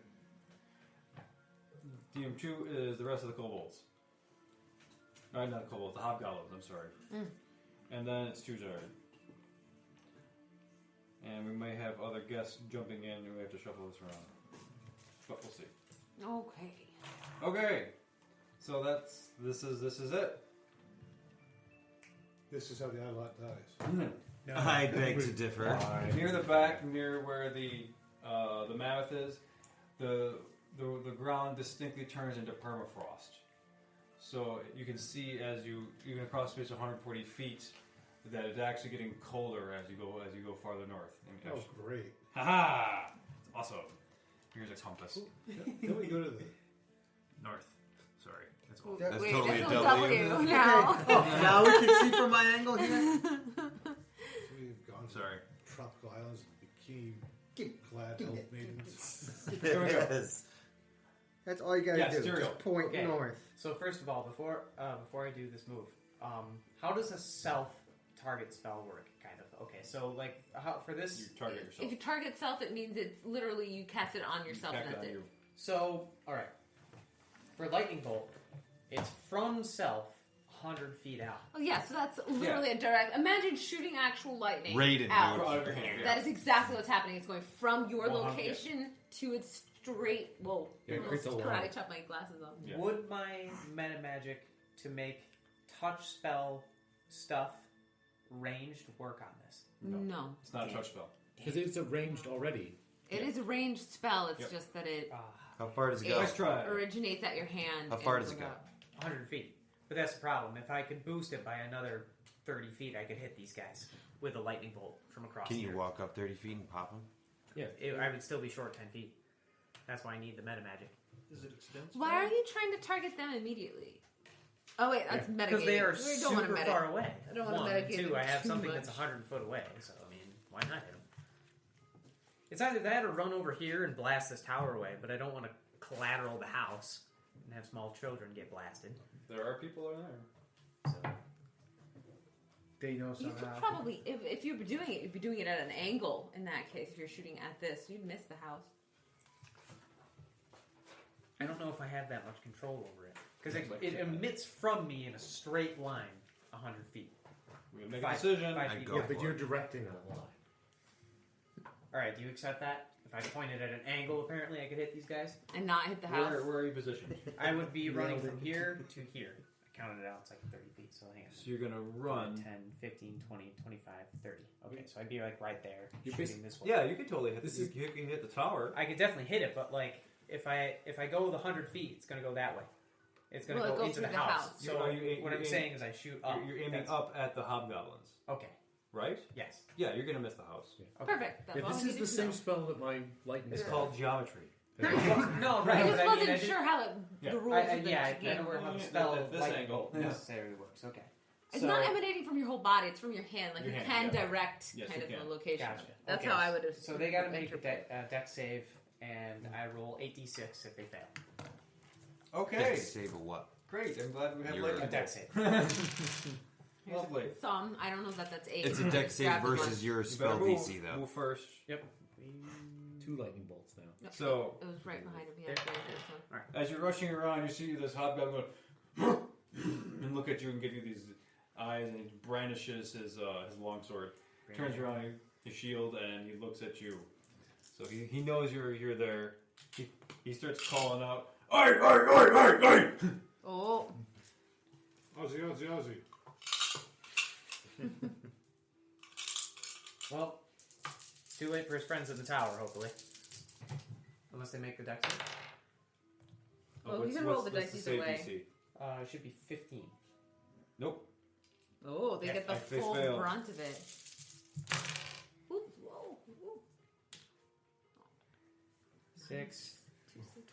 DM 2 is the rest of the kobolds. Not the kobolds, the hobgoblins. I'm sorry. And then it's 2 yard. And we may have other guests jumping in, and we have to shuffle this around. But we'll see. Okay. Okay, so this is it. This is how the Oddlot dies. No. I beg to differ. Near the back, near where the mammoth is, the ground distinctly turns into permafrost. So you can see as you even across space 140 feet, that it's actually getting colder as you go farther north. Oh, great. Haha! It's awesome. Here's a compass. Then we go to the North. Sorry, that's all. That- That's Wait, totally that's a a W. W now. Oh, now we can see from my angle here. we've gone to Sorry. tropical islands, bikini-clad Give elf it. maidens. Here we go. Yes. That's all you gotta Yes, do. Tyrael. Just point Okay. north. So first of all, before I do this move, how does a self-target spell work? Kind of. Okay, so like how for this? You target yourself. If you target self, it means it's literally you cast it on yourself Tack and on that's it. you. So all right, for lightning bolt, it's from self, 100 feet out. Oh yeah, so that's literally a direct. Imagine shooting actual lightning Rated, out. dude. Out of your hand. That is exactly what's happening. It's going from your Well, location to its straight. Whoa! Yeah, Almost crystal karate line. chop my glasses on. Yeah. Would my meta magic to make touch spell stuff ranged work on this? No. It's not a touch spell. Because it's arranged already. It is a ranged spell. It's Yep. just that it How far does it go? Nice try. originates at your hand. How far and does it goes go? up. 100 feet. But that's the problem. If I could boost it by another 30 feet, I could hit these guys with a lightning bolt from across. Can you here. walk up 30 feet and pop them? I would still be short 10 feet. That's why I need the meta magic. Does it extend? Why are you trying to target them immediately? Oh wait, that's metagaming. Because they are We don't want to super meta. far away. I don't wanna One, metagame two, them I have too something much. that's 100 foot away. So, I mean, why not hit them? It's either that or run over here and blast this tower away, but I don't want to collateral the house and have small children get blasted. There are people in there. So, They know You could somehow. probably, if you were doing it, you'd be doing it at an angle. In that case, if you're shooting at this, you'd miss the house. I don't know if I have that much control over it. Because Seems like it you emits from me in a straight line 100 feet. We're gonna make a Five- decision. 5 I'd feet go Yeah, back. but you're directing that line. Alright, do you accept that? If I pointed at an angle, apparently I could hit these guys? And not hit the house. Where are you positioned? I would be running from here to here. I counted it out, it's like 30 feet, so hang on. So you're gonna run. 10, 15, 20, 25, 30. Okay, so I'd be like right there, You're shooting this way. Yeah, you can totally hit This this. You can hit the tower. I could definitely hit it, but like if I go the 100 feet, it's gonna go that way. It's gonna Well, it go goes into through the the house. house. So You- what I'm you- saying is I shoot up. You're aiming That's- up at the hobgoblins, Okay. right? Yes. Yeah, you're gonna miss the house. Okay. Perfect. That's Yeah, all this we is needed the to same know. spell that my lightning It's spell. called geometry. No, right. I but just I mean, wasn't I did- sure how Yeah. the rules I, of the yeah, I game can't remember work. how the Yeah, spell at this lightning angle. bolt Yeah. necessarily works. Okay. It's So- not emanating from your whole body; it's from your hand. Like Your you hand, can yeah. direct Yes, kind you of can. from a location. Gotcha. That's Okay. how I would have. So they got to make a interpreted. deck save, and I roll 8d6 if they fail. Okay, Save a what? great. I'm glad we have You're- A lightning deck bolts. save. Lovely. Some. I don't know that that's 8. It's a deck save Grab the versus one. your You spell better move, DC, though. move first. Yep. 2 lightning bolts now. Yep. So It was right behind him. Yeah. There. right there, so. as you're rushing around, you see this hobgoblin go and look at you and give you these eyes, and he brandishes his longsword. Turns around his shield and he looks at you. So he knows you're there. He starts calling out, "Oi, oi, oi, oi, oi!" Oh, Ozzy, Ozzy, Ozzy. Well, too late for his friends in the tower, hopefully. Unless they make the deck save. Well, you can roll the dice either save way. DC? It should be 15. Nope. oh, they get the If they full fail. brunt of it. Ooh, whoa, whoa. 6,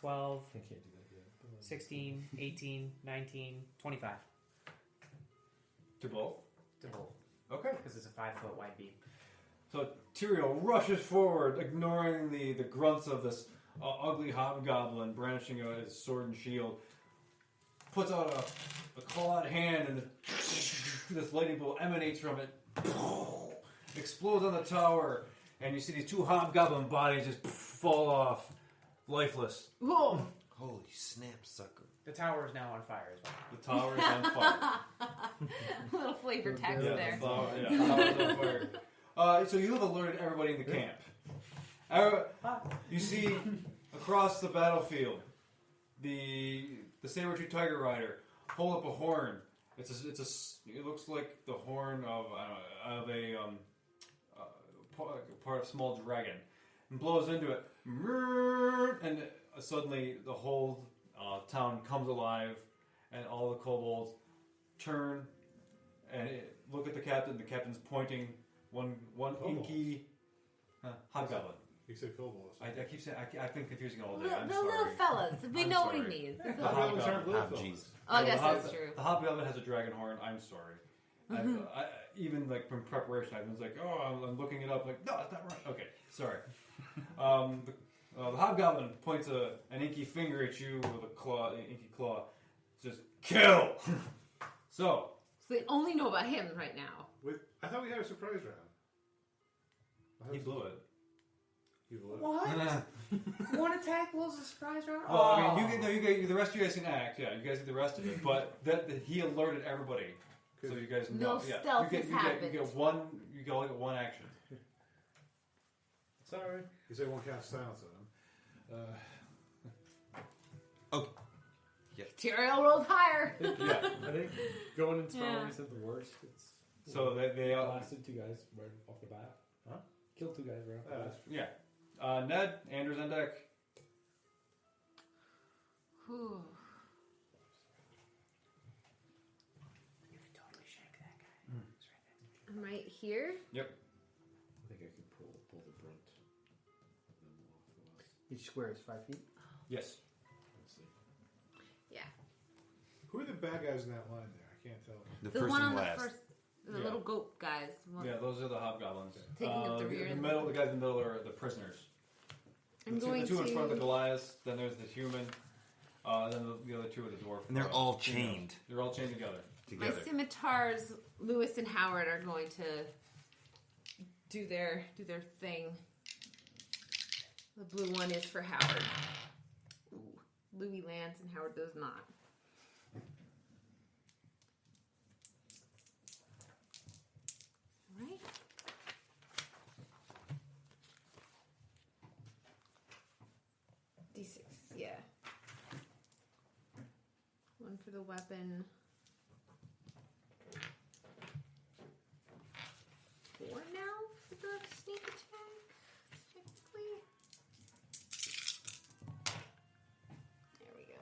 12, I can't do that yet. 16, 18, 19, 25. To both. To roll. Okay. Because it's a 5-foot wide beam. So Tyrael rushes forward, ignoring the grunts of this ugly hobgoblin brandishing his sword and shield. Puts out a clawed hand, and this lightning bolt emanates from it. Explodes on the tower, and you see these 2 hobgoblin bodies just fall off, lifeless. Whoa. Holy snap, sucker. The tower is now on fire as well. The tower is on fire. Little flavor text Yeah, there. the tower is on fire. So you have alerted everybody in the camp. You see across the battlefield the saber-tooth tiger rider hold up a horn. It looks like the horn of a part of a small dragon, and blows into it, and suddenly the whole town comes alive, and all the kobolds turn and look at the captain. The captain's pointing one Kobolds. inky hobgoblin. You said kobolds. I keep saying I've been confusing all day. The I'm little sorry. fellas. We I'm know what sorry. he means. The Hobgoblins aren't little Ah, fellas. jeez. Oh, I guess the that's true. The hobgoblin has a dragon horn. I'm sorry. I, even like from preparation, I was like, oh, I'm looking it up. Like, no, that's not right. Okay, sorry. The hobgoblin points an inky finger at you with an inky claw. Says, "Kill." So they only know about him right now. I thought we had a surprise round. he blew it. He blew it. What? One attack blows a surprise round? Well, I mean, you get the rest of you guys can act. Yeah, you guys get the rest of it. But he alerted everybody, so you guys know. No Yeah, stealth you has get happened. one. You get only get one action. Sorry. You say won't cast silence on him. Okay. Tyrael rolled higher. Yeah. I think going in strong Yeah. isn't the worst. It's So they blasted 2 guys right off the bat. Huh? Killed 2 guys right off the bat. yeah. Ned, Anders on deck. Whew. You could totally shake that guy. He's right next to I'm right here. Yep. I think I could pull the brunt of them off of us. Each square is 5 feet. Yes. Let's see. Yeah. Who are the bad guys in that line there? I can't tell. The The first one and on the last. first, the Yeah. little goat guys. One- Yeah, those are the hobgoblins. Taking up the rear The and middle, the guys in the middle are the prisoners. I'm the going two in front of the to. Goliath. Then there's the human. Then the other two are the dwarf. And they're all females. chained They're all chained together. My scimitars, Lewis and Howard, are going to do their thing. The blue one is for Howard. Ooh. Louis lands and Howard does not. Right. D6, yeah. One for the weapon. 4 now for the sneak attack, technically. There we go.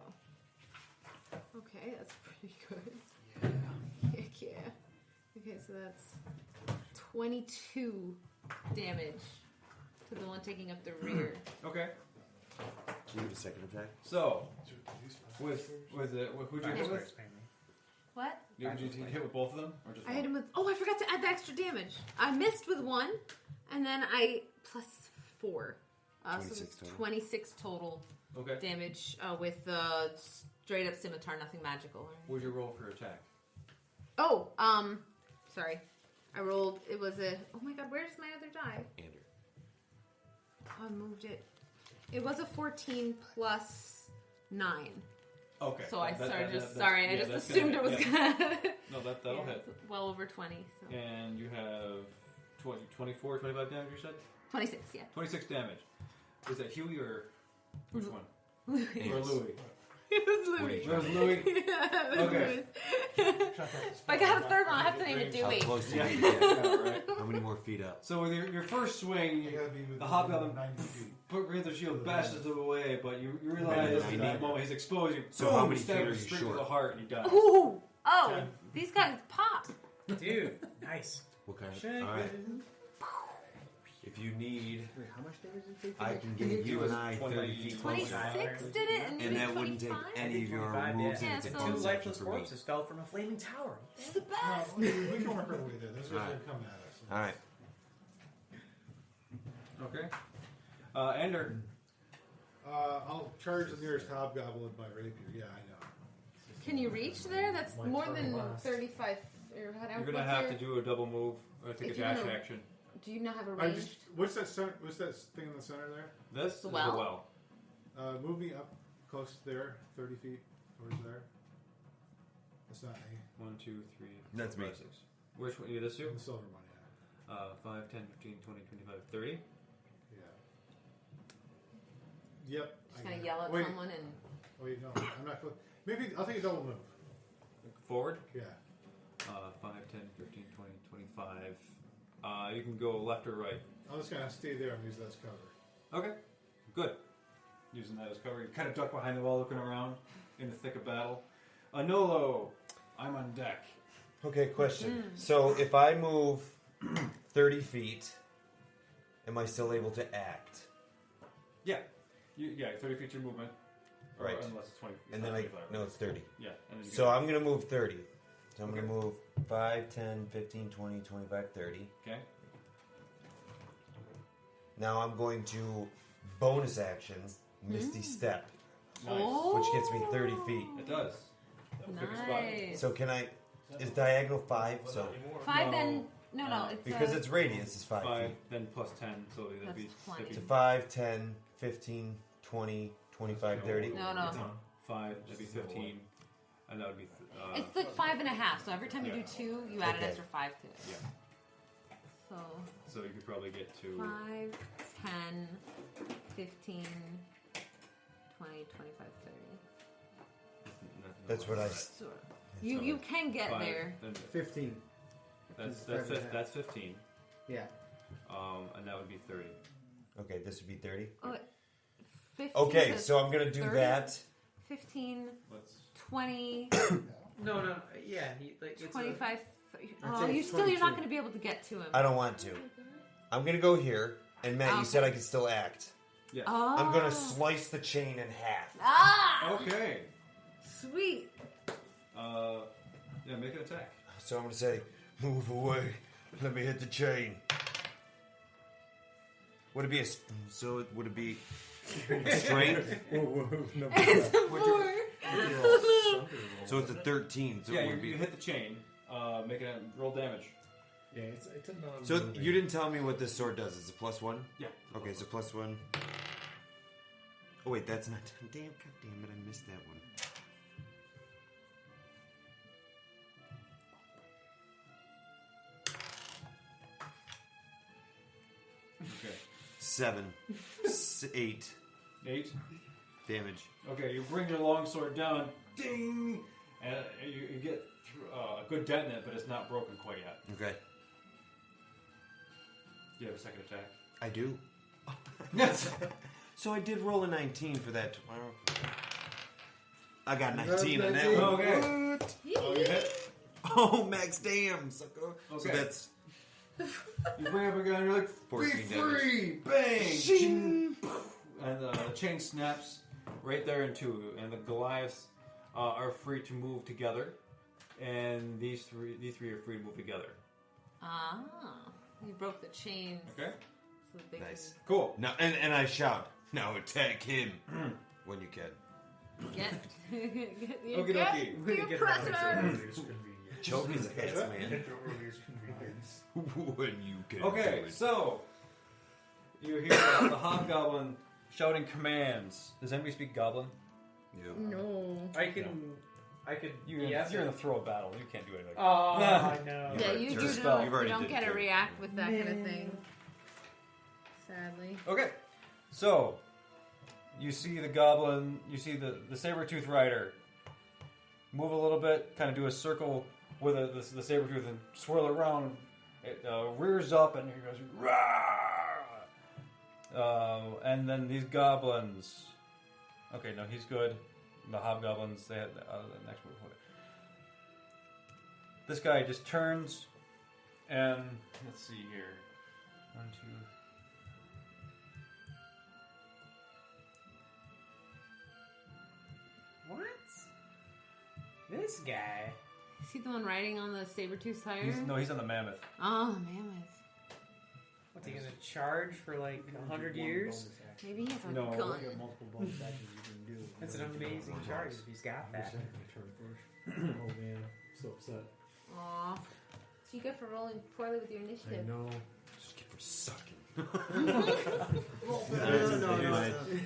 Okay, that's pretty good. Yeah. Heck yeah. Okay, so that's 22 damage to the one taking up the rear. Okay. Can you have a second attack? So who'd you hit Sorry, with? expand me. What? Did you hit with both of them, or just I one? hit him with. Oh, I forgot to add the extra damage. I missed with 1, and then I plus 4. So 26 it's total. 26 total Okay. damage with straight up scimitar, nothing magical. What'd you roll for your attack? Oh, sorry. I rolled. It was a. Oh my god, where's my other die? Andrew. Oh, I moved it. It was a 14 plus 9. Okay. So I That- started that- just. that- Sorry, yeah, I just that's assumed gonna it was hit, gonna. No, that'll Yeah, hit. it's well over 20. So. And you have 24, 25 damage. You said 26, yeah. 26 damage. Is that Huey or which one? Louis. Or Louis? It was Louis. Where's Louis? Yeah, it was Okay. Louis. If I got a third one, I have to name it How Dewey. close do you Yeah, need to get? yeah, right. How many more feet up? So with your first swing, You gotta be within the hobgoblin 90 feet. put Ranther's shield, bashes it away, but you realize Right, in that moment he's exposed. You So how boom, many stab feet him are you straight short? to the heart, and you die. Ooh! Oh, Okay. these guys pop. Dude, nice. What kind of? Shake All right. it. If you need, Wait, how much damage did it take? I can give you and I 30 feet closer. 26 did it, and you And did that wouldn't take 25? any of your 25, moves, yeah. and it's a Yeah, so- bonus Two action lifeless for me. corpses fell from a flaming tower. This is the best. We can work our way there. Those guys Alright. are coming at us. All right. Okay. Ender. I'll charge the nearest hobgoblin with my rapier. Yeah, I know. Can you reach there? That's My more turn than last. 35. Or how You're gonna have to do a double move or take If a you're dash gonna- action. Do you not have a I range? just, what's that thing in the center there? This is The the well? well. Move me up close there, 30 feet towards there. That's not me. 1, 2, 3, That's 4, me. 5, 6. Which one? You this you? The silver one, yeah. 5, 10, 15, 20, 25, 30. Yeah. Yep. Just I kind got of it. yell at Wait, someone and. Wait, no, I'm not close. Maybe I'll take a double move. Forward. Yeah. 5, 10, 15, 20, 25. You can go left or right. I'll just kind of stay there and use that as cover. Okay. Good. Using that as cover. You kind of duck behind the wall looking around in the thick of battle. Nolo, I'm on deck. Okay, question. So if I move 30 feet, am I still able to act? Yeah. 30 feet your movement. Or Right. Unless it's 20. And then no, it's 30. Yeah. And then you So can- I'm going to move 30. So I'm Okay. going to move 5, 10, 15, 20, 25, 30. Okay. Now I'm going to bonus action Misty Step, Nice. Oh. which gets me 30 feet. It does. That'll pick a spot. Nice. So can I... Is diagonal 5? So 5 No. then. No, it's because it's radius is 5 5, feet. then plus 10, so that'd That's be 20. So 5, 10, 15, 20, 25, 30. No. 5, that'd be 15, and that would be. It's like 5.5. So every time you do 2, you add an Okay. extra 5 to it. Yeah. So So you could probably get to. 5, 10, 15, 20, 25, 30. That's what I... So you can get 5, there. then 15. That's Five and a half. that's 15. Yeah. And that would be 30. Okay, this would be 30. Oh, 15 Okay, to so I'm going to do 30? that. 15, Let's. 20, No, yeah, it's 25. I'd Oh, say you're it's not 22. going to be able to get to him. I don't want to. I'm going to go here. And Matt, you Okay. said I could still act. Yes. Oh. I'm going to slice the chain in half. Ah! Okay. Sweet. Yeah, make an attack. So I'm going to say, move away. Let me hit the chain. Would it be would it be a strength? It's a 4. So it's a 13. So Yeah, it you, would you be. hit the chain. Make it roll damage. Yeah, it's a non. So you didn't tell me what this sword does. It's a +1? Yeah. Okay, so +1. Oh wait, that's not. Damn, god damn it, I missed that one. Okay. 7, 8 8. damage. Okay, you bring your longsword down, ding, and you get a good dent in it, but it's not broken quite yet. Okay, Do you have a second attack? I do. Yes. So I did roll a 19 for that tomorrow. I got 19 on that 19. one. Okay. What? Oh, you hit. Oh, max damn, sucker. So Okay. that's You bring up a gun, you're like, 14 be free! Bang! And the chain snaps right there in two, and the Goliaths are free to move together, and these three are free to move together. Ah. You broke the chain. Okay. So they can nice. Cool. Now, and I shout, now attack him when you can. Get the Okie dokie. the oppressor. Choke his ass, man. when you can. Okay, do it. so you hear the hobgoblin shouting commands. Does anybody speak goblin? Yeah. No. I could. You're in the throw of battle. You can't do anything. Oh, I know. Yeah, you You've do already don't, you don't did get it, to too. react with that kind of thing. Sadly. Okay, so you see the goblin, you see the saber-tooth rider move a little bit, kind of do a circle with the saber-tooth and swirl around. It rears up and he goes, "Rah!" And then these goblins. Okay, no, he's good. The hobgoblins, they had the next move. This guy just turns and let's see here. 1, 2. What? This guy? Is he the one riding on the saber-tooth tiger? He's on the mammoth. Oh, mammoth. What's he gonna charge for like 100 years? Maybe he has a No. gun. multiple bonus actions you can do. That's an amazing charge if he's got that. Oh man, so upset. Aw. So you get for rolling poorly with your I initiative. know. Just keep for sucking. No.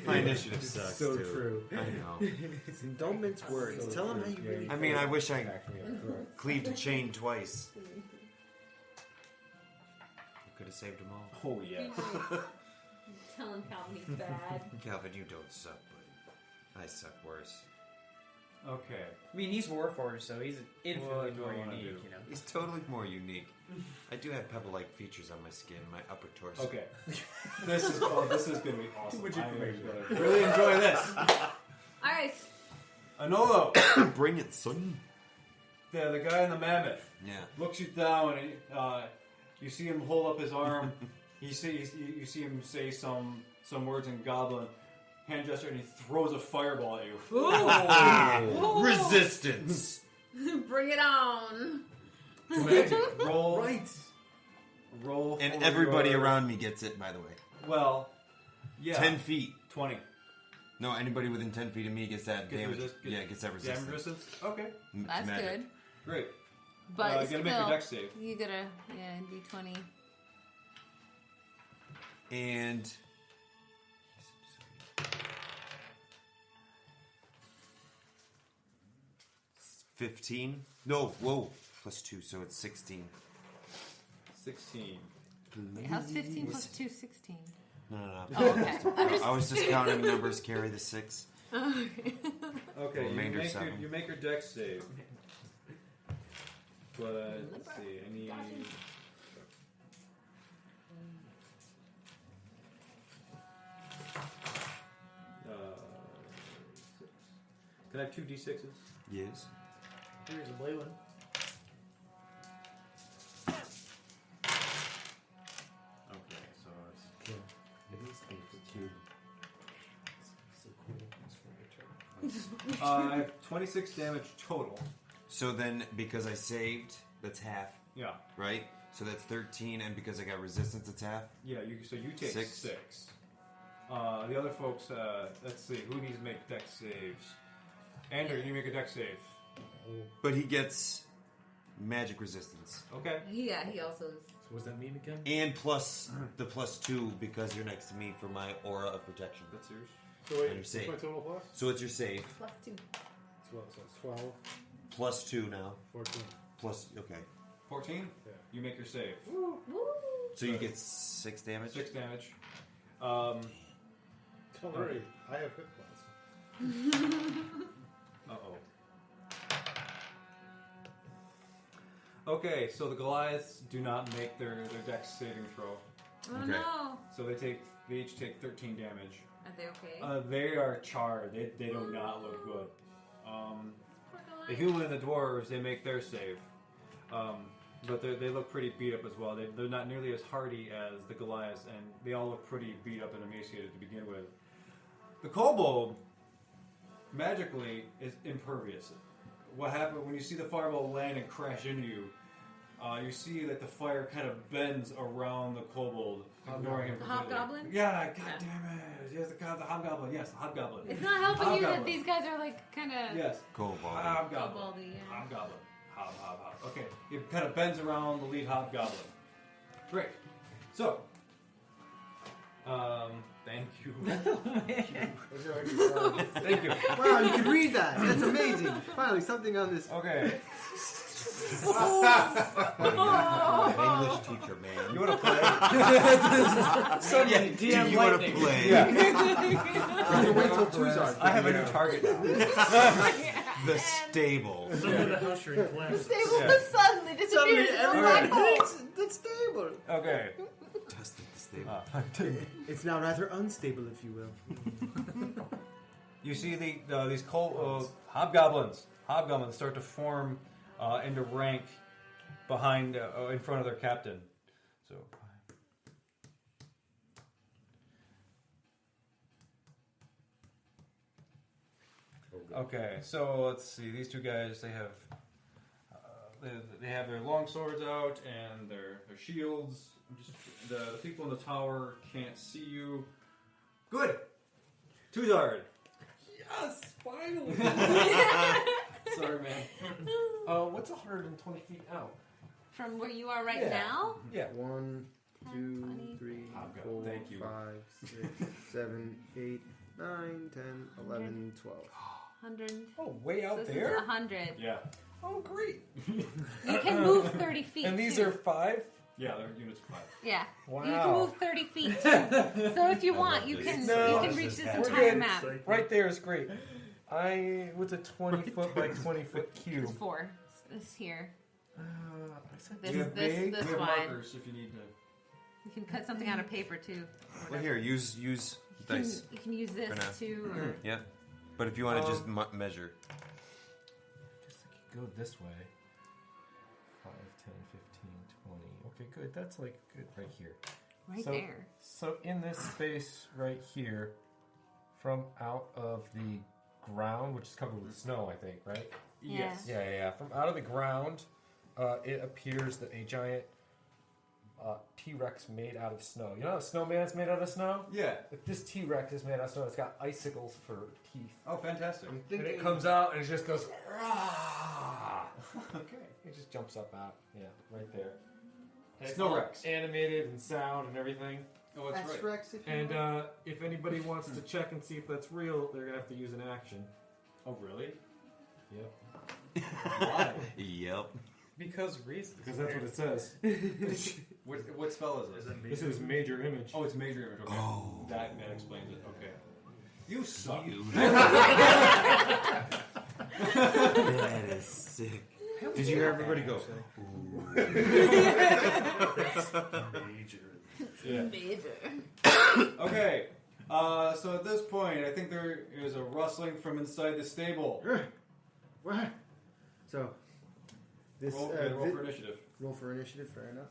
My initiative sucks So too. true. I know. Don't mince words. Tell them how you really I mean, I wish I Back me up front. cleaved a chain twice. Could have saved them all. Oh yeah. Telling Calvin he's bad. Calvin, you don't suck, buddy. I suck worse. Okay. I mean, he's Warforged, so he's infinitely What do more I wanna unique, do? you know. He's totally more unique. I do have pebble-like features on my skin, my upper torso. Okay. This is going to be awesome. Too much I'm information. gonna really enjoy this. Alright. Anolo. Bring it, son. the guy in the mammoth Yeah. looks you down, and you see him hold up his arm. You see him say some words in Goblin, hand gesture, and he throws a fireball at you. Ooh. Resistance. Bring it on. Roll, Right. roll, And for everybody your- around me gets it, by the way. Well, yeah, 10 feet. 20. No, anybody within 10 feet of me gets that Gets damage. resist- Yeah, gets that resistance. Damage resistance. Okay, M- That's magic. good. great. But You gotta make your still, dex save. you gotta, D20. And 15. No, whoa, +2, so it's 16. 16. Wait, how's 15 plus 2, 16? No. Oh, okay. I'm just... I was just counting numbers. Carry the 6. Okay, Remainder 7. you make your dex save. But let's see, I need. Six. Can I have 2 d6s? Yes. Here's a blue one. Okay, so it's. It is 82. So cool. That's for your turn. I have 26 damage total. So then, because I saved, that's half, Yeah, right? So that's 13, and because I got resistance, it's half. yeah. So you take 6. 6. The other folks, let's see, who needs to make dex saves? Andrew, you make a dex save. But he gets magic resistance. Okay. Yeah, he also is. So what does that mean again? And plus the +2 because you're next to me for my aura of protection. That's yours. So wait, And you're safe. what's my total plus? So it's your save. Plus 2. So it's 12, +2 now. 14. Plus, okay. 14? Yeah. You make your save. Woo! So you get 6 damage? 6 damage. Don't worry, I have hit points. Uh-oh. Okay, so the Goliaths do not make their dex saving throw. Oh Okay. no! So they each take 13 damage. Are they okay? They are charred. They do not look good. Poor The Goliath. human and the dwarves, they make their save. But they look pretty beat up as well. They're not nearly as hardy as the Goliaths, and they all look pretty beat up and emaciated to begin with. The kobold, magically, is impervious. What happened when you see the fireball land and crash into you, you see that the fire kind of bends around the kobold, ignoring him completely. Hobgoblin? Yeah, god Yeah. damn it. Yes, the hobgoblin. Yes, the hobgoblin. It's not helping you that Hobgoblin. these guys are like kind of Yes. Kobold. Hobgoblin. koboldy. Yeah. Hobgoblin. Hob. Okay, it kind of bends around the lead hobgoblin. Great. So, thank you. Thank you. Wow, you can read that. That's amazing. Finally, something on this. Okay. English teacher, man. You want to play? Suddenly, Do DM you want to lightning. play You wait till Tuesday. I have a new target now. the stable? Some of the house you're in class. Stable Yeah. just suddenly disappears in a black hole. That's stable. Okay. Tested the stable. It's now rather unstable, if you will. You see these hobgoblins. Hobgoblins start to form into rank behind, in front of their captain. So. Okay, so let's see. These two guys, they have their long swords out and their shields. The people in the tower can't see you. Good. Tuzard. Yes, finally. Sorry, man. What's 120 feet out? From where you are right Yeah. now? Yeah. 1, 2, 3, I've got- 4, thank you. 5, 6, 7, 8, 9, 10, 11, 12. 100. Oh, way So out this there? is 100. Yeah. Oh, great. You can move 30 feet. And these too. are 5? Yeah, they're units of 5. Yeah. You can Wow. move 30 feet. So if you want, love you this. can No. you can reach this We're entire good. map. Right there is great. What's a 20 foot by 20 foot cube? It's 4. This here. I said This We have this big. this We have wide. markers if you need to. You can cut something out of paper too. Well, here, use You can, dice. you can use this For now. too. Or Yeah. But if you want to just measure. Just like you go this way. 15, 20. Okay, good. That's like good right here. Right So- there. So in this space right here, from out of the ground, which is covered with snow, I think, right? Yes. Yeah. From out of the ground, it appears that a giant T-Rex made out of snow. You know how a snowman's made out of snow? Yeah. If this T-Rex is made out of snow, it's got icicles for teeth. Oh, fantastic. I'm And thinking it comes out and it just goes, "Rah!" Okay. It just jumps up out. Yeah, right there. And it's Snow all Rex. animated and sound and everything. Oh, that's right. Rex, if you And will. if anybody wants to check and see if that's real, they're gonna have to use an action. Oh, really? Yep. Why? Yep. Because reasons. Because that's what it says. What spell is this? This is major image. Oh, it's major image. Okay. Oh. That explains it. Okay. You suck. That is sick. Did you hear everybody go? Yeah. Major. Okay. So at this point, I think there is a rustling from inside the stable. What? So, this Roll for initiative. roll for initiative. Fair enough.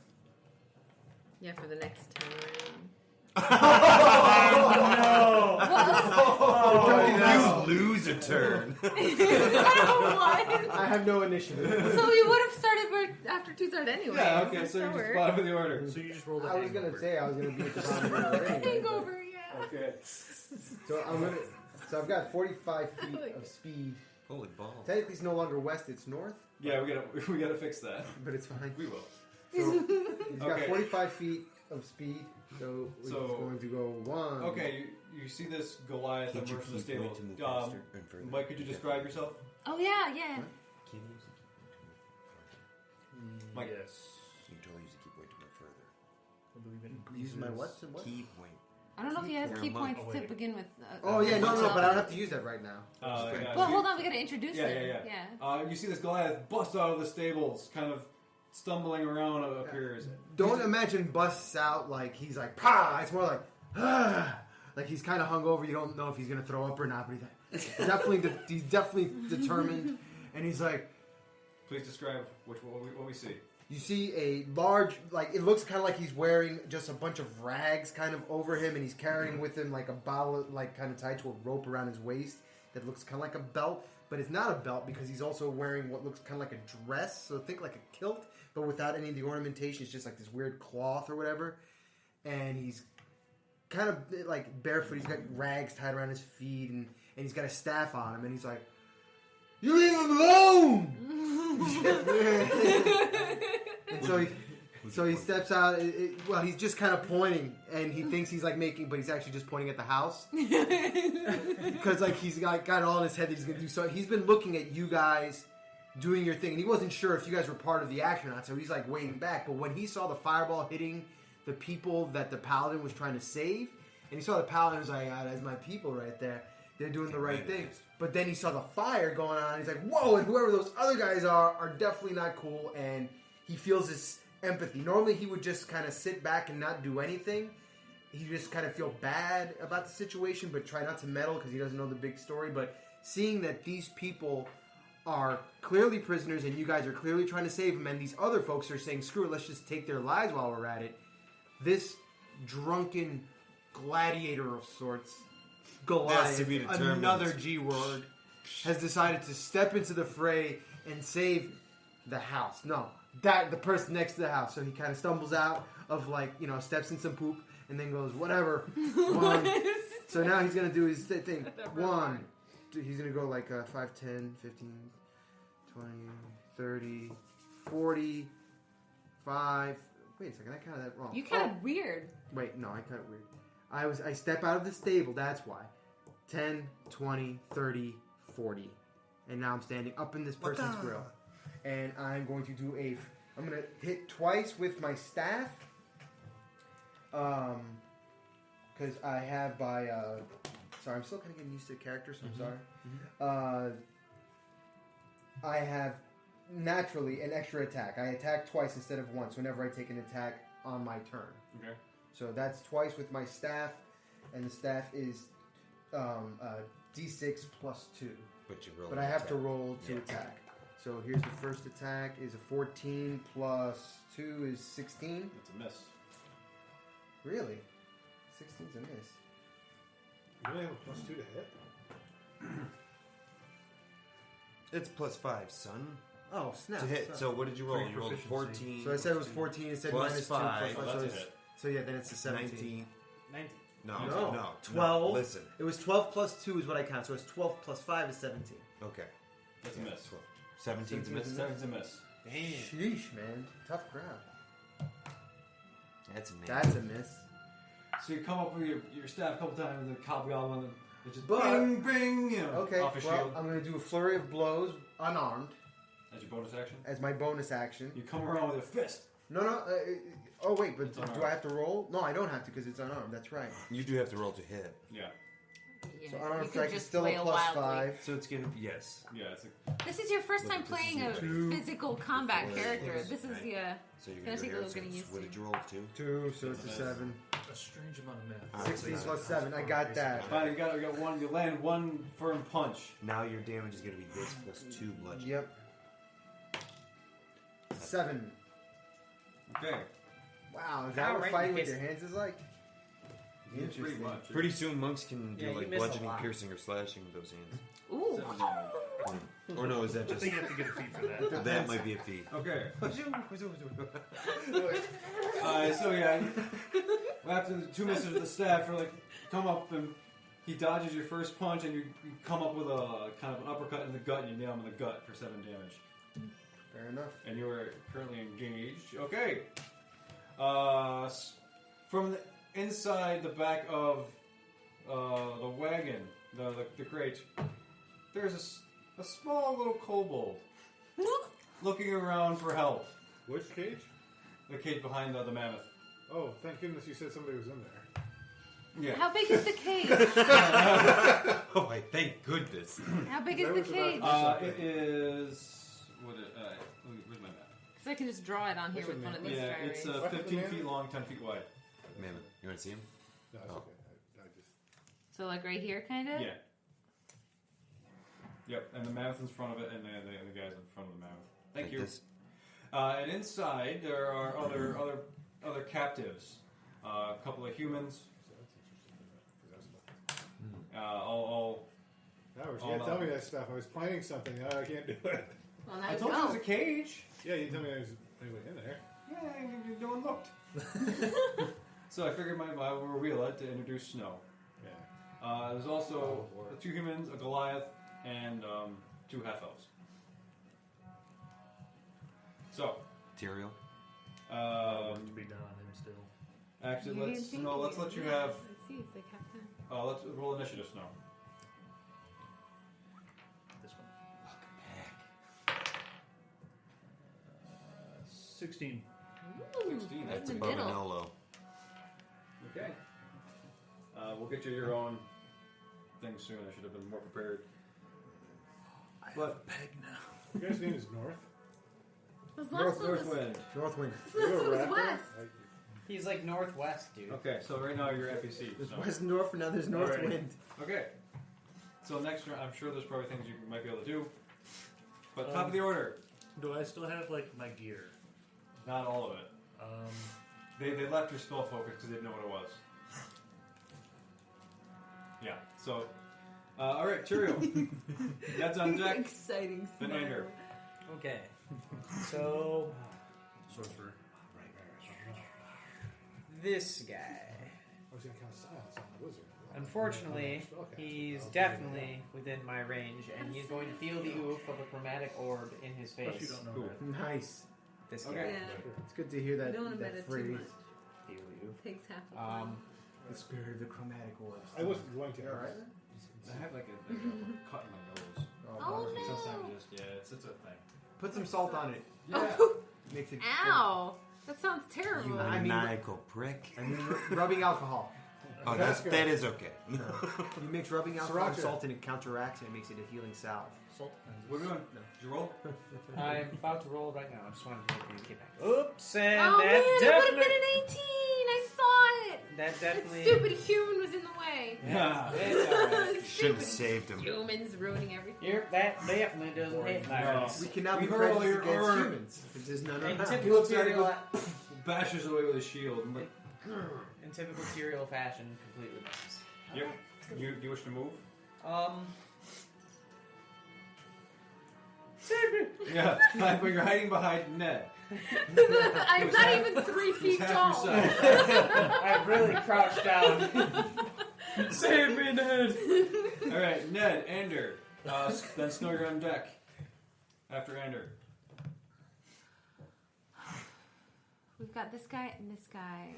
Yeah, for the next time. You lose a turn. What? I have no initiative. So we would have started after 2/3 anyway. Yeah. Okay. So you just bottom of the order. So you just rolled a I was gonna hangover. say I was gonna be at the bottom of the order anyway, Hangover, yeah. Okay. So I'm gonna. So I've got 45 feet of speed. Holy balls. Technically, it's no longer west; it's north, Yeah, we gotta fix that. but it's fine. We will. So he's got Okay. 45 feet of speed. So we're So- just going to go 1. Okay. You see this Goliath Can't you emerge from the keep stable. weight to move faster and further? Mike, could you describe yourself? Oh, yeah. Can you use the Mike. Yes. You can totally use the key point to move further. I believe it Use my increases- what? To what? Key point. I don't know if he has You're key a monk. points Oh, to wait. begin with. Oh yeah, no, but I don't have to use that right now. Yeah, Well, so hold on. We gotta introduce Yeah, him. yeah. You see this Goliath bust out of the stables, kind of stumbling around up here. Don't imagine busts out like he's like "Pah!" It's more like like he's kind of hungover. You don't know if he's gonna throw up or not, but he's definitely determined. And he's like, Please describe what we see. you see a large, like it looks kind of like he's wearing just a bunch of rags kind of over him, and he's carrying with him like a bottle, like kind of tied to a rope around his waist that looks kind of like a belt, but it's not a belt because he's also wearing what looks kind of like a dress. So think like a kilt, but without any of the ornamentation. It's just like this weird cloth or whatever, and he's kind of like barefoot. He's got rags tied around his feet, and he's got a staff on him, and he's like, "You leave him alone!" And so he steps out. Well, he's just kind of pointing, and he thinks he's like making, but he's actually just pointing at the house because like he's got it all in his head that he's gonna do. So he's been looking at you guys doing your thing, and he wasn't sure if you guys were part of the action or not. So he's like waiting back. But when he saw the fireball hitting the people that the paladin was trying to save, and he saw the paladin, was like, "Ah, that's my people right there. They're doing the right thing." But then he saw the fire going on. And he's like, "Whoa!" And whoever those other guys are definitely not cool. And he feels this empathy. Normally, he would just kind of sit back and not do anything. He just kind of feel bad about the situation, but try not to meddle because he doesn't know the big story. But seeing that these people are clearly prisoners and you guys are clearly trying to save them, and these other folks are saying, "Screw it, let's just take their lives while we're at it." This drunken gladiator of sorts, Goliath, to be determined. another G word, has decided to step into the fray and save the house. No, the person next to the house. So he kind of stumbles out of steps in some poop and then goes, whatever. One. So now he's going to do his thing. One. He's going to go like 5, 10, 15, 20, 30, 40, 5. Wait a second, I counted that wrong. You counted weird. Wait, no, I counted weird. I step out of the stable, that's why. 10, 20, 30, 40. And now I'm standing up in this person's grill. And I'm going to do I'm going to hit twice with my staff. Because I have sorry, I'm still kind of getting used to the character, so I'm sorry. I have naturally an extra attack. I attack twice instead of once whenever I take an attack on my turn. Okay. So that's twice with my staff, and the staff is D6 plus 2. But you roll. But I have to roll to attack. So here's the first attack is a 14 plus 2 is 16. It's a miss. Really? 16's a miss. You only have a +2 to hit? It's +5, son. Oh, snap. To hit. So what did you roll? Great You rolled a proficiency. 14. So I said it was 14, it said Plus minus 2 5. plus Oh, 5. that's a hit. So yeah, then it's a 17. 19. 19. No, No. no. 12. Listen. It was 12 plus 2 is what I count. So it's 12 plus 5 is 17. Okay. That's a miss. 17's a miss. 7's a miss. Damn. Sheesh, man. Tough crowd. That's a miss. That's a miss. So you come up with your staff a couple times, and the hobgoblin, it just But- bing, bing, you know, Okay, off his well, shield. I'm going to do a flurry of blows unarmed As your bonus action. as my bonus action. You come around with a fist. No. Oh, wait, but It's do unarmed. I have to roll? No, I don't have to because it's unarmed. That's right. You do have to roll to hit. Yeah. Yeah, So you unarmed could strike is just still a flail plus wildly. 5. So it's gonna yes. Yeah, it's a This is your first time Look, this playing is a your- physical combat Four. character. Yes, This is right. yeah. So you're It's gonna gonna take a go little getting here. used What to. did you roll? 2? 2, so it's a 7. A strange amount of math. Alright, 16 so plus 7. I got that. fine. You got one. You land one firm punch. now your damage is gonna be this plus 2 bludgeoning. Yep. 7. Okay. Wow, is that what Alright, fighting you with your missed. hands is like? Pretty Interesting. much. Pretty soon monks can do Yeah, you like missed a bludgeoning, lot. piercing, or slashing with those hands. Ooh. 7 damage. Or no, is that I just think you have to get a feat for that. that might be a feat. Okay. So yeah, after the 2 misses with the staff, you're like, come up and he dodges your first punch, and you come up with a kind of an uppercut in the gut, and you nail him in the gut for 7 damage. Fair enough. And you are currently engaged. Okay. From the inside the back of the wagon, the crate, there's a small little kobold looking around for help. Which cage? The cage behind the mammoth. Oh, thank goodness you said somebody was in there. Yeah. How big is the cage? Oh, I thank goodness. How big is That the was about- cage? It is. Where's my map? Because I can just draw it on here What's with it one of mean? these Yeah, dry it's erase. 15 What? feet long, 10 feet wide. Mammoth. You want to see him? No, it's Oh. okay. I just... So like right here, kind of. Yeah. Yep, and the mammoth in front of it, and the guys in front of the mammoth. Thank Like you. this? And inside there are other captives. A couple of humans. So that's interesting. Because that's All. Howard, Oh, you gotta no. tell me that stuff. I was planning something. I can't do it. Well, now I you told you it was know. a cage. Yeah, you tell me there's anybody in there. Yeah, no one looked. So I figured we'll reveal it to introduce Snow. Yeah. There's also Oh, Lord. 2 humans, a Goliath, and 2 half-elves. So, Tyrael? Work to be done on him still. actually, You let's didn't no, think let's you- let you yeah, have. Let's see if they have time. Let's roll initiative, Snow. This one. 16. Ooh, 16, right That's in the above a middle. Nolo. Okay. We'll get you your own thing soon. I should have been more prepared. But Peg now. You guys' name is North? This last one was- Northwind. Northwind. this last one was rapper? west. He's like northwest, dude. Okay, so right now you're NPC. There's So. West and North, and now there's Northwind. Okay. So next round, I'm sure there's probably things you might be able to do. But top of the order, Do I still have like my gear? not all of it. They left your spell focus because they didn't know what it was. Yeah. So, all right, Tyrael. That's on deck. Exciting. Then smile. Ander. Okay. So Sorcerer. this guy. I was gonna count silence on the wizard. Unfortunately, he's definitely within my range, and he's going to feel the oof of a chromatic orb in his Plus you face. don't know Cool. that. Nice. This guy. Okay. Yeah. It's good to hear that, You don't want to that bet it too phrase. much. Feel the oof. Takes half a point. The spirit of the chromatic orbs. I wasn't going to. You alright? I have like a cut in my nose. Oh, bummer. no. Sometimes it's a thing. Put some salt on it. Yeah. Makes it. Ow! That sounds terrible. You I mean- maniacal prick. I mean, rubbing alcohol. Oh, That's that is okay. You mix rubbing alcohol and Sriracha. salt, and it counteracts and it makes it a healing salve. Salt. What are we doing? Did you roll? I'm about to roll right now. I just wanted to wait for you to get back. Oops, and Oh man, that it would have definitely. been an 18. I saw it. That That definitely. stupid human was in the way. Yeah. It's alright. Should have saved him. Humans ruining everything. That definitely doesn't hit my race. We cannot We be hurl prejudiced your against arm. humans. It is none In of He typical looks at it, Tyrael, bashes away with his shield. I'm like, in typical Tyrael fashion, completely misses. yep. You wish to move? Yeah, but you're hiding behind Ned. I'm not even 3 He's feet half tall. your size. I really crouched down. Save me, Ned! Alright, Ned, Ender. Then Snow, you're on deck. After Ender. We've got this guy and this guy.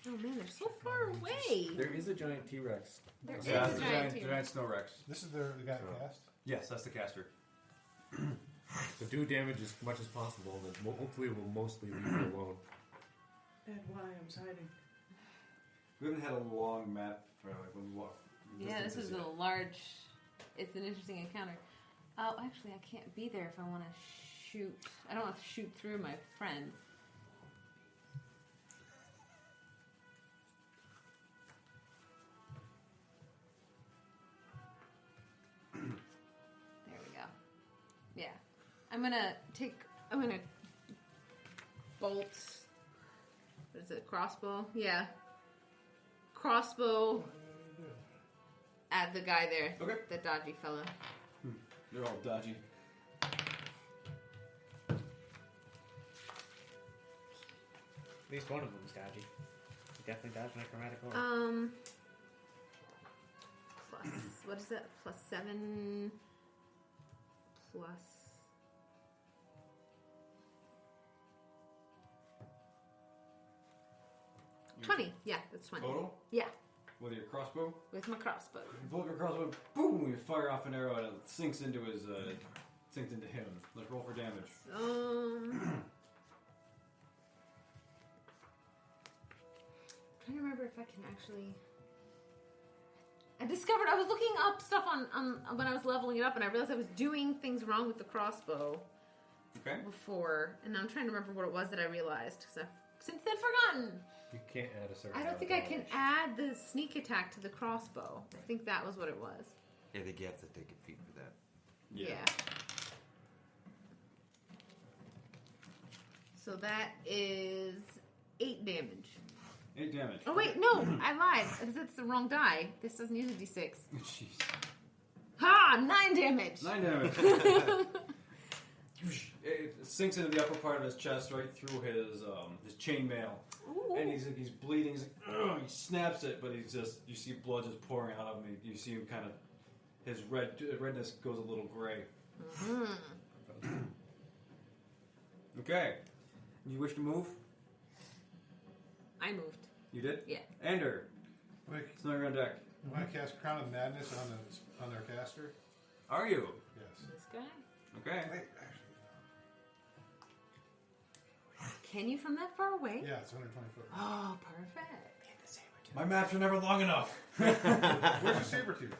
Oh man, they're so far away. There is a giant T-Rex. There is Yeah, a the giant here. giant Snow Rex. This is the guy cast. Yes, that's the caster. So do damage as much as possible, and then hopefully we'll mostly leave you alone. That's why I'm hiding. We haven't had a long map for like when we walk. Yeah, this is distances a large. It's an interesting encounter. Oh, actually, I can't be there if I want to shoot. I don't want to shoot through my friend. There we go. Yeah, I'm gonna bolt. What is it? Crossbow? Yeah. Crossbow at the guy there. Okay. The dodgy fella. They're all dodgy. At least one of them's dodgy. Definitely dodged my chromatic orb. Plus, what is that? Plus 7. Plus. You- 20. Yeah, that's 20. Total? Yeah, With your crossbow? with my crossbow. You pull up your crossbow, boom! You fire off an arrow and it sinks into his. Sinks into him. Let's roll for damage. Trying to remember if I can actually. I discovered I was looking up stuff on when I was leveling it up, and I realized I was doing things wrong with the crossbow Okay. before, and I'm trying to remember what it was that I realized because I've since then forgotten. You can't add a certain I don't amount think of I can damage. add the sneak attack to the crossbow. I think that was what it was. I think you have to take a feat for that. Yeah. So that is 8 damage. 8 damage. Oh wait, no, I lied. It's the wrong die. This doesn't use a d6. Jeez. Ha! 9 damage. 9 damage. It sinks into the upper part of his chest, right through his chainmail, Ooh. and he's bleeding. He's like, ugh, he snaps it, but he's just you see blood just pouring out of him. You see him kind of his redness goes a little gray. Okay, you wish to move? I moved. You did? Yeah. Ender, Wait, Snow, you're on deck. you want to cast Crown of Madness on their caster? Are you? Yes. This guy. Okay. Wait, actually, Can you from that far away? yeah, it's 120 foot. Oh, perfect. My maps are never long enough. Where's your saber tooth?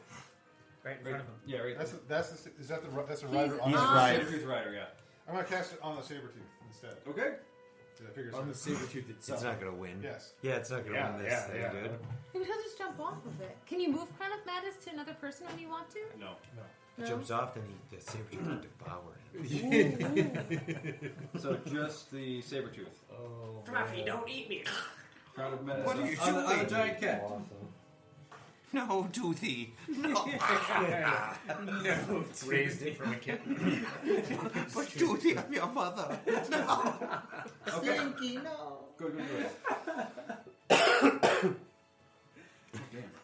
Right in front of him. Yeah, right. That's a rider on He's the right. Saber-tooth rider, yeah. I'm gonna cast it on the saber tooth instead. Okay. Did I figure On the something? saber tooth itself. It's not going to win. Yes. Yeah, it's not going to win this thing, dude. Maybe he'll just jump off of it. Can you move Crown of Madness to another person when you want to? No. He jumps off, then the saber tooth will devour him. So just the saber tooth. Oh, Fluffy, don't eat me. Crown of Madness. What are you on the doing? giant cat. awesome. No, Toothy. No. No. Raised it from a kitten. But Toothy, I'm your mother. No. Okay. Stinky, no. Good.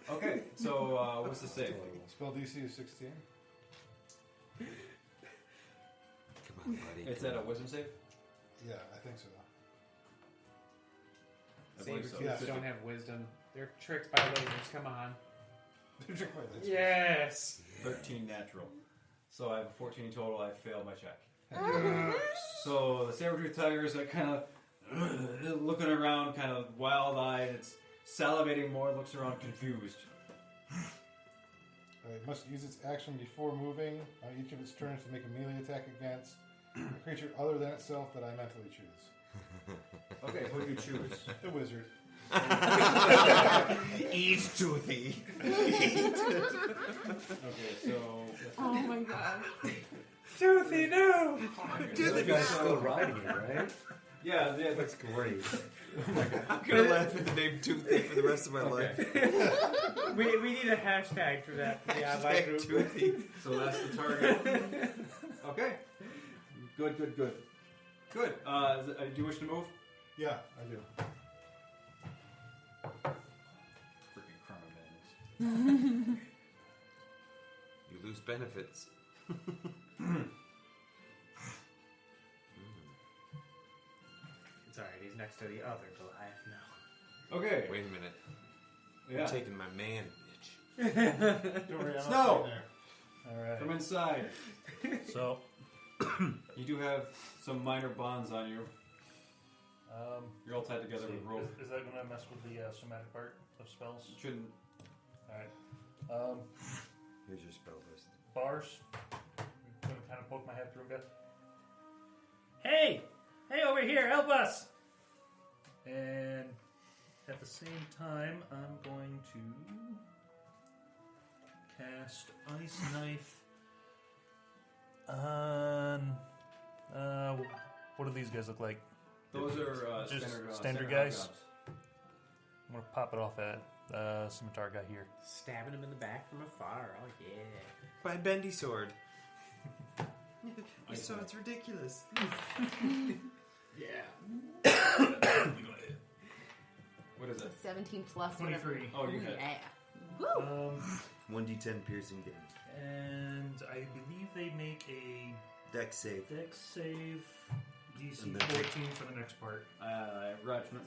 Okay, so what's the save? Spell DC is 16. Come on, buddy. It's at a wisdom save? Yeah, I think so. I believe Saber so. Yeah. tooths don't have wisdom. They're tricked by lasers. Come on. That's Yes. 13 natural. So I have a 14 total. I failed my check. So the saber-tooth tiger is like kind of looking around, kind of wild-eyed. It's salivating more, looks around confused. It must use its action before moving on each of its turns to make a melee attack against a creature other than itself that I mentally choose. Okay, who do you choose? The wizard. Eat Toothy. Okay, so Oh my god. Toothy, no! The guy's still riding it, right? yeah, That's great. I'm gonna laugh at the name Toothy for the rest of my life. We need a hashtag for that for the ally Hashtag group. Toothy. So that's the target. Okay. Good. Good. Do you wish to move? Yeah, I do. Freaking Chrono You lose benefits. It's alright, he's next to the other Goliath now. Madness. Okay. Wait a minute. Yeah. You're taking my man, bitch. Don't worry, I'm Snow! not sitting there. All right. From inside, So, you do have some minor bonds on you. You're all tied together with rope. Is that going to mess with the somatic part of spells? Shouldn't. Alright. Here's your spell list. Bars. I'm going to kind of poke my head through a bit. Hey! Hey, over here, help us! And at the same time, I'm going to cast Ice Knife on... what do these guys look like? Those are Just standard, standard guys? hobgobs. I'm going to pop it off at scimitar guy here. Stabbing him in the back from afar. Oh yeah. My bendy sword. Ice So it's ridiculous. Yeah. What is it? 17 plus 23. whatever. Oh, you hit. Yeah. Woo! 1d10 piercing damage. And I believe they make a Dex save. Dex save DC And then- 14 for the next part.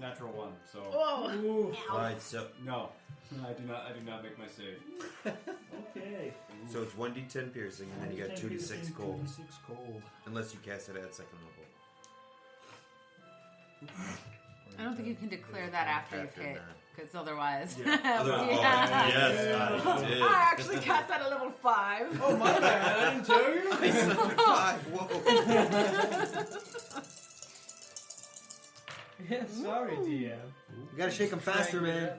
Natural one. So Oh! Alright, so no, I do not make my save. Okay. so it's 1d10 piercing, and then you got 2d6 cold. 2d6 cold. Unless you cast it at second level. I don't think you can declare that after you've After hit, that. because otherwise. Otherwise- Yeah. yes, I did. I actually cast that at level 5. Oh my bad! I didn't tell you. Sorry, DM. You gotta shake them faster, man.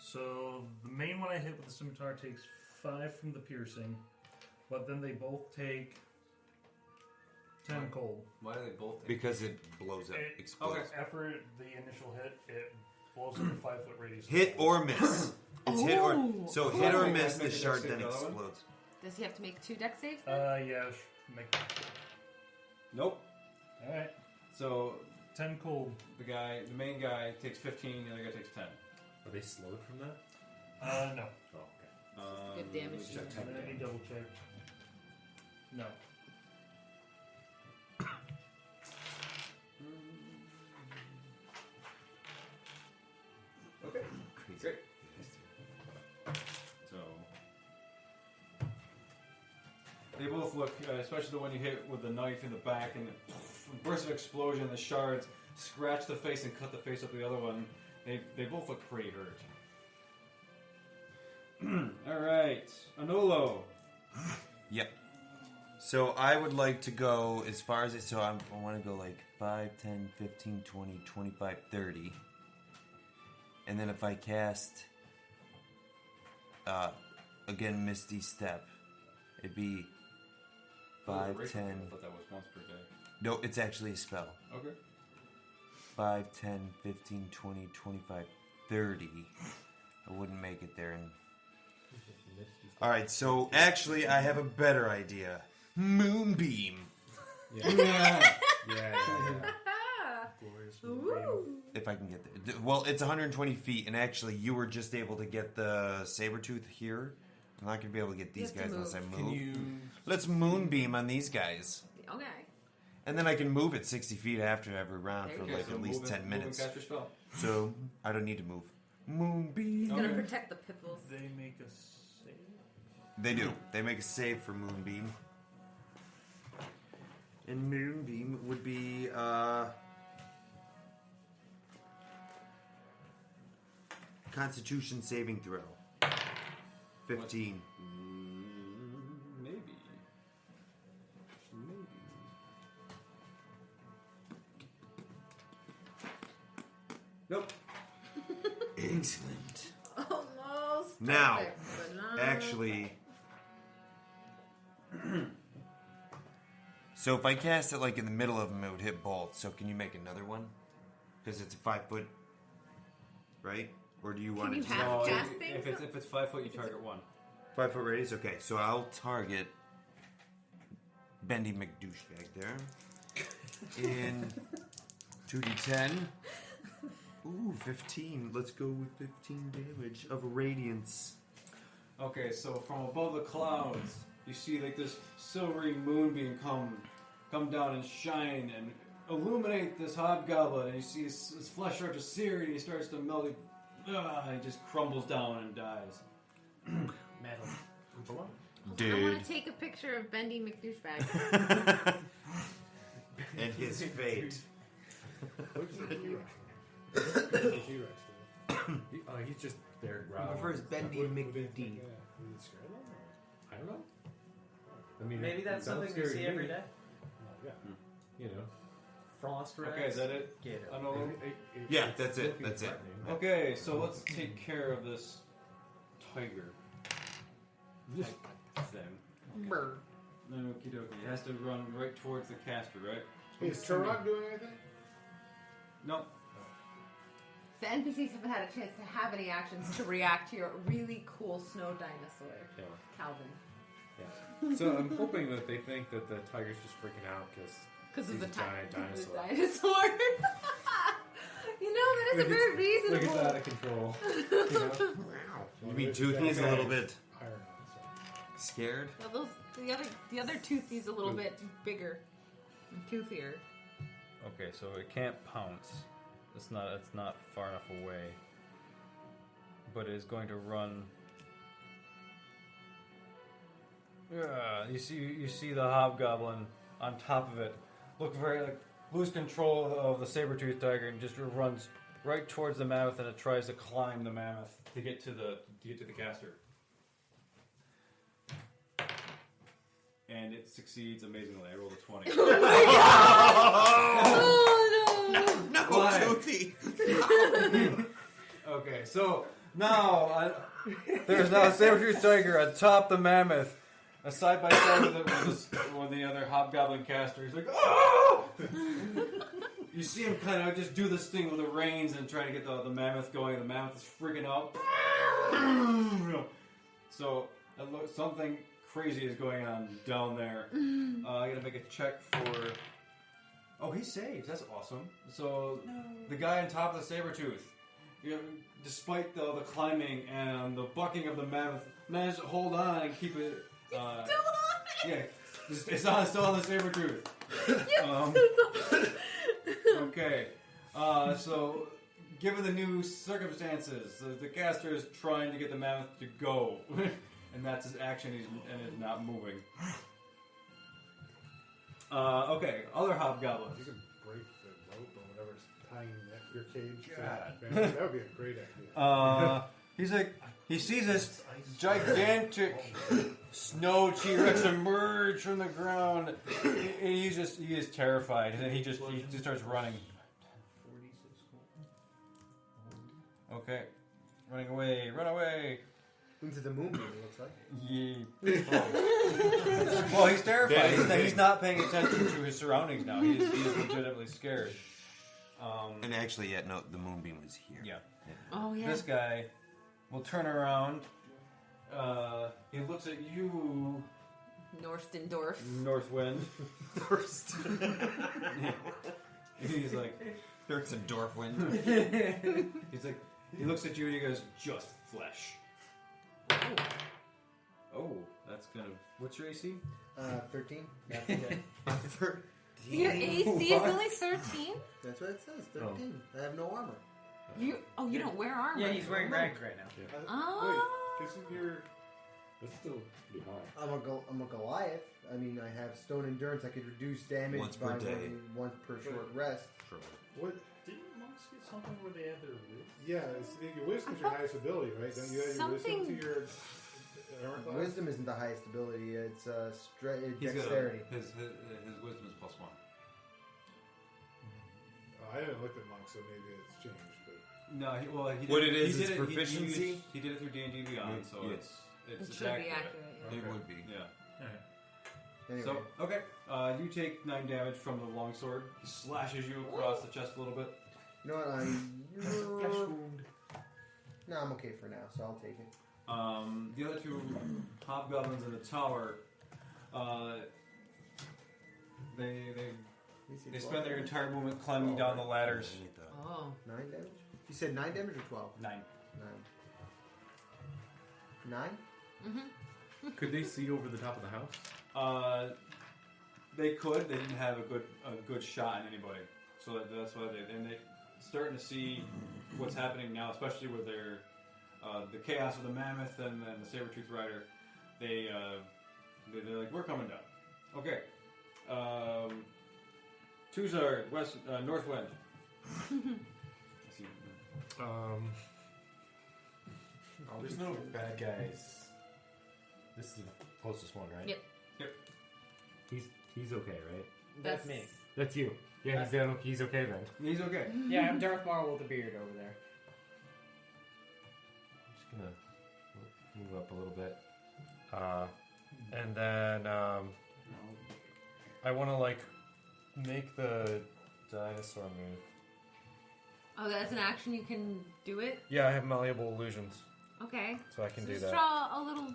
So the main one I hit with the scimitar takes 5 from the piercing, but then they both take 10 cold. Why do they both? Because it blows up, It- explodes. After the initial hit, it blows up a 5-foot radius. Hit or miss. It's hit or Ooh. so hit or Okay, miss. make The a shard dex then save, the other one. explodes. Does he have to make 2 dex saves then? Yeah, make. Nope. All right, So 10 cold. the main guy takes 15. The other guy takes 10. Are they slowed from that? No. Oh, okay. Good damage. Check Let me double check. No. Okay. Great. So they both look, especially the one you hit with the knife in the back, and the burst of explosion, the shards scratch the face and cut the face up the other one. They both look pretty hurt. All right, Anolo. Yep. So I would like to go as far as it. So I want to go like 5, 10, 15, 20, 25, 30. And then if I cast again Misty Step, it'd be 5, 10. I thought that was once per day. No, it's actually a spell. Okay. 5, 10, 15, 20, 25, 30. I wouldn't make it there. Alright, so actually I have a better idea. Moonbeam. Yeah. Ooh. If I can get there. Well, it's 120 feet, and actually you were just able to get the Sabretooth here. I'm not going to be able to get these You have guys to unless I move. move. Can you? Let's Moonbeam on these guys. Okay. And then I can move it 60 feet after every round There for you like so at least move 10 and minutes. cast your spell. So I don't need to move. Moonbeam. He's gonna Okay. protect the pipples. They make a save. They do. They make a save for Moonbeam. And Moonbeam would be, Constitution saving throw. 15. Maybe. Nope. Excellent. Almost. Now, perfect, but not actually, so if I cast it like in the middle of them, it would hit both. So can you make another one? Because it's a 5 foot, right? Or do you want you to have- just No, cast if things? it's 5 foot, you target one. 5 foot radius? Okay, so I'll target Bendy McDouchebag there. In 2d10. Ooh, 15. Let's go with 15 damage of radiance. Okay, so from above the clouds, you see like this silvery moonbeam come down and shine and illuminate this hobgoblin, and you see his flesh start to sear, and he starts to melt. He just crumbles down and dies. Metal. I want Dude. to take a picture of Bendy McDouchebag. And his fate. What's the T-Rex? He's just there He growling. prefers Bendy Would McD. it scare them? I don't know. I mean, Maybe that's it sounds something we scary see to every me, day. Yeah. You know. Frost rats. Okay, is that it? Get it. Unknown? Yeah, that's it. That's it. Okay, so let's take care of this tiger thing. Brr. Okie dokie. It has to run right towards the caster, right? Hey, is Turok doing anything? No. The NPCs haven't had a chance to have any actions to react to your really cool snow dinosaur, Yeah. Calvin. Yeah. So I'm hoping that they think that the tiger's just freaking out Because of he's the a giant dinosaur. dinosaur. You know, that is a very Like it's reasonable. out of control. You know? You mean Toothy's a little bit Iron on, scared? Well, the other Toothy's a little bit bigger and toothier. Okay, so it can't pounce. It's not far enough away. But it is going to run. Yeah, you see the hobgoblin on top of it. Look very like lose control of the saber-toothed tiger and just runs right towards the mammoth, and it tries to climb the mammoth to get to the caster. And it succeeds amazingly. I rolled a 20. Oh no! Why? Toothy! Okay, so now there's now a saber-toothed tiger atop the mammoth, side by side with it with the other hobgoblin caster. He's like, oh! You see him kind of just do this thing with the reins and try to get the mammoth going. The mammoth is freaking out. So something crazy is going on down there. I gotta make a check for. Oh, he saves. That's awesome. So the guy on top of the saber-tooth, despite the climbing and the bucking of the mammoth, managed to hold on and keep it. Still on it. Yeah, it's still on the saber-tooth. Okay, so given the new circumstances, the caster is trying to get the mammoth to go, and that's his action. He's not moving. Okay, other hobgoblins. You can break the rope or whatever's tying your cage. God, that would be a great idea. He's like, he sees this gigantic snow T-Rex emerge from the ground. He is terrified, and he just starts running. Okay, running away, run away. Into the moonbeam, it looks like. Yeah. Well, he's terrified. He's not paying attention to his surroundings now. He's legitimately scared. And actually, yeah, no, the moonbeam was here. Yeah. Oh yeah. This guy will turn around. He looks at you, Norstendorf. Northwind. He's like, There's a Dorfwind. he's like, he looks at you and he goes, "Just flesh." Oh, that's kind of. What's your AC? 13. That's it. Your AC is only 13. That's what it says. 13. I have no armor. You don't wear armor. Yeah, he's wearing rags right now. Oh. Wait, isn't your That's still pretty high. I'm a Goliath. I mean, I have stone endurance. I could reduce damage Once by per day. once per short rest. what? Didn't monks get something where they had their wrist? Yeah, your wisdom's your highest ability, right? Don't you add your wisdom Something- to your armor class? Wisdom isn't the highest ability. It's He's got dexterity. his wisdom is +1. I haven't looked at monks, so maybe it's changed. But No, he did, What it is he did is proficiency? He did it through D&D Beyond, so Yeah. it's It should be accurate. accurate. Yeah. It would be. Yeah. Anyway, So, okay. You take 9 damage from the longsword. He slashes you across the chest a little bit. you know what? Flesh wound. No, I'm okay for now, so I'll take it. The other 2 hobgoblins in the tower, they spend their entire movement climbing down the ladders. Oh. 9 damage? You said 9 damage or 12? 9. 9? Could they see over the top of the house? They could. They didn't have a good shot on anybody, so that's why they starting to see what's happening now, especially with their the chaos of the mammoth and then the saber-tooth rider. They're like, we're coming down. Okay. 2s are north wind. I see. There's no bad guys. This is the closest one, right? Yep. He's okay, right? That's me. That's you. Yeah, he's okay then. He's okay. Yeah, I'm Darth Maul with a beard over there. I'm just gonna move up a little bit, and then I want to like make the dinosaur move. Oh, that's an action. You can do it. Yeah, I have malleable illusions, Okay. so I can So do just that. draw a little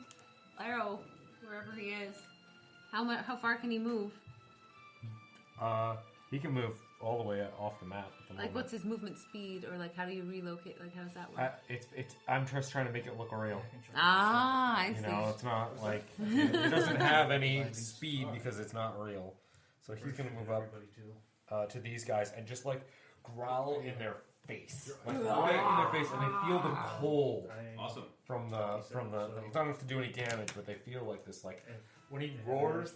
arrow wherever he is. How far can he move? He can move all the way off the map. At the Like, moment. what's his movement speed, or like, how do you relocate? Like, how does that work? I'm just trying to make it look real. I You see. know, it's not like it doesn't have any speed because it's not real. So he can move up to these guys and just like growl in their face, like right in their face, and they feel the cold Awesome. from the. He doesn't have to do any damage, but they feel like this. Like when he roars,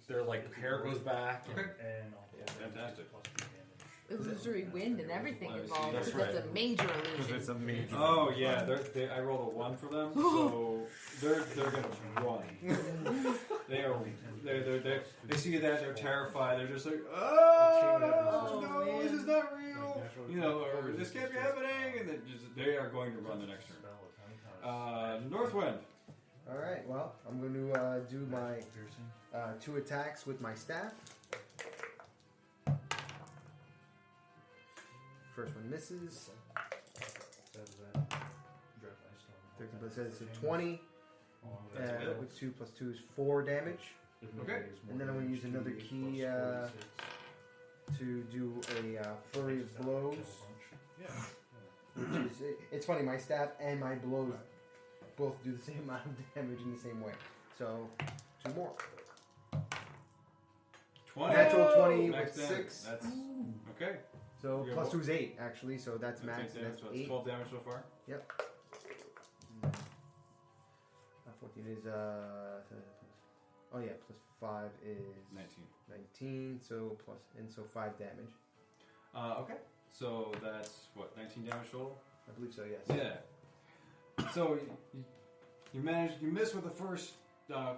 their like hair goes back. And, Fantastic. Illusory wind and everything Let me see. involved. That's Because that's a major because illusion. it's amazing. Oh yeah, I rolled a 1 for them, so they're gonna run. They see that, they're terrified. They're just like, oh no, this is not real. You know, or this can't be happening, and then they are going to run the next turn. Northwind. Alright, well, I'm going to do my 2 attacks with my staff. First one misses. 13 plus 7 is a 20. With 2 plus 2 is 4 damage. Okay. And then I'm going to use another key to do a flurry of blows. Which is, it's funny, my staff and my blows both do the same amount of damage in the same way. So, 2 more. 20. Natural 20 Max with damage. 6. That's okay. So, You're plus what? 2 is 8, actually. So, that's max. Damage, That's so that's 8. 12 damage so far. Yep. 14 is, oh yeah, plus 5 is 19, so so 5 damage. Okay. So that's what, 19 damage total? I believe so, yes. Yeah. So you miss with the first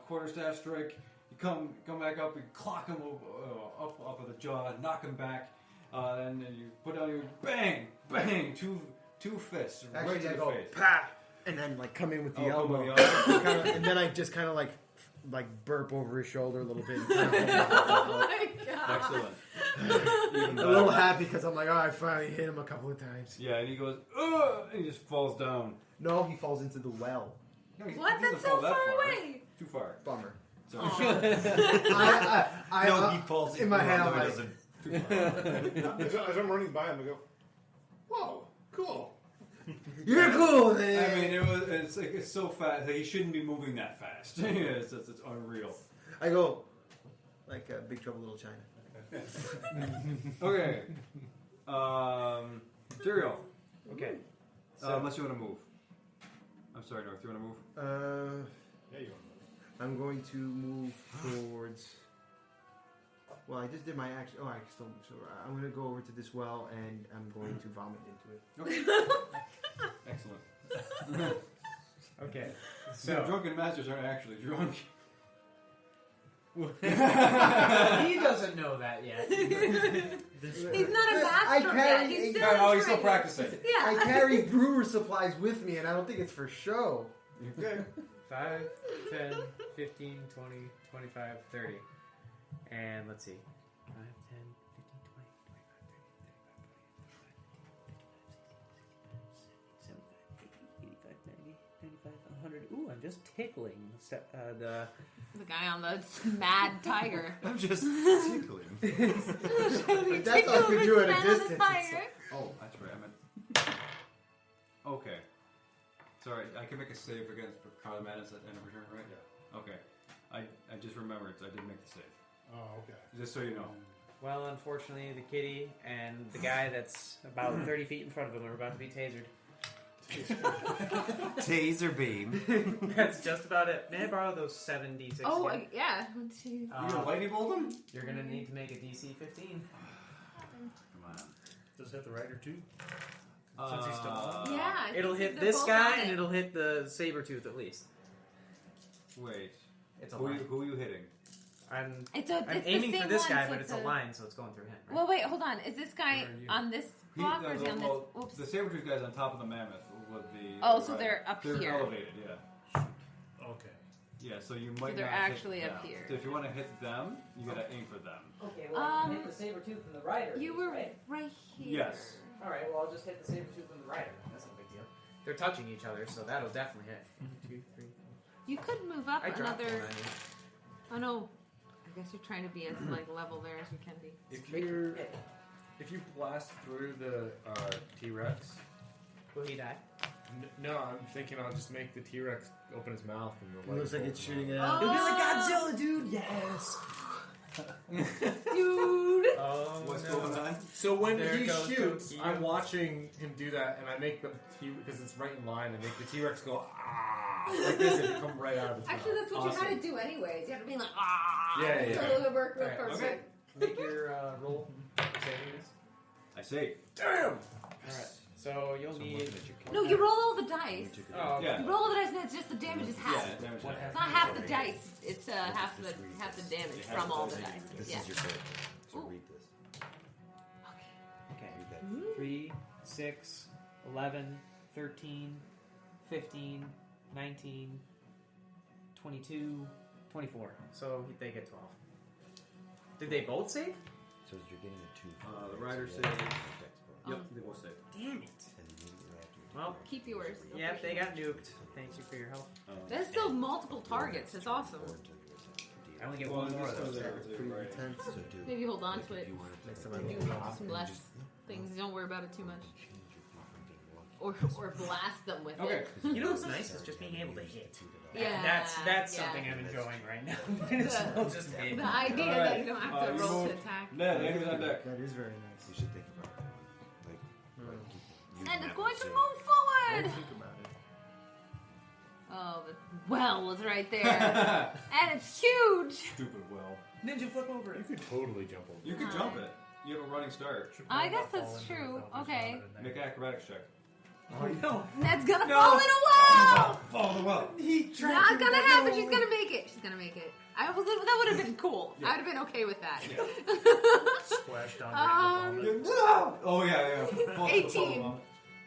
quarterstaff strike. You come back up, you clock him up with the jaw, knock him back, and then you put down your bang, two fists Actually, right to I the go, face. pat, and then like come in with the Oh, come elbow. with the elbow. And then I just kind of like burp over his shoulder a little bit. Oh my god. Excellent. Even a little happy because I'm like, oh, I finally hit him a couple of times. Yeah, and he goes, ugh, and he just falls down. No, he falls into the well. No, he What? doesn't That's so fall that far away. Too far. Bummer. So, No, he falls in my head. no, I'm he like, doesn't. As I'm running by him, I go, "Whoa, cool!" you're cool, I man. mean, it's so fast. Like, he shouldn't be moving that fast. it's unreal. I go like Big Trouble Little China. Okay. Tiriel. Okay. Unless you want to move. I'm sorry, North. You want to move? Yeah, you I'm going to move towards. Well, I just did my action. Oh, I still. So I'm going to go over to this well and I'm going to vomit into it. Okay. Excellent. Okay. So drunken masters aren't actually drunk. He doesn't know that yet. He's not a master I yet. carry- He's still No, in he's still training. practicing. Yeah. I carry brewer supplies with me, and I don't think it's for show. Okay. 5, 10, 15, 20, 25, 30. And let's see. 5, 10, 15, 20, 25, 30, 35, 40, 75, 80, 85, 100. Ooh, I'm just tickling The guy on the mad tiger. I'm just tickling. But that's all you do at a distance. Oh, that's right. I meant. Okay. Sorry, I can make a save against Carla Madness at end of return, right? Yeah. Okay. I just remembered I didn't make the save. Oh, okay. Just so you know. Well, unfortunately, the kitty and the guy that's about 30 feet in front of him are about to be tasered. Taser beam. That's just about it. May I borrow those 7d6? Oh, again? yeah. 1, 2. You gonna lightning bolt him? You're gonna need to make a DC 15. Come on. Does it hit the rider too? Since he's still on. Yeah. I think It'll hit they're this both guy on and it. it'll hit the saber tooth at least. Wait. It's a Who line. are you hitting? I'm It's aiming the for same this one, guy, so but it's a line, so it's going through him. Right? Well, wait, hold on. Is this guy Where are you? on this block or is he on this? Oops. The saber-tooth guy's on top of the mammoth with the. Oh, so right. they're up They're here. elevated, yeah. Okay. Yeah, so you might. they're not actually hit up them. here. So if you want to hit them, you gotta aim for them. Okay, well, hit the saber tooth and the rider. You were right here. Yes. All right, well, I'll just hit the saber tooth and the rider. That's no big deal. They're touching each other, so that'll definitely hit. 2, 3, 4. You could move up I dropped another. one. Oh no. I guess you're trying to be as like level there as you can be. If you blast through the T-Rex, Will he die? no, I'm thinking I'll just make the T-Rex open his mouth and It looks like it's shooting it Oh. out. It'll be like Godzilla, dude. Yes. Dude. Oh, What's no. going on? So when There he goes shoots, Tokyo. I'm watching him do that, and I make the because it's right in line. I make the T-Rex go like this and come right out of his Actually, mouth. that's what Awesome. you had to do anyways. You had to be like, ah. Yeah, yeah. So it would work real Alright, perfect. okay. Make your roll for saving this. I save. Damn. Alright, so you'll need. No, you roll all the dice. Oh, okay. Yeah. You roll all the dice, and it's just the damage is half. Yeah, damage What half. It's not half the dice. It's half the damage Half from the all the dice. dice. This Yeah. is your character. So Ooh. read this. Okay. Read that. 3, 6, 11, 13, 15, 19, 22, 24. So they get 12. Did they both save? So you're getting a 2. The rider so saves. you Yep, they both save. Damn it. Well, Keep yours. Yep, they got nuked. Thanks you for your help. There's still multiple targets. It's awesome. I only get Well, one more of this those. goes over That's to pretty the right. intense. So do Maybe hold on to it. you want Next time Do I some less things. Don't worry about it too much. Or blast them with Okay. it. You know what's nice is just being able to hit. Yeah, That's yeah. something I'm enjoying right now. It's The- just hit. The idea Alright, that you don't have to you roll to moved. attack. Ned, enemies on deck. That is very nice. You should think about that one. Like you And it's have going to soon. move forward. Think about it. Oh, the well was right there. And it's huge. Stupid well. Ninja flip over You it. could totally jump over. You can jump it. You have a running start. I guess that's true. Okay. Make an acrobatics check. Oh no. Ned's gonna No. fall in a well. Fall the well. Not gonna happen. She's gonna make it. She's gonna make it. That would have been cool. Yeah. I would have been okay with that. Splashed on No! Oh yeah, yeah. Fall to the 18. well.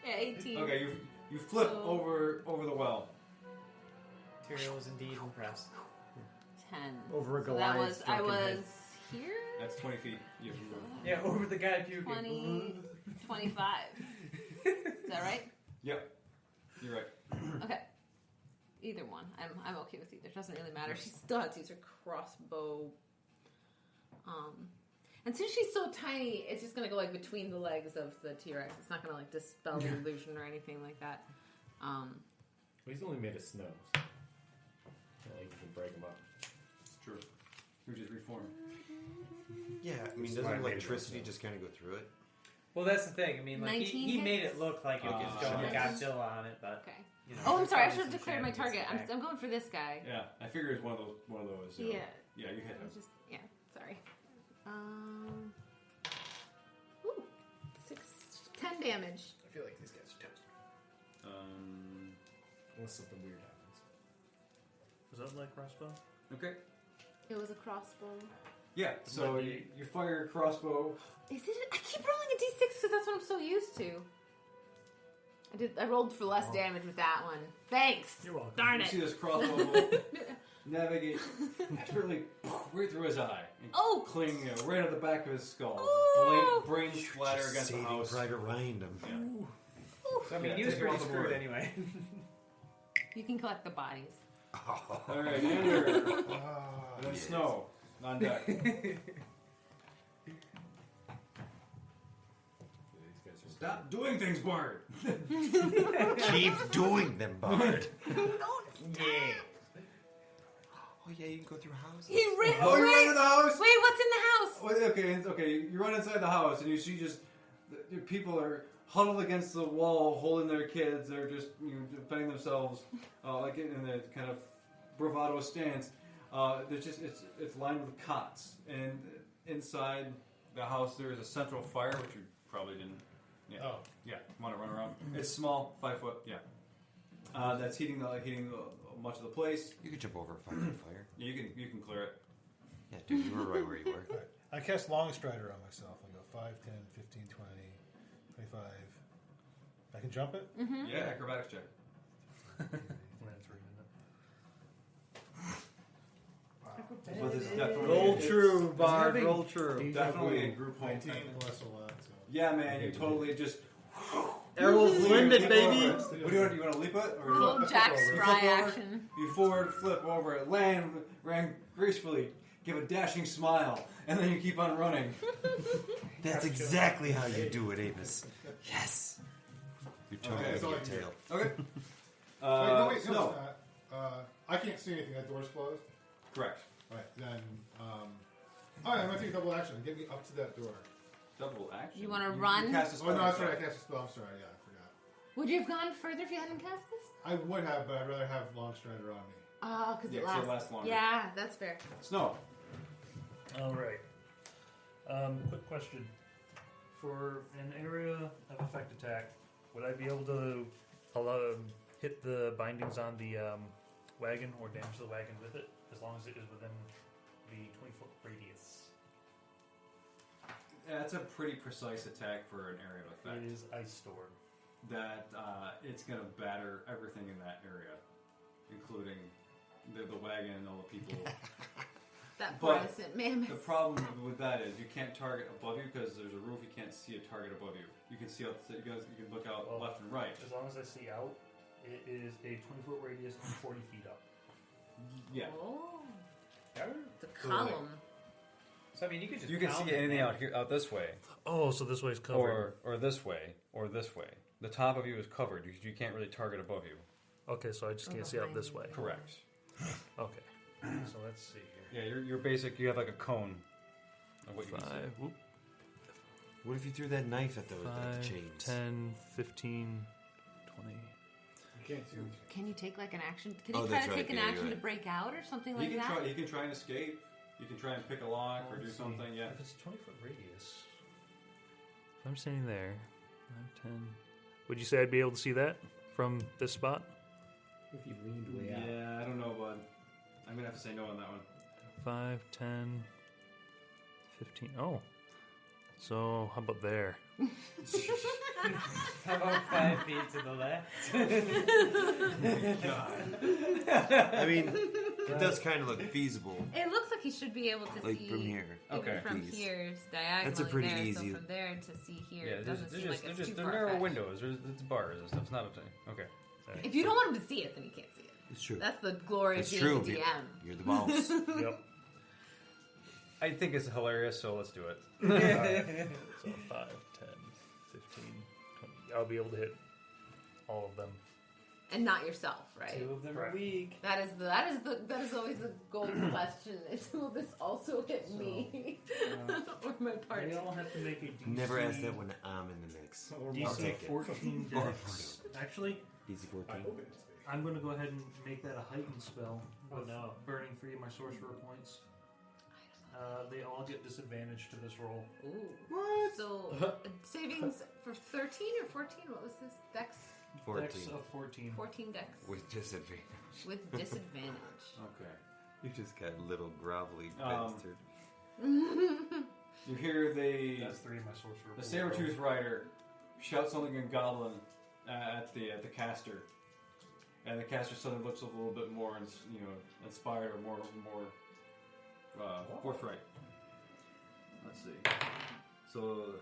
Yeah, 18. Okay, you flip So- over the well. Tyrael was indeed impressed. 10. Over a So that Goliath's was I drunken was head. here. That's 20 feet. You have to move. Yeah, over the guy puking. 20, 25. Is that right? Yep. You're right. Okay. Either one. I'm okay with either. It doesn't really matter. She still has to use her crossbow. And since she's so tiny, it's just gonna go like between the legs of the T-Rex. It's not gonna like dispel the illusion or anything like that. Well, he's only made of snow. So not like you can break him up. It's true. You just reform. Yeah, I mean, It's doesn't my electricity favorite, just kind of go through it? Well, that's the thing. I mean, like 19 he made hits? it look like it was going Okay. Godzilla on it, but Okay. you know. Oh, I'm there's sorry. I probably should have some declared my target. shenanigans I'm going for this guy. Yeah, I figure it's one of those. Yeah. Yeah, you hit him. Just yeah. Sorry. Ooh, 10 damage. I feel like these guys are toast. Unless something weird happens. Was that like crossbow? Okay. It was a crossbow. Yeah, so you fire your crossbow. Is it? I keep rolling a d6 because that's what I'm so used to. I rolled for less damage with that one. Thanks. You're welcome. Darn You it. see this crossbow navigate really right through his eye. And cling right at the back of his skull. Ooh. Brains splatter against the house. Private Ryan. So I mean, Yeah, he was take it pretty off the screwed board. anyway. You can collect the bodies. Alright, Ender. And then Snow. On deck. Stop doing things, Bard! Keep doing them, Bard. Yeah. Oh yeah, you can go through houses. He ran. Oh, you run Wait, into the house? wait, what's in the house? Okay, you run inside the house and you see just the people are huddled against the wall, holding their kids. They're just defending themselves, like in a kind of bravado stance. There's just it's lined with cots, and inside the house there is a central fire, which you probably didn't. Yeah, yeah, want to run around. It's small, 5 foot. Yeah, that's heating much of the place. You could jump over a 5 foot fire. You can clear it. Yeah, dude, you were right where you were. Right. I cast Long Strider on myself. I go 5, 10, 15, 20, 25. I can jump it? Mm-hmm. Yeah, acrobatics check. That's right in But this is definitely Roll it's- true, Bard. having- Roll true. Definitely a group home 19 thing. plus a lot. So. Yeah, man, you totally just. Arrows blended, Leap baby. over it. What do you want? You want to leap it? Or Little Jack you Spry flip over? action. You forward flip over it, ran gracefully, give a dashing smile, and then you keep on running. That's exactly how you do it, Amos. Yes. You're totally Okay. gonna get tail. Okay. Wait, no, it's no. not. I can't see anything. That door's closed. Correct. Right, then. Alright, I'm going to take a double action. Get me up to that door. Double action. You wanna run? You cast a Oh, spell. no, that's right. I cast a spell. I'm sorry. Yeah, I forgot. Would you have gone further if you hadn't cast this? I would have, but I'd rather have Long Strider on me. Oh, because Yeah, it 'cause lasts. it lasts longer. Yeah, that's fair. Snow. All right. Quick question: for an area of effect attack, would I be able to hit the bindings on the wagon or damage the wagon with it, as long as it is within the 20-foot radius? Yeah, that's a pretty precise attack for an area of effect. It is ice storm. That it's going to batter everything in that area, including the wagon and all the people. That But innocent mammoth. The problem with that is you can't target above you because there's a roof. You can't see a target above you. You can see out. You can look out Well, left and right. As long as I see out, it is a 20-foot radius and 40 feet up. Yeah. Oh, the So, column. So I mean, you could just. You can pound see anything it. out here, out this way, Oh, so this way's covered. or this way, or this way. The top of you is covered. You can't really target above you. Okay, so I just can't see out this way. Correct. Okay. So let's see here. Yeah, you're basic. You have like a cone of what you can see. 5, whoop, What if you threw that knife at those at the 5, chains? 10, 15, 20. You can't see anything. Can you take like an action? Can Oh, you try that's to right. take an Yeah, you're action to right. break out or something like You can that? try. You can try and escape. You can try and pick a lock or do Let's see. something. Yeah. If it's 20-foot radius, if I'm standing there, 5, 10. Would you say I'd be able to see that from this spot? If you leaned way out. Yeah, I don't know, bud. I'm gonna have to say no on that one. 5, 10, 15. Oh. So, how about there? How about 5 feet to the left? I mean, it does kind of look feasible. It looks like he should be able to Like see from here. even Okay. from Please. here, diagonally That's a pretty there. easy- So from there to see here, Yeah, it doesn't seem like it's too they're far narrow fetched. windows. It's bars and stuff. It's not a thing. Okay. If you don't want him to see it, then you can't see it. It's true. That's the glory It's of true. being a DM. You're the boss. Yep. I think it's hilarious, so let's do it. So 5, 10, 15, 20. I'll be able to hit all of them. And not yourself, right? 2 of them are Correct. weak. That is always the golden question: is will this also hit me or my party? They all have to make a DC. Never ask that when I'm in the mix. I'll DC take it. 14 Or dex. Actually, DC 14. I hope it's big. I'm going to go ahead and make that a heightened spell with burning 3 of my sorcerer points. They all get disadvantage to this roll. Ooh. What? So savings for 13 or 14? What was this? Dex 14. Dex of 14. 14 dex With disadvantage. with disadvantage. Okay. You just got a little grovelly Um, bastard. You hear That's 3 of my sorcerer. the saber-tooth rider shout something in Goblin at the caster, and the caster suddenly looks a little bit more, inspired or more forthright. Let's see. So,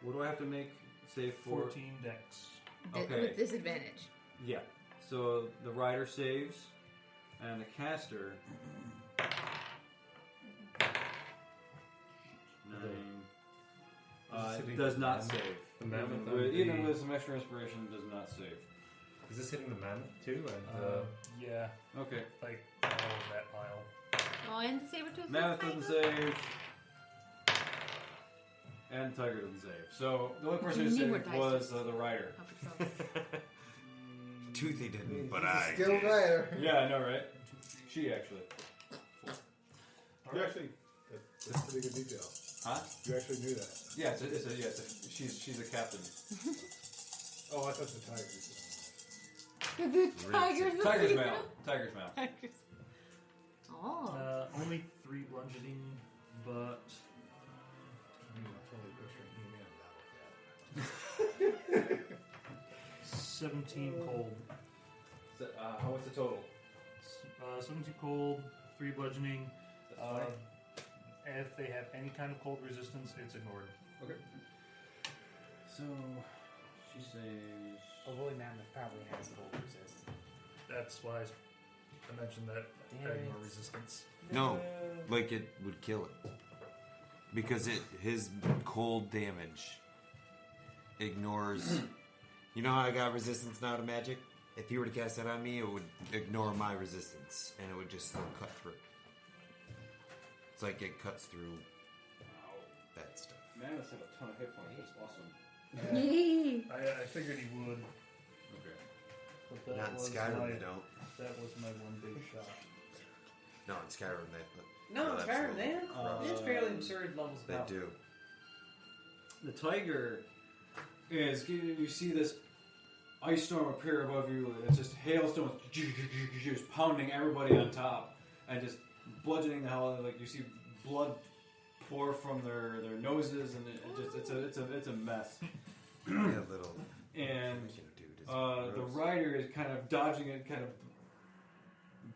what do I have to make? Save for 14 dex. Okay. With disadvantage. Yeah. So the rider saves, and the caster. 9. Does not save. The mammoth. Even with some extra inspiration, does not save. Is this hitting the mammoth too? And Yeah, Okay. like all of that pile. Oh, and the saber-tooth. Mammoth doesn't save. And Tiger doesn't save. So the only person who You need more saved dice. was the rider. Toothy didn't, but He's I still did. there. Yeah, I know, right? She actually. You actually, that's pretty good detail. Huh? You actually knew that. Yeah, she's a captain. Oh, I thought the tigers. The tiger's a Tiger's female. male. Tiger's male. Tigers. Oh. Only 3 bludgeoning, but I'm totally picturing you in that. 17 cold. So, what's the total? 17 cold, 3 bludgeoning. That's fine. If they have any kind of cold resistance, it's ignored. Okay. So she saves. A woolly mammoth probably has cold resist. That's why I mentioned that Damn it. ignore resistance. No, like it would kill it. Because his cold damage ignores... You know how I got resistance now to magic? If you were to cast that on me, it would ignore my resistance, and it would just still cut through. It's like it cuts through that stuff. Mammoths have a ton of hit points. That's awesome. I figured he would, Okay. but that Not in was Skyrim, my, they don't. That was my one big shot. No, in Skyrim, they No, Oh, it's fair, absolutely. man. It's fairly absurd levels of They power. do. The tiger is. You see this ice storm appear above you. And it's just hailstones, just pounding everybody on top, and just bludgeoning the hell out of. Like you see blood pour from their noses, and it's a mess. Yeah, little... And dude, it's the gross. rider is kind of dodging it, kind of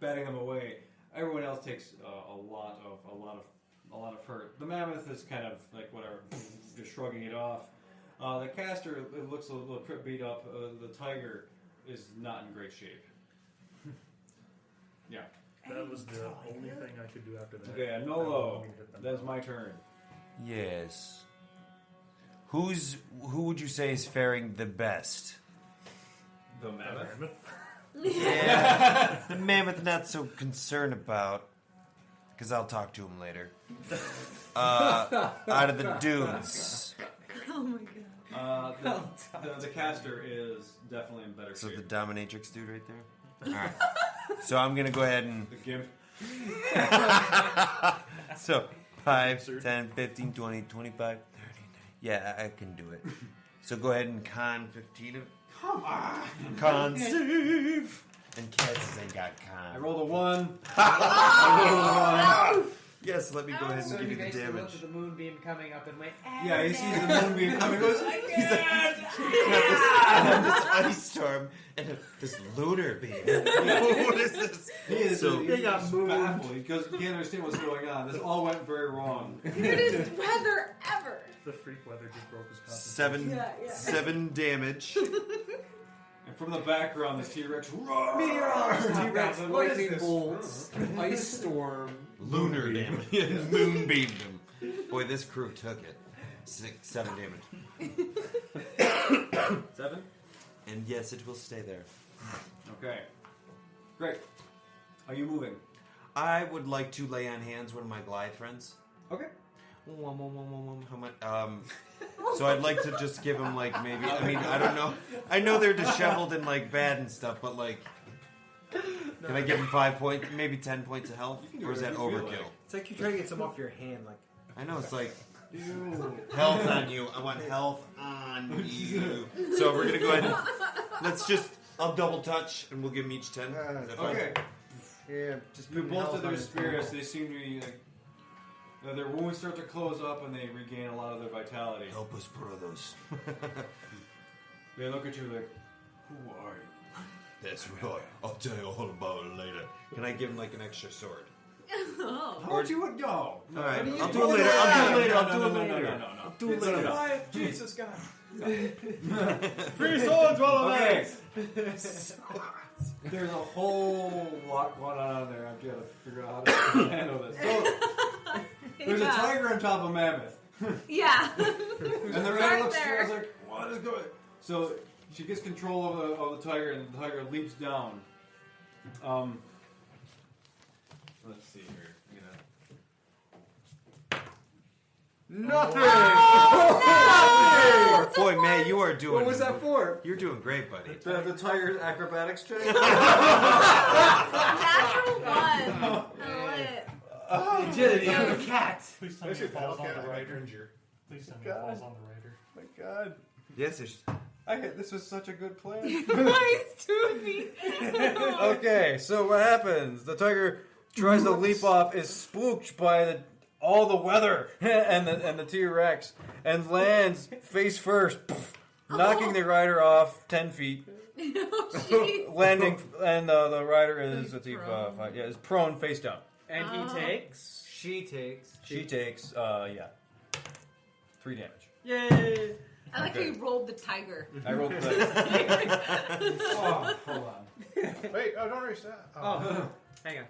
batting them away. Everyone else takes a lot of hurt. The mammoth is kind of like whatever, just shrugging it off. The caster, it looks a little beat up. The tiger is not in great shape. Yeah. That was the only thing I could do after that. Okay, I Nolo. wasn't gonna hit them. That's my turn. Yes. Who would you say is faring the best? The mammoth. Yeah, the mammoth not so concerned about, because I'll talk to him later. Out of the dudes. Oh my god. The caster is definitely in better So shape. the dominatrix dude right there? Alright. So I'm going to go ahead and... The gimp. So 5, 10, 15, 20, 25, 30. Yeah, I can do it. So go ahead and con 15 of... Come on. Con save! And Cass ain't got I con. rolled a 1. Yes, let me go ahead and So give he you the basically damage. looked at the moonbeam coming up and went, Yeah, he sees the moonbeam coming. Goes, I And this ice storm and this lunar beam. What is this? He is So- he's just baffled because he can't understand what's going on. This all went very wrong. Weirdest weather ever. The freak weather just broke his concentration. 7 damage. And from the background, this T-Rex roars. T-Rex, what is lightning this? bolts, ice storm. Lunar damage. Moonbeamed him. Boy, this crew took it. 7 damage. 7? And yes, it will stay there. Okay. Great. Are you moving? I would like to lay on hands one of my Goliath friends. Okay. How much? So I'd like to just give him like maybe. I mean, I don't know. I know they're disheveled and like bad and stuff, but like, can I give him 5 points, maybe 10 points of health, or is that overkill? It's like you're trying to get some off your hand, like. I know it's like health on you. I want health on you. So we're gonna go ahead and let's just. I'll double touch and we'll give him each 10. Is that fine? Okay. Yeah, just You putting bolster health on their his spirits. They seem to be like their wounds start to close up, and they regain a lot of their vitality. Help us, brothers. They look at you like, "Who are you?" That's right. I'll tell you all about it later. Can I give him like an extra sword? Oh. How about you would no? All right, What are you I'll do doing? it later. I'll do it later. No, I'll do no, it no, later. no, no, no. I'll do it It's later. enough. Jesus, God. Free swords while I'm okay. There's a whole lot going on there. I'm trying to figure out how to handle this. So, there's a Yeah. tiger on top of Mammoth. Yeah. And the Start rat looks there. I was like, what is going? So she gets control of the tiger, and the tiger leaps down. Let's see here. Nothing! Oh, no! Boy, man, you are doing. What was that for? You're doing great, buddy. The tiger's acrobatics check. Natural one. Oh, You did it. You You're a cat. Please tell me Especially it falls on Battle the Cat, I rider. injure. Please tell me it falls on the rider. My God, Yes, it's this was such a good plan. Nice to me. Okay, so what happens? The tiger tries to leap off, is spooked by all the weather and the T-Rex, and lands face first, knocking the rider off 10 feet. Oh, jeez. Landing, and the rider is He's prone. is prone face down. And Oh. he takes. She takes. She takes 3 damage. Yay! I like how you rolled the tiger. I rolled the Oh, hold on. Wait, oh, don't erase that. Oh, hang on.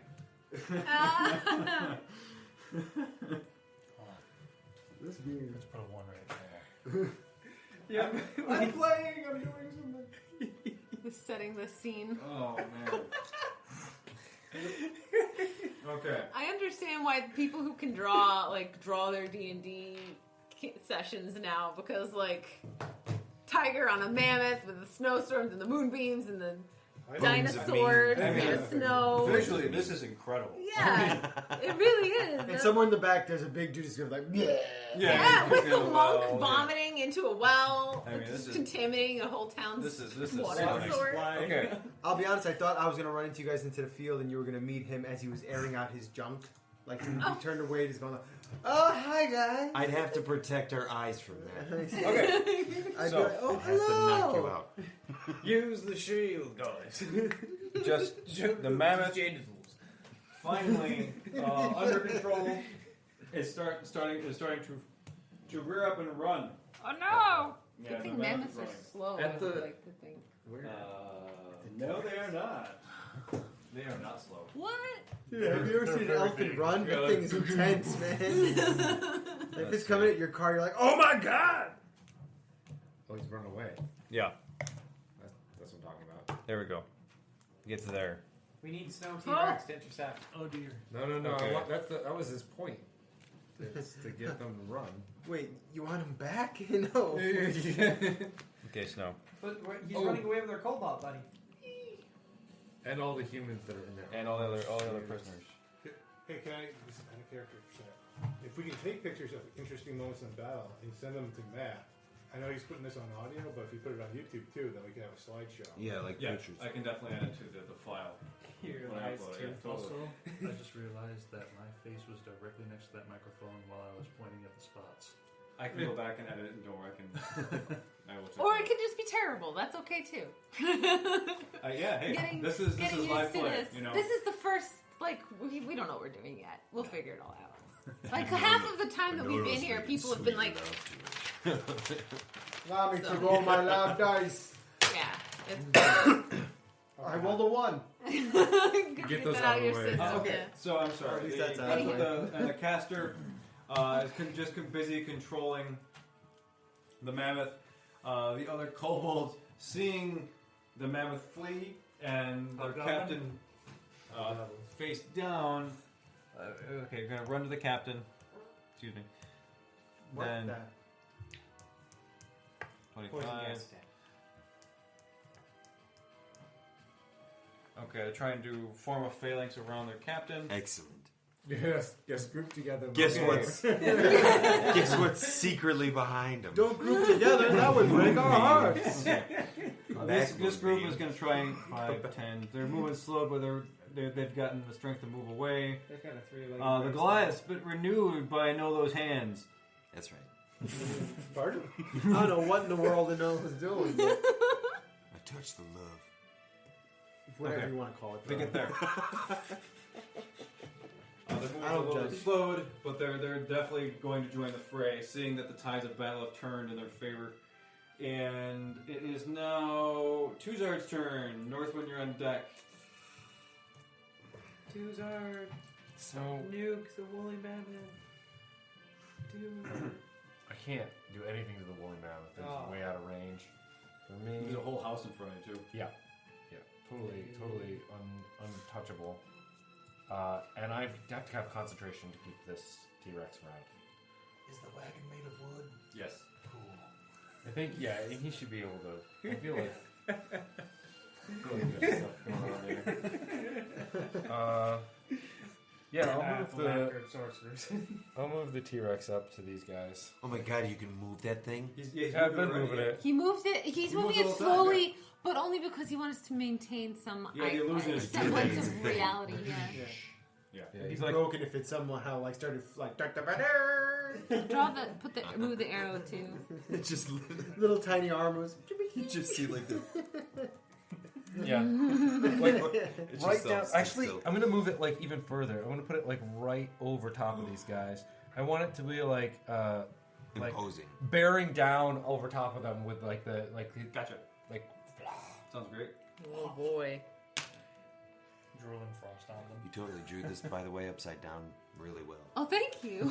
This game. Let's put a 1 right there. Yeah, I'm playing. I'm doing something. Just setting the scene. Oh man. Okay. I understand why people who can draw their D&D sessions now, because tiger on a mammoth with the snowstorms and the moonbeams and the dinosaurs I mean, and the snow. Visually, this is incredible. Yeah, it really is. And somewhere in the back, there's a big dude who's going like, yeah. Yeah, with the monk well, vomiting into a well, I mean, this just is- contaminating a whole town's This is water stunning. source. Okay. I'll be honest, I thought I was going to run into you guys into the field and you were going to meet him as he was airing out his junk. Like, he turned away and he's going like, oh, hi, guys. I'd have to protect our eyes from that. Okay. I'd So, be like, oh, I'd have to knock you hello. out. Use the shield, guys. Just the mammoth finally under control is starting to rear up and run. Oh no! Yeah, Good the thing mammoth's mammoths are running. slow. At the- like the thing. No, they are not. They are not slow. What? Dude, have you ever seen an elephant run? That Yeah. thing is intense, man. If it's coming at your car, you're like, oh my god! Oh, he's run away. Yeah. That's what I'm talking about. There we go. Get to there. We need snow T-Rex to intercept. Oh dear. No. Okay. That was his point. It's to get them to run. Wait, you want him back? No. Okay, Snow. But he's running away with our cobalt buddy. And all the humans that are in there. And all the other prisoners. Hey, can I? This is kind of character set. If we can take pictures of interesting moments in battle and send them to Matt, I know he's putting this on audio, but if you put it on YouTube too, then we can have a slideshow. Yeah, like Yeah, pictures. I can definitely add it to the file. Here, When I guys, upload it, too. yeah, totally. Also, I just realized that my face was directly next to that microphone while I was pointing at the spots. I can go back and edit it, and don't worry, I will. Or it could just be terrible. That's okay too. Yeah, hey, Getting this is used live to play. this. You know. This is the first. We don't know what we're doing yet. We'll figure it all out. Like half of the time that we've been here, people have been like, Allow me So. to roll my loud dice. "Yeah, it's I rolled a 1. good to Get those that out out of of your the way. system." Okay, Yeah. so I'm sorry. At least The- that's out of the way. and the caster is just busy controlling the mammoth. The other kobolds, seeing the mammoth flee and their Hobgoblin? captain face down. Okay, you're gonna run to the captain. Excuse me. What Then the? 25. Okay, they're trying to form a phalanx around their captain. Excellent. Yes, group together. Guess Okay. what's guess what's secretly behind him? Don't group together, that would break our hearts. This group is going to try 5, 10. They're moving slow, but they've gotten the strength to move away. They're kind of three-legged. The Goliath's been renewed by Know Those Hands. That's right. Pardon? I don't know what in the world Enola was doing. But I touched the love. Whatever Okay. you want to call it. They get there. They're moving I a don't little judge. bit slowed, but they're definitely going to join the fray, seeing that the tides of battle have turned in their favor. And it is now Tuzard's turn. Northwind, you're on deck. Tuzard, So nuke the woolly mammoth. Tuzard. I can't do anything to the woolly mammoth. It's Oh. way out of range for me. There's a whole house in front of you, too. Yeah, totally untouchable. And I have to have concentration to keep this T-Rex around. Is the wagon made of wood? Yes. Cool. I think, yeah, he should be able to. I feel like. Really good stuff going on here. Yeah, I'll move the T-Rex up to these guys. Oh my god, you can move that thing? I've been moving it. He moves it. He's moving moves it all the time, slowly, but only because he wants to maintain some Yeah, the illusion is semblance it's a of thing. reality. Yeah. Yeah. Yeah, It'd be he's like, broken if it somehow like started like Move the arrow too. It's just little tiny arms. you just see like the yeah. it's Right just down. so Actually, still. I'm gonna move it like even further. I'm gonna put it like right over top of these guys. I want it to be like imposing. bearing down over top of them with like the Gotcha. like. Sounds great. Oh boy. Drooling frost on them. You totally drew this, by the way, upside down really well. Oh, thank you. I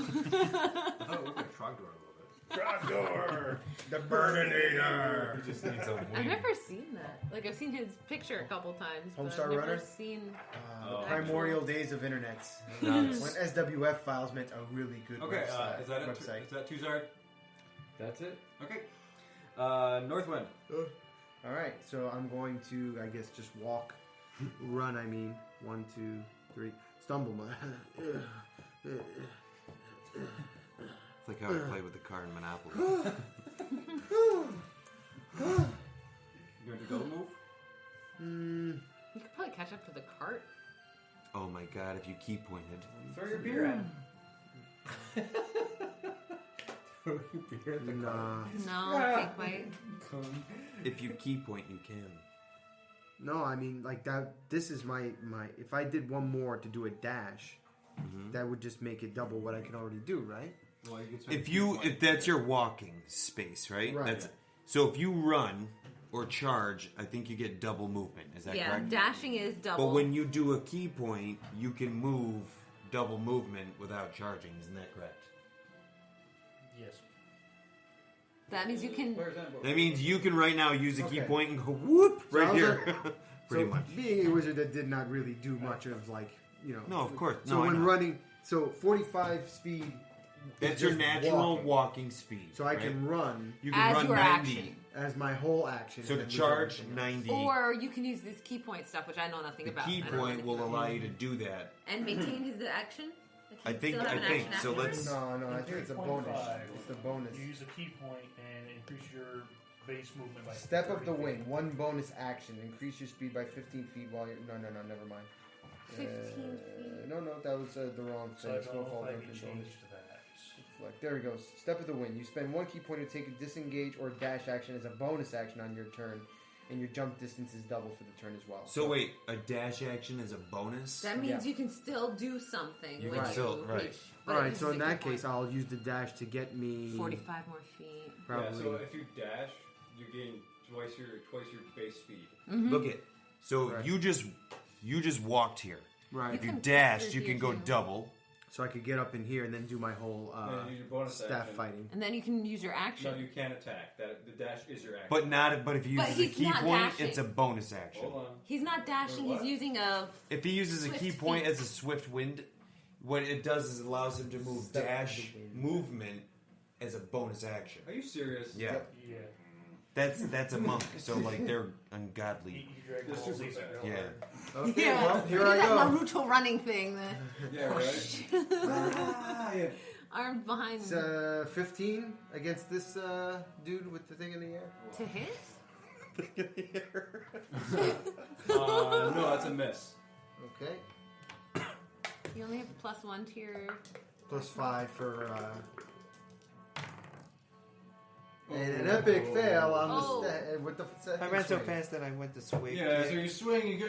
thought it looked like Trogdor a little bit. Trogdor, the Burninator. He just needs a wing. I've never seen that. Like I've seen his picture a couple times, but Homestar I've never Runner? seen. Oh. The primordial days of internet. No, When SWF files meant a really good Okay, website. is that it? website. Is that Tuzard? That's it. Okay. Northwind. All right, so I'm going to, I guess, just walk, run. I mean, 1, 2, 3, stumble. It's like how I play with the car in Monopoly. You going to double move? You could probably catch up to the cart. Oh my god, if you key pointed. Throw your beer at him. Nah. No, can't quite. If you key point, you can. No, I mean, like that. This is my. If I did one more to do a dash, that would just make it double what I can already do, right? Well, you can spend If key you, point. if that's your walking space, right? Right. That's so. If you run or charge, I think you get double movement. Is that Yeah, correct? dashing is double. But when you do a key point, you can move double movement without charging. Isn't that correct? Yes. that means you can. Where's that book? That means you can right now use a key Okay. point and go whoop So right how's here. Pretty so much. Being a wizard that did not really do much of like, you know. No, of course. So No, I when know. running, so 45 speed. That's is your just natural walking speed. So I right? can run You can As run your 90. action. as my whole action. So and to then charge everything else. 90, Or you can use this key point stuff, which I know nothing the about. key I don't know point anything will about. allow you to do that. And maintain his action. Like, I he'd think- still have I an think. action So afterwards? let's- No, I think it's a bonus. 3.5. It's the bonus. You use a key point and increase your base movement by Step of 30 the feet. wing. One bonus action. Increase your speed by 15 feet while you're. No, never mind. 15 feet. No, that was the wrong So thing. I don't know Snowfall if I Dungeon can bonus. change to that. Like, there we go. Step of the wind. You spend one key point to take a disengage or dash action as a bonus action on your turn, and your jump distance is double for the turn as well. So wait, a dash action is a bonus? That means Yeah. you can still do something. You when can still- right. reach, but All it right. uses So a in key that point. case, I'll use the dash to get me 45 more feet. probably. Yeah, so if you dash, you gain twice your base speed. Look at so Right. you just walked here. right. If you can dashed, put you your can go gear too. double. So I could get up in here and then do my whole And use your bonus staff action. fighting. And then you can use your action. No, you can't attack. That the dash is your action. But if he But uses a he's key not point, dashing. it's a bonus action. Hold on. He's not dashing, Wait, what? he's using a. If he uses a Swift key point feet. as a swift wind, what it does is it allows him to move Step of dash the wind. movement as a bonus action. Are you serious? Yeah, Yeah. that's a monk. So like they're ungodly. He dragged They're all super these fast. real Yeah. hard. Okay, Yeah, well, here look I at that go. Naruto running thing. Yeah, right. Arms behind It's him. 15 against this dude with the thing in the air. To hit? No, that's a miss. Okay. You only have +1 to your. +5 for. And an epic fail on the with the second I ran so swing. fast that I went to swing. Yeah, so you swing, you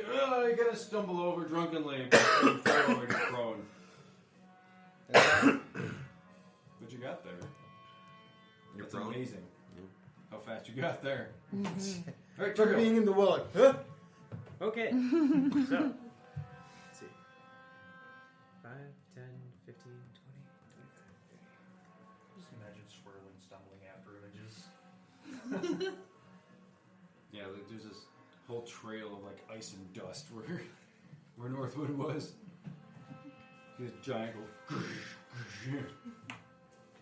gotta stumble over drunkenly, and you fall over, you're prone. But you got there. You're That's prone? amazing. How fast you got there. Mm-hmm. All right, For Trigo. being in the well, like, huh? Okay. So, let's see. 5, 10, 15, 20, 25, 30. Just imagine swirling, stumbling after images. Yeah, there's this whole trail of like ice and dust where Northwood was. This giant.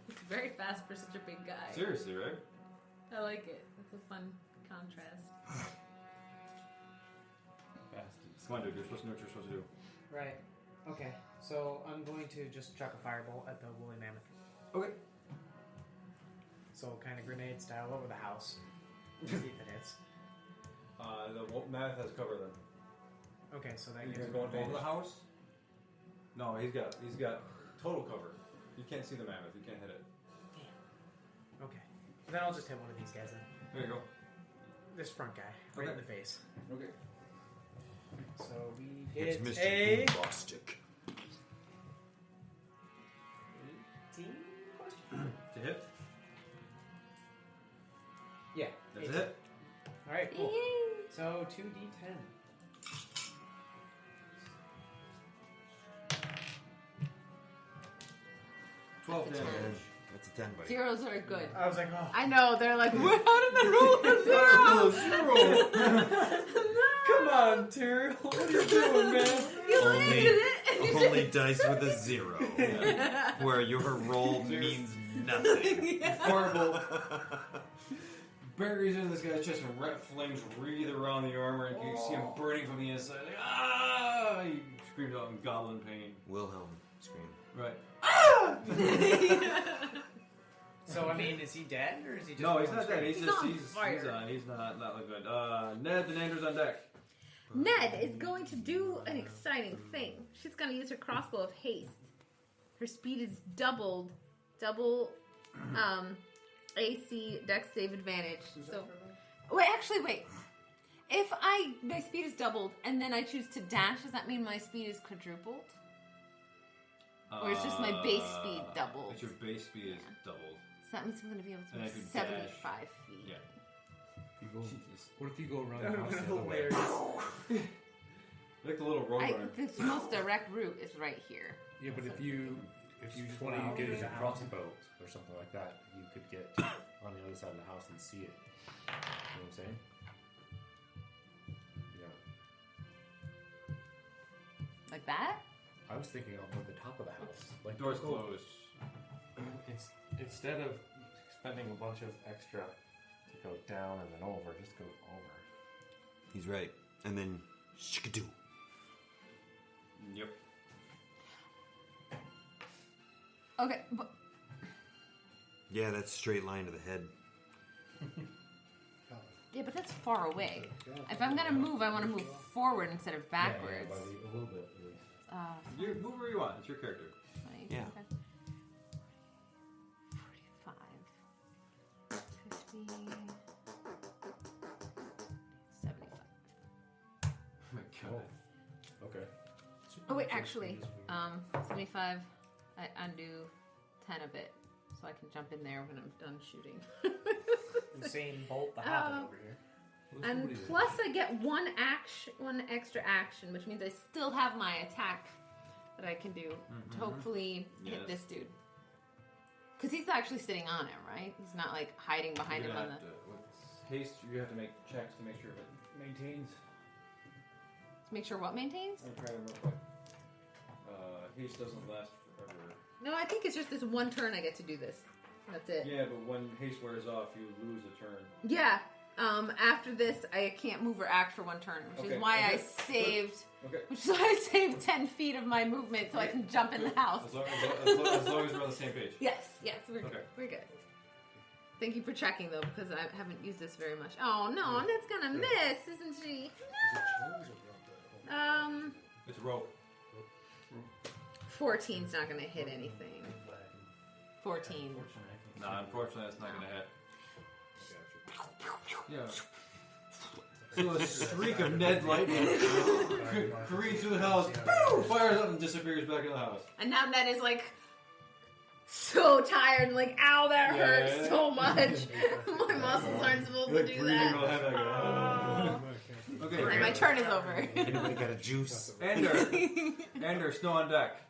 It's very fast for such a big guy. Seriously, right? I like it. It's a fun contrast. Bastards. Come on, dude. You're supposed to know what you're supposed to do. Right. Okay. So I'm going to just chuck a firebolt at the woolly mammoth. Okay. So kind of grenade style over the house. See if it hits. The mammoth has cover then. Okay, so that You gives gonna me go over advantage. the house? No, he's got total cover. You can't see the mammoth. You can't hit it. Okay. Then I'll just hit one of these guys then. There you go. This front guy, right in Okay. the face. Okay. So we It's hit Mr. a Boombastic. 18 question. To hit? Yeah. That's 18. it. All right, cool. Yay! So 2d10. $12 damage. That's a 10, buddy. Zeros are good. I was like, oh. I know. They're like, how did I roll a zero? Come on, Tyrell. What are you doing, man? You landed it. Only dice with a 0. Where your roll means nothing. Horrible. Buries into this guy's chest and red flames wreathe around the armor, and you see him burning from the inside. Like, ah! He screams out in goblin pain. Wilhelm scream. Right. So, I mean, is he dead, or is he just... No, he's going not dead. straight? He's on fire. He's not looking good. Ned, the Nander's on deck. Ned is going to do an exciting thing. She's going to use her crossbow of haste. Her speed is double AC Dex save advantage. So, wait. If my speed is doubled and then I choose to dash, does that mean my speed is quadrupled? Or is just my base speed doubled? But your base speed is doubled. So that means I'm going to be able to And move if you 75 feet. Yeah. You go, Jesus. what if you go around That the would house have the been other way? hilarious. Like the little roadrunner. The most direct route is right here. Yeah, but if you just want to get a crossbow or something like that, you could get on the other side of the house and see it. You know what I'm saying? Yeah. Like that? I was thinking of the top of the house. Like Door's go- closed. Instead of spending a bunch of extra to go down and then over, just go over. He's right. And then, shikadoo. Yep. Okay, but Yeah, that's a straight line to the head. yeah, but that's far away. If I'm gonna move, I want to move forward instead of backwards. Yeah, a little bit at least. You move where you want. It's your character. 20, Yeah. okay. 45, 50, 75. Oh my god. Okay. Oh wait, actually, 75. I undo 10 of it, so I can jump in there when I'm done shooting. Insane Bolt the Hobbit over here. And plus, I get one extra action, which means I still have my attack that I can do to hopefully hit Yes. this dude. Because he's actually sitting on it, right? He's not like hiding behind You're him on gonna the. have to- with haste, you have to make checks to make sure it maintains. To make sure what maintains? I'm trying to real quick. Haste doesn't last forever. No, I think it's just this one turn I get to do this. That's it. Yeah, but when haste wears off, you lose a turn. Yeah. After this, I can't move or act for one turn, which Okay, is why I okay, saved. Okay. Which is why I saved 10 feet of my movement so I can jump in the house. As long as we're on the same page. Yes, we're Okay. good. We're good. Thank you for checking though, because I haven't used this very much. Oh no, Ned's gonna miss, isn't she? No. It's rope. 14's not gonna hit anything. 14. Nah, unfortunately, that's not going to hit. Gotcha. Yeah. So a streak of Ned lightning careens through the house, boom, fires up and disappears back in the house. And now Ned is like so tired, like, ow, that hurts so much. My muscles aren't supposed to do that. Okay. And my turn is over. Anybody got a juice? Ender, snow on deck.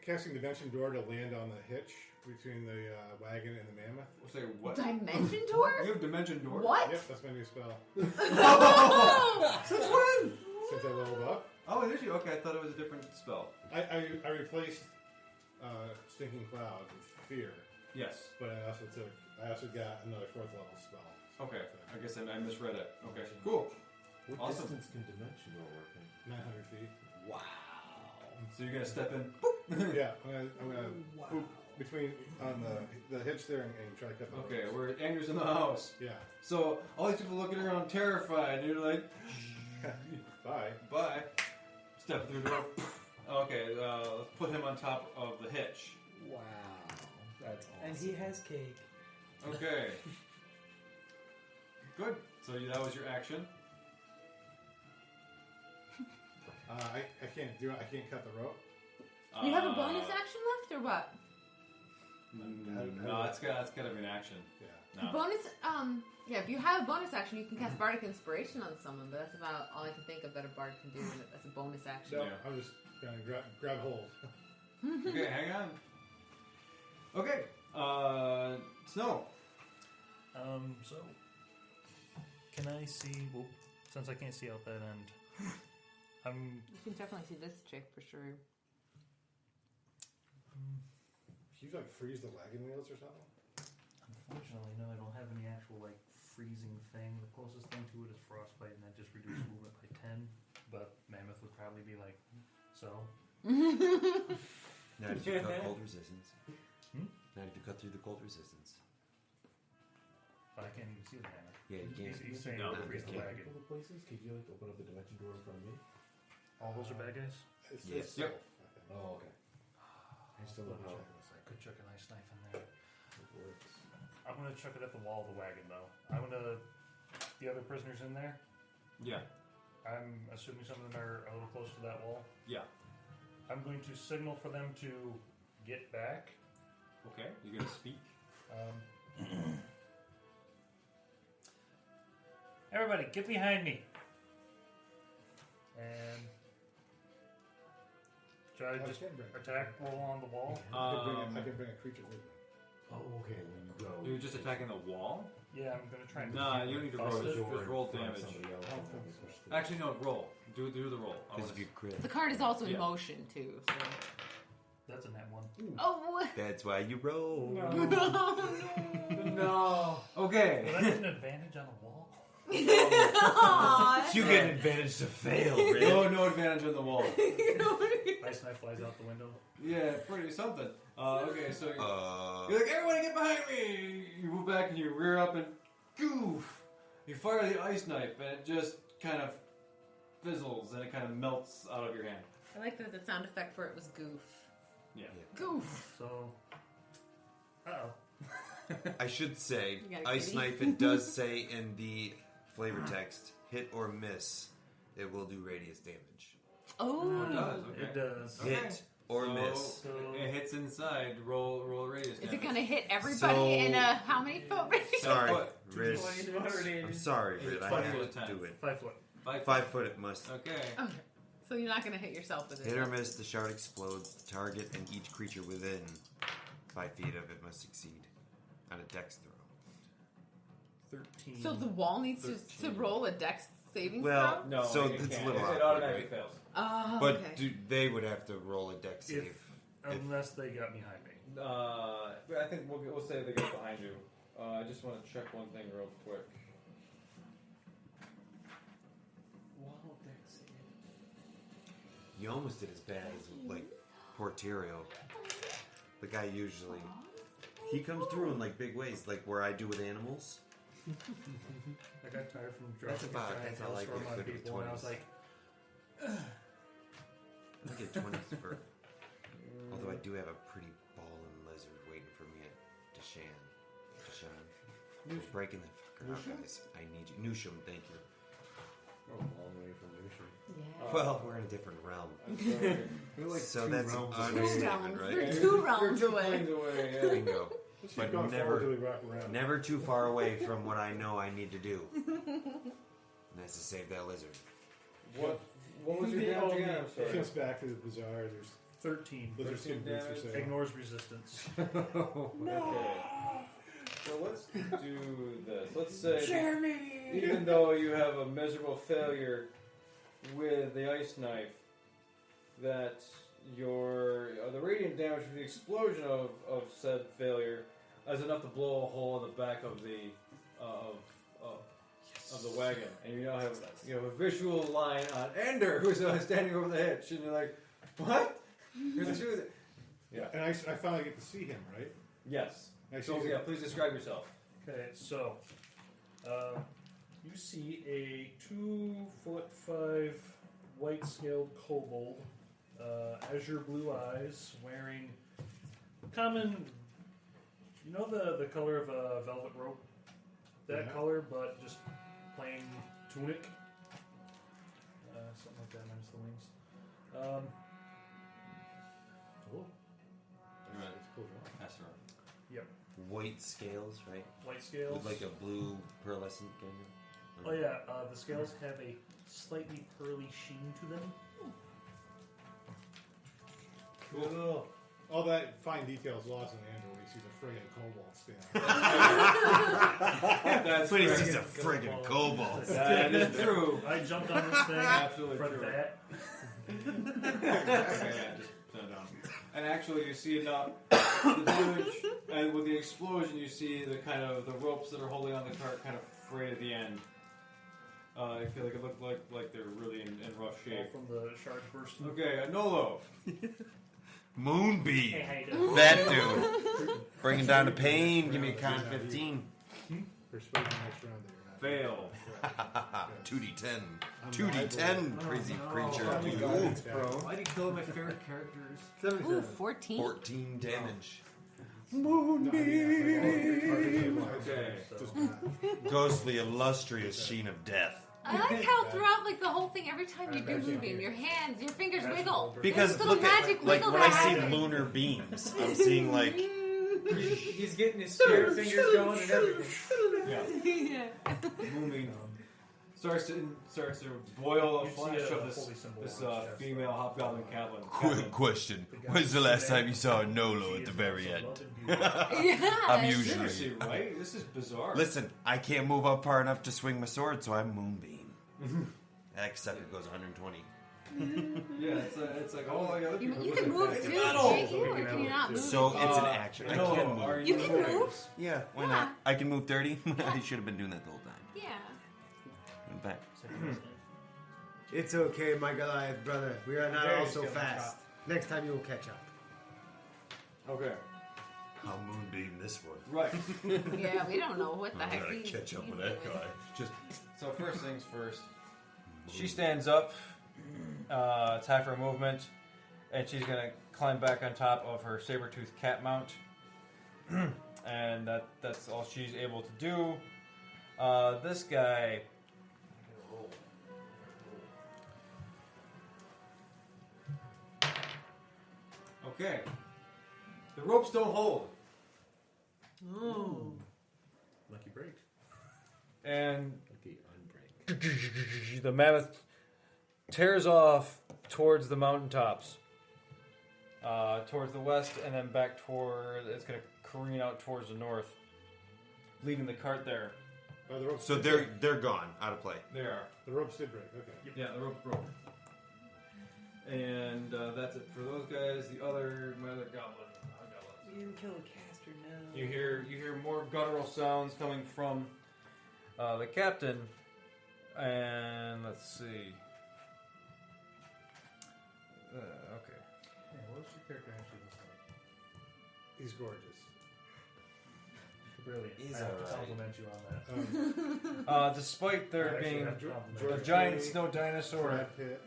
Casting Dimension Door to land on the hitch between the wagon and the mammoth. We'll say what? Dimension door? You have dimension door? What? Yep, that's my new spell. Since when? Since I leveled up. Oh, it is you. Okay, I thought it was a different spell. I replaced Stinking Cloud with Fear, Yes. but I also got another 4th level spell. Okay. I guess I misread it. Okay. Cool. What Awesome. distance can dimension door work in? 900 feet. Wow. So you're gonna step in. Yeah, I'm gonna boop between on the hitch there and try to cut the Okay, ropes. we're Andrew's in the house. Yeah. So all these people looking around terrified, and you're like, Bye. bye. Step through the door. Okay, let's put him on top of the hitch. Wow. That's awesome. And he has cake. Okay. Good. So that was your action. I can't do it. I can't cut the rope. You have a bonus action left or what? No, it's gotta be an action. Yeah. No. Bonus, yeah, if you have a bonus action, you can cast Bardic Inspiration on someone, but that's about all I can think of that a bard can do as a bonus action. No, Yeah. I'm just gonna grab hold. Okay, hang on. Okay, Snow. So can I see? Well, since I can't see out that end, You can definitely see this chick for sure. Can you like freeze the wagon wheels or something? unfortunately, no, I don't have any actual like freezing thing. The closest thing to it is frostbite, and that just reduces movement by 10. But mammoth would probably be like, so. Not if you cut cold resistance. Hmm? Not if you cut through the cold resistance. But I can't even see the mammoth. Yeah, you can't. He's saying No, no, freeze the you can't. wagon. Couple places? Could you like open up the dimension door in front of me? All those are bad guys. It's Yes. stealth, I think. Oh, okay. I still don't know how I could chuck a nice knife in there. it works. I'm gonna chuck it at the wall of the wagon, though. I'm gonna. The other prisoners in there. Yeah. I'm assuming some of them are a little close to that wall. Yeah. I'm going to signal for them to get back. Okay, you're gonna speak. Everybody, get behind me. And should I just attack roll on the wall? I can bring a creature with me. Oh, okay. When you go. You're just attacking the wall? Yeah, I'm gonna try and. Nah, you don't need to roll. Bust Just, it. just roll in front of damage. somebody else and then push through. Actually, no, roll. Do the roll. I Because wanna if you crit. The card is also in Yeah. motion too. So. That's a net one. Oh That's why you roll. No. Okay. Will that get an advantage on a wall? no! You get an advantage to fail, really. No advantage on the wall. Ice knife flies out the window. Yeah, pretty something. Okay, so you're like, everybody get behind me! You move back and you rear up and goof! You fire the ice knife and it just kind of fizzles and it kind of melts out of your hand. I like that the sound effect for it was goof. Yeah. Goof. So, I should say, You got a Ice kitty? Knife, it does say in the flavor text, hit or miss, it will do radius damage. Oh. It does, okay. it does. Okay. Hit or So, miss. It hits inside, roll radius Is damage. it gonna hit everybody So- in a how many foot radius? Sorry, Foot. Rid. I'm sorry, Rid. I 5 have foot to 10. do it. 5 foot. 5 foot it must. Okay. Okay. So you're not gonna hit yourself with it. Hit or miss, the shard explodes. The target and each creature within 5 feet of it must succeed on a dex throw. 13. So the wall needs to roll a dex saving Well, throw? No, so it it's a can't. little It awkward, automatically right? fails. Oh, But okay. they would have to roll a dex save. Unless they got behind me. But I think we'll say they get behind you. I just want to check one thing real quick. Wall dex save. You almost did as bad as, like, Porterio. The guy usually... He comes through in, like, big ways, like where I do with animals. I got tired from That's dropping about- a giant that's how I hailstorm get on good with people, and I was 20s. like, I get 20 for. Although I do have a pretty ballin' lizard waiting for me at Deshan. We're breaking that fucker out, guys. I need you. Nusham, thank you. Oh, a long way from Nushu. Yeah. Well, we're in a different realm. We're like So two that's an realms understatement, We're right? two realms You're 2 away. planes away. Yeah. Bingo. Let's But keep going never- forward till we wrap around. Never too far away from what I know I need to do. And that's to save that lizard. What was your damage again? I'm It sorry. comes back to the bazaar. There's 13. lizard skin boots for sale. Ignores resistance. Okay. So let's do this. Let's say, even though you have a miserable failure with the ice knife, that your the radiant damage from the explosion of said failure is enough to blow a hole in the back of the of the wagon, and you now have a visual line on Ender, who's standing over the hitch, and you're like, what? And I finally get to see him, right? Yes. I So see yeah, please describe yourself. Okay, so you see a 2'5" white-scaled kobold, azure blue eyes, wearing common. You know the color of a velvet rope, that Yeah. color, but just plain tunic, something like that minus the wings. Cool. Right. That's cool. That's right. White scales, right? White scales. With like a blue pearlescent kind of. Oh yeah, the scales have a slightly pearly sheen to them. Cool. All that fine detail is lost on Andrew when he sees a friggin' cobalt stand. That's But he right. sees a friggin' kobold. That is true. I jumped on this thing Absolutely for true. that. Okay, yeah, just turn it down. And actually, you see now the damage, and with the explosion, you see the kind of the ropes that are holding on the cart kind of frayed at the end. I feel like it looked like they're really in rough All shape. from the shards bursting. Okay, Nolo. Moonbeam. Hey, how you doing? That dude. Bringing down the pain. Give me a con 15. Persuade the next round that you're not. Fail. 2d10. 2d10, crazy creature. Oh, Ooh, God, bro. Why did you kill my favorite characters? Ooh, 14. 14 damage. Okay. Ghostly, illustrious sheen of death. I like how throughout like the whole thing, every time you do Moonbeam, your hands, your fingers wiggle. Because There's little look at, magic like wiggle when I that see happens. lunar beams, I'm seeing like He's getting his spirit fingers going and everything. Yeah. Yeah. Moonbeam starts to boil the You see flesh a of holy symbol this on his chest. female hobgoblin Catlin. quick question. When's the last time you saw a Nolo at the very end? Yeah. I'm usually. Seriously, right? This is bizarre. Listen, I can't move up far enough to swing my sword, so I'm Moonbeam. That sucker goes 120. Yeah, it's like all the other You, people. you can move too, can't you? Or can you not move? So it's an action. I no, can are move. You can move? Yeah, why Yeah. not? I can move 30. I should have been doing that the whole time. Yeah. In fact, It's okay, my Goliath brother. We are not Very all so skilled fast. shot. Next time you will catch up. Okay. I'll Moonbeam this one. Right. Yeah, we don't know what the I'm heck gonna he's catch up he's with that doing. guy. Just so first things first. She stands up. It's half her movement, and she's gonna climb back on top of her saber-toothed cat mount, and that's all she's able to do. This guy. Okay. The ropes don't hold. Lucky break. And Lucky unbreak. the mammoth tears off towards the mountaintops, towards the west, and then back toward. It's going to careen out towards the north, leaving the cart there. Oh, the ropes So did they're gone, out of play. They are. break. The ropes did break. Okay. Yeah, the rope broke. And that's it for those guys. My other goblin. You didn't kill a caster, no. You hear more guttural sounds coming from the captain, and let's see. Okay. Yeah, what does your character actually look like? He's gorgeous. Brilliant. He's I have to alright. compliment you on that. Despite there I actually being have to compliment the you. giant Clooney, snow dinosaur, Brad Pitt.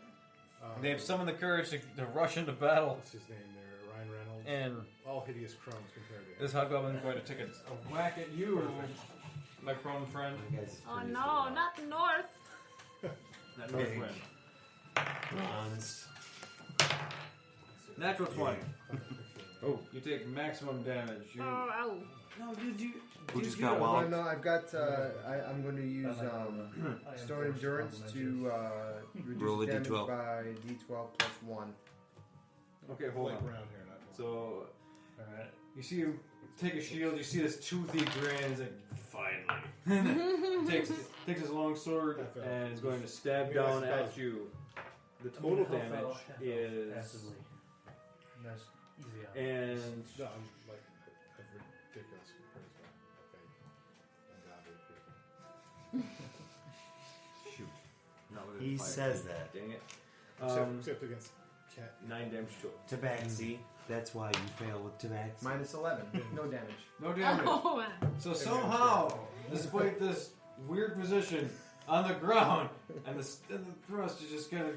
They have summoned the courage to rush into battle. What's his name there? Ryan Reynolds. And all hideous crones compared to him. this hobgoblin is going to take a whack at you, my crone friend. Oh no, not north. Not Northwind. Natural 20. Oh. You take maximum damage. You, Oh, ow. No, you do. Who just do got it. wild? No, I've got. I'm going to use Stone Endurance to Roll a reduce damage D12. by D12 plus 1. okay, hold Like on. brown hair, not So, Alright. you see him take a shield, you see this toothy grin, he's like, finally. takes his long sword and is going to stab down at you. The total damage is... Passively. That's easy on. And... No, I'm like a ridiculous charisma. Okay. Ungodly. Shoot. Not with a He fire. says that. Dang it. Except against cat. 9 damage short. Tabaxi. That's why you fail with Tabaxi. Minus 11. No damage. No damage. Oh, man. So somehow, despite this weird position on the ground, and the thrust just kind of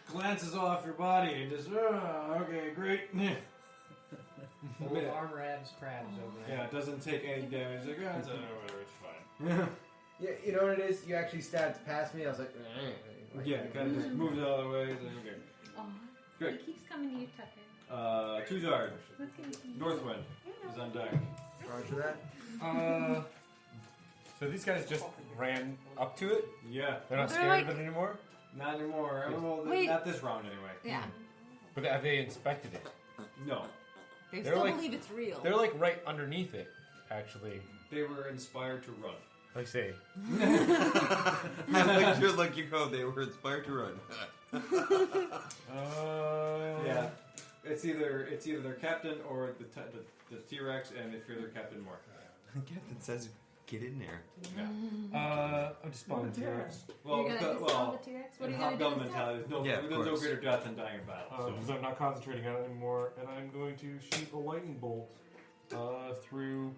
glances off your body and just, okay, great. Full of armor abs crabs over there. Yeah, it doesn't take any damage. Like, oh, it's, whatever, it's fine. Yeah, you know what it is? You actually stabbed past me. I was like, Yeah, kind of just moves out of the way. It's like, okay. Oh, Good. he keeps coming to you, Tucker. Tuzard, Let's get you. Northwind is on deck. Roger that. So these guys just ran up to it? Yeah, They're not They're scared like- of it anymore? not anymore. Well, Wait. not this round anyway. Yeah. But have they inspected it? No, They They're still like- believe it's real. They're like right underneath it, actually. they were inspired to run. I say. I like your code. They were inspired to run. Yeah, it's either their captain or the T-Rex, and if you're their captain, more. Captain says, "Get in there." I'm just spawning T-Rex. Well, You're gonna dispel the T-Rex? What are in you gonna do hobgoblin instead? mentality, there's no, Yeah, of there's no course. greater death than dying in battle. So. Because I'm not concentrating on it anymore, and I'm going to shoot a lightning bolt through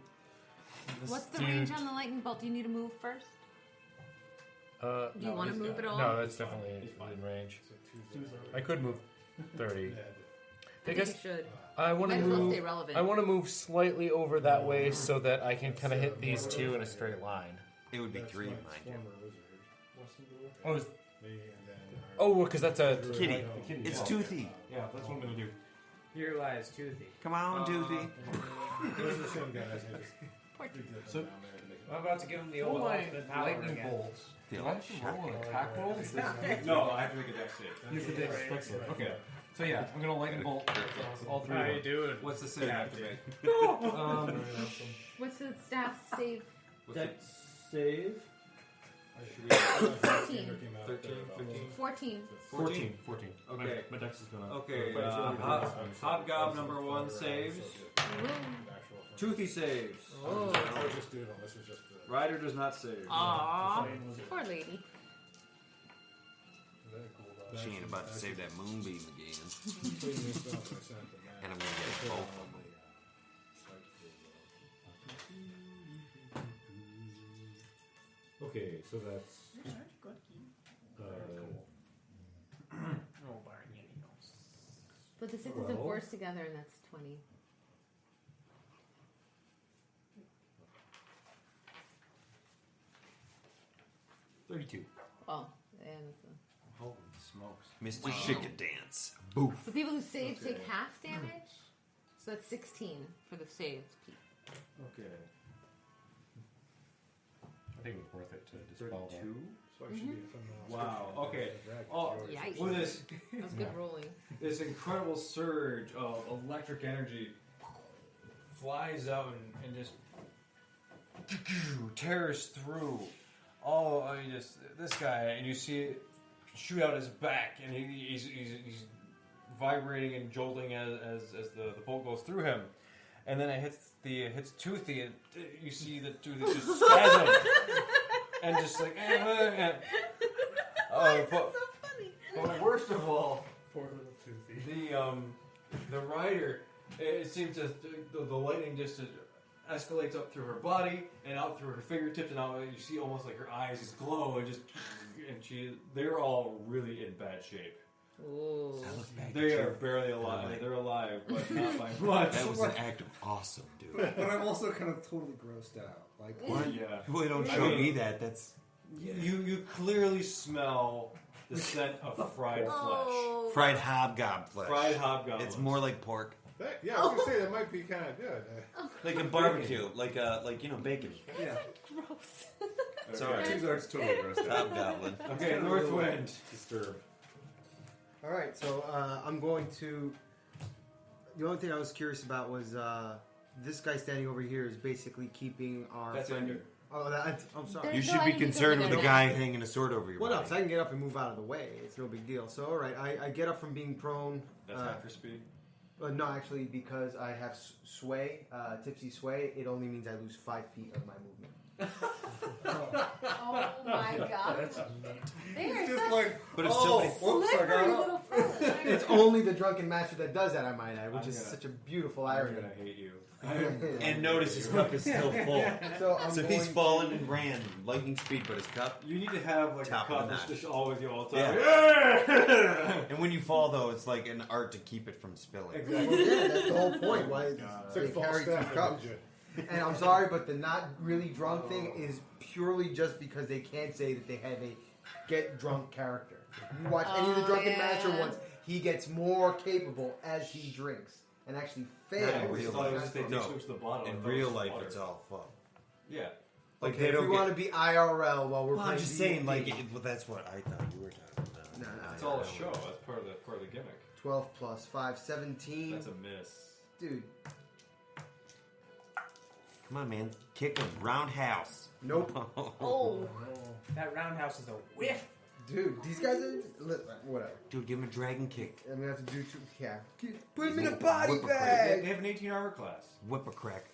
this What's the dude. range on the lightning bolt? Do you need to move first? Do you No, want to he's move got- at all? No, that's definitely within range. I could move 30. I think you should. I want Might to as well move. stay relevant. I want to move slightly over that way so that I can kind of hit these two in a straight line. It would be 3, mind you. Oh, is- Me and then oh, because that's a Kitty. kitty. It's Yeah. Toothy. Yeah, that's what I'm gonna do. Here lies Toothy. Come on, Toothy. those are the same guys. I just So- down there to make it I'm about to give him the Oh old my ultimate power lightning again. bolts. Feel Do I like have to roll an shotgun. attack roll? No, I have to make a dex save. Use the dex. Excellent. Okay. So yeah, I'm gonna lightning bolt all three. How of you them. doing? What's the save I have to make? What's the staff save? Dex save? 13. 14. 14. Okay. My dex is going up. Okay, Hobgob number 1 saves. Toothy saves. Oh. I was just doing all this. Was just Ryder does not save. Aww. Poor lady. She ain't about to save that moonbeam again. And I'm gonna get both of them. Okay, so that's. Put the sixes and fours together, and that's 20. $32. Oh, and Holy smokes. Mr. Chicken Dance. Boof. so people who save take half damage. So that's 16 for the saved people. Okay. I think it was worth it to dispel that. 32? So I should be from Wow, okay. Oh, Yikes. with this That was good rolling. this incredible surge of electric energy flies out and just tears through all. I mean, just this guy, and you see it shoot out his back, and he's vibrating and jolting as the bolt goes through him, and then it hits Toothy, and you see that Toothy just spasm and just like. But so funny. but worst of all, Poor little Toothy. the rider, it seems to the lightning just escalates up through her body and out through her fingertips, and out you see almost like her eyes just glow and they're all really in bad shape. Oh. I look back They at are you. barely alive. They're alive, but not by much. That was an act of awesome, dude. But I'm also kind of totally grossed out. Like, What? Yeah. Well, don't I show mean- me that. That's You clearly smell the scent of fried Oh. fried hobgob flesh. flesh. Fried hobgoblins. It's more like pork, Yeah, I was gonna say that might be kind of good. like a barbecue, like bacon. yeah. Gross. Sorry. Tuzar's totally grossed out. Hobgoblin. Okay, Northwind. Disturbed. All right, so I'm going to. The only thing I was curious about was this guy standing over here is basically keeping our. That's friend. Ender. Oh, I'm sorry. There's You should no be enemy concerned over with the there. guy hanging a sword over your Well, no, body. so I can get up and move out of the way. It's no big deal. So, all right, I get up from being prone. That's half your speed. No, actually, because I have sway, tipsy sway, it only means I lose 5 feet of my movement. Oh my god. That's neat. They are Just such like, But if oh, somebody- whoops, I slippery got up. little fellas. It's only the drunken master that does that, I might add, which I'm is gonna- such a beautiful I'm irony. gonna hate you. And notice his cup is still full. So, I'm So going he's fallen and ran lightning speed, but his cup. You need to have like Top a of cup the that's notch. just all with you all the time. Yeah. And when you fall, though, it's like an art to keep it from spilling. Exactly. Well, yeah, that's the whole point. Why It's they like false carry 2 staff, cups. legit. And I'm sorry, but the not really drunk thing is purely just because they can't say that they have a get drunk character. If you watch any of the Oh, Drunken yeah. Master ones, he gets more capable as he drinks and actually I fails. real thought it was just they No. switch the bottle. In I thought it real was life, water. it's all fun. Yeah. Like Okay, they if don't we want to be IRL while we're Well, playing I'm just saying, D&D. like, well, that's what I thought you were talking about. No, It's all a show. That's part of the gimmick. 12 plus 5, 17. That's a miss. Dude, Come on, man. Kick him. Roundhouse. nope. Oh. That roundhouse is a whiff. Dude, these guys are... Whatever. Dude, give him a dragon kick. I'm going to have to do 2... Yeah. Put him in a Whip body a crack. bag! They have an 18 armor class. Whip a crack.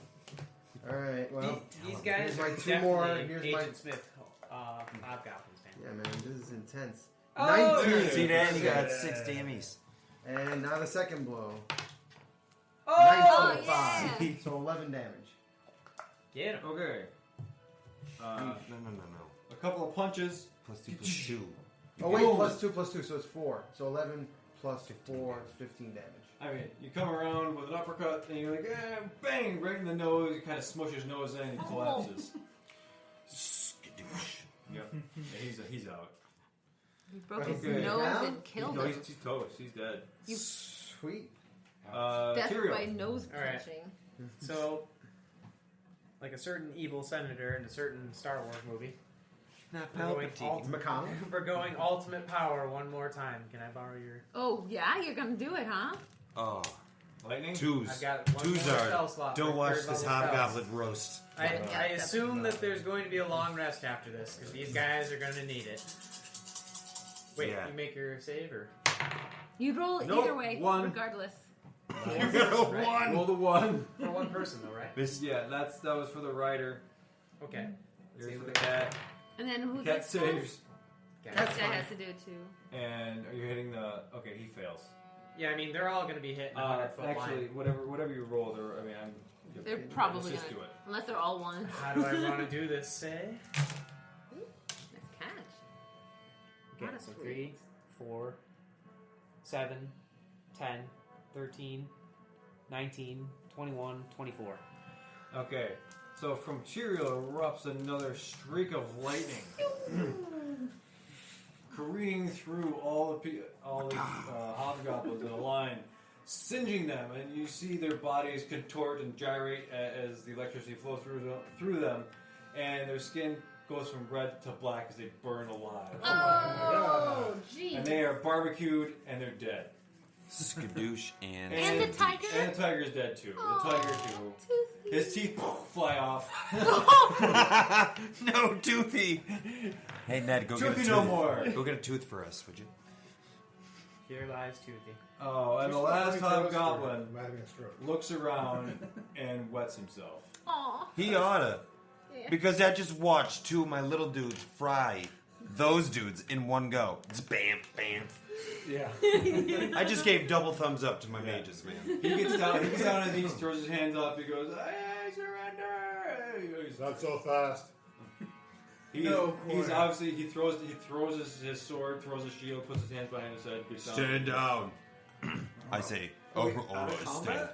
Alright, well... These guys Here's my are 2 definitely more, here's Agent my- Smith hobgoblins, man. Yeah, man, this is intense. Oh, 19! dude. See that? You got Yeah. 6 dammies. And now the second blow. Oh, 9 yeah. 5. So 11 damage. Get him. Okay. No. A couple of punches. Plus 2 plus 2. Oh, wait, Boom. plus 2, so it's 4. So 11 plus 4 is 15 damage. I mean, you come around with an uppercut, and you're like, bang, right in the nose. You kind of smush his nose in, and he collapses. Skadoosh. Yep. Yeah, he's out. He broke his Okay. nose Down? and killed No, him. he's toast. He's dead. Sweet. Death Tyrael. by nose All right. punching. So, like a certain evil senator in a certain Star Wars movie, Not we're going, McConnell? we're going ultimate power one more time. Can I borrow your... Oh, yeah? You're gonna do it, huh? Oh. Lightning? Twos. I've got one more spell Tuzard. slot Don't for watch third this level spells. hobgoblin roast. I assume that there's going to be a long rest after this, because these guys are going to need it. Wait, Yeah. you make your save, or... You'd roll Nope, either way, one. regardless. One. Roll the one. For one person, though, right? Yeah, that was for the rider. Okay. Let's see Here's what the cat. And then who's Cat this for? saves. That That's guy fine. has to do it too. And are you hitting the? Okay, he fails. Yeah, I mean, they're all going to be hitting a 100-foot Actually, line. whatever you roll, I mean, They're let's probably just gonna, do it. unless they're all ones. How do I want to do this, say? Nice catch. Okay, Not a so sweet. 3, 4, 7, 10, 13, 19, 21, 24. Okay, so from Tyrael erupts another streak of lightning, careening through all the hobgoblins in a line, singeing them, and you see their bodies contort and gyrate as the electricity flows through them, and their skin goes from red to black as they burn alive. Oh, jeez. And they are barbecued, and they're dead. Skadoosh and... And the tiger? And the tiger's dead too. Oh, The tiger too. His teeth fly off. No, Toothy! Hey, Ned, go get a Toothy tooth. no more. Go get a tooth for us, would you? Here lies Toothy. Oh, and the Just last let me tell hobgoblin us I'm having a stroke. looks around and wets himself. Aw. He oughta. Yeah. Because I just watched 2 of my little dudes fry those dudes in one go. It's bam, bam. Yeah. I just gave double thumbs up to my mages, man. He gets down on his knees, throws his hands up, he goes, "I surrender!" He's- Not so fast. He's obviously he throws his sword, throws his shield, puts his hands behind his head. Gets down. Stand down. I say, stand.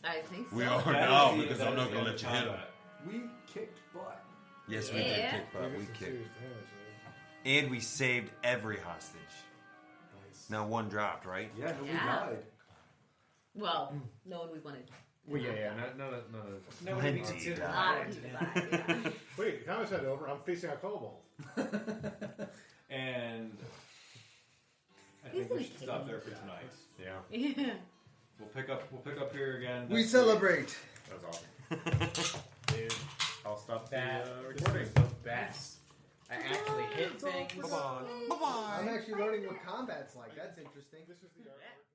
I think so. We are That now is because that I'm is not going to in let you hit him. combat. We kicked butt. Yes, we did Yeah. kick butt. We kicked. Serious damage, And we saved every hostage. Nice. Now one dropped, right? Yeah, no, we Yeah. died. Well, no one we wanted. Well, yeah. None of Nobody Plenty considered A died. lot of people died. Yeah. so. Wait, the combat's not over. I'm facing a kobold. And I He's think we in a should stop there for tonight. Yeah, Yeah. We'll pick up here again. We next celebrate. that was awesome. Dude, I'll stop That the was recording. the best. I actually hit things. I'm actually learning what combat's like. That's interesting. This is the artwork.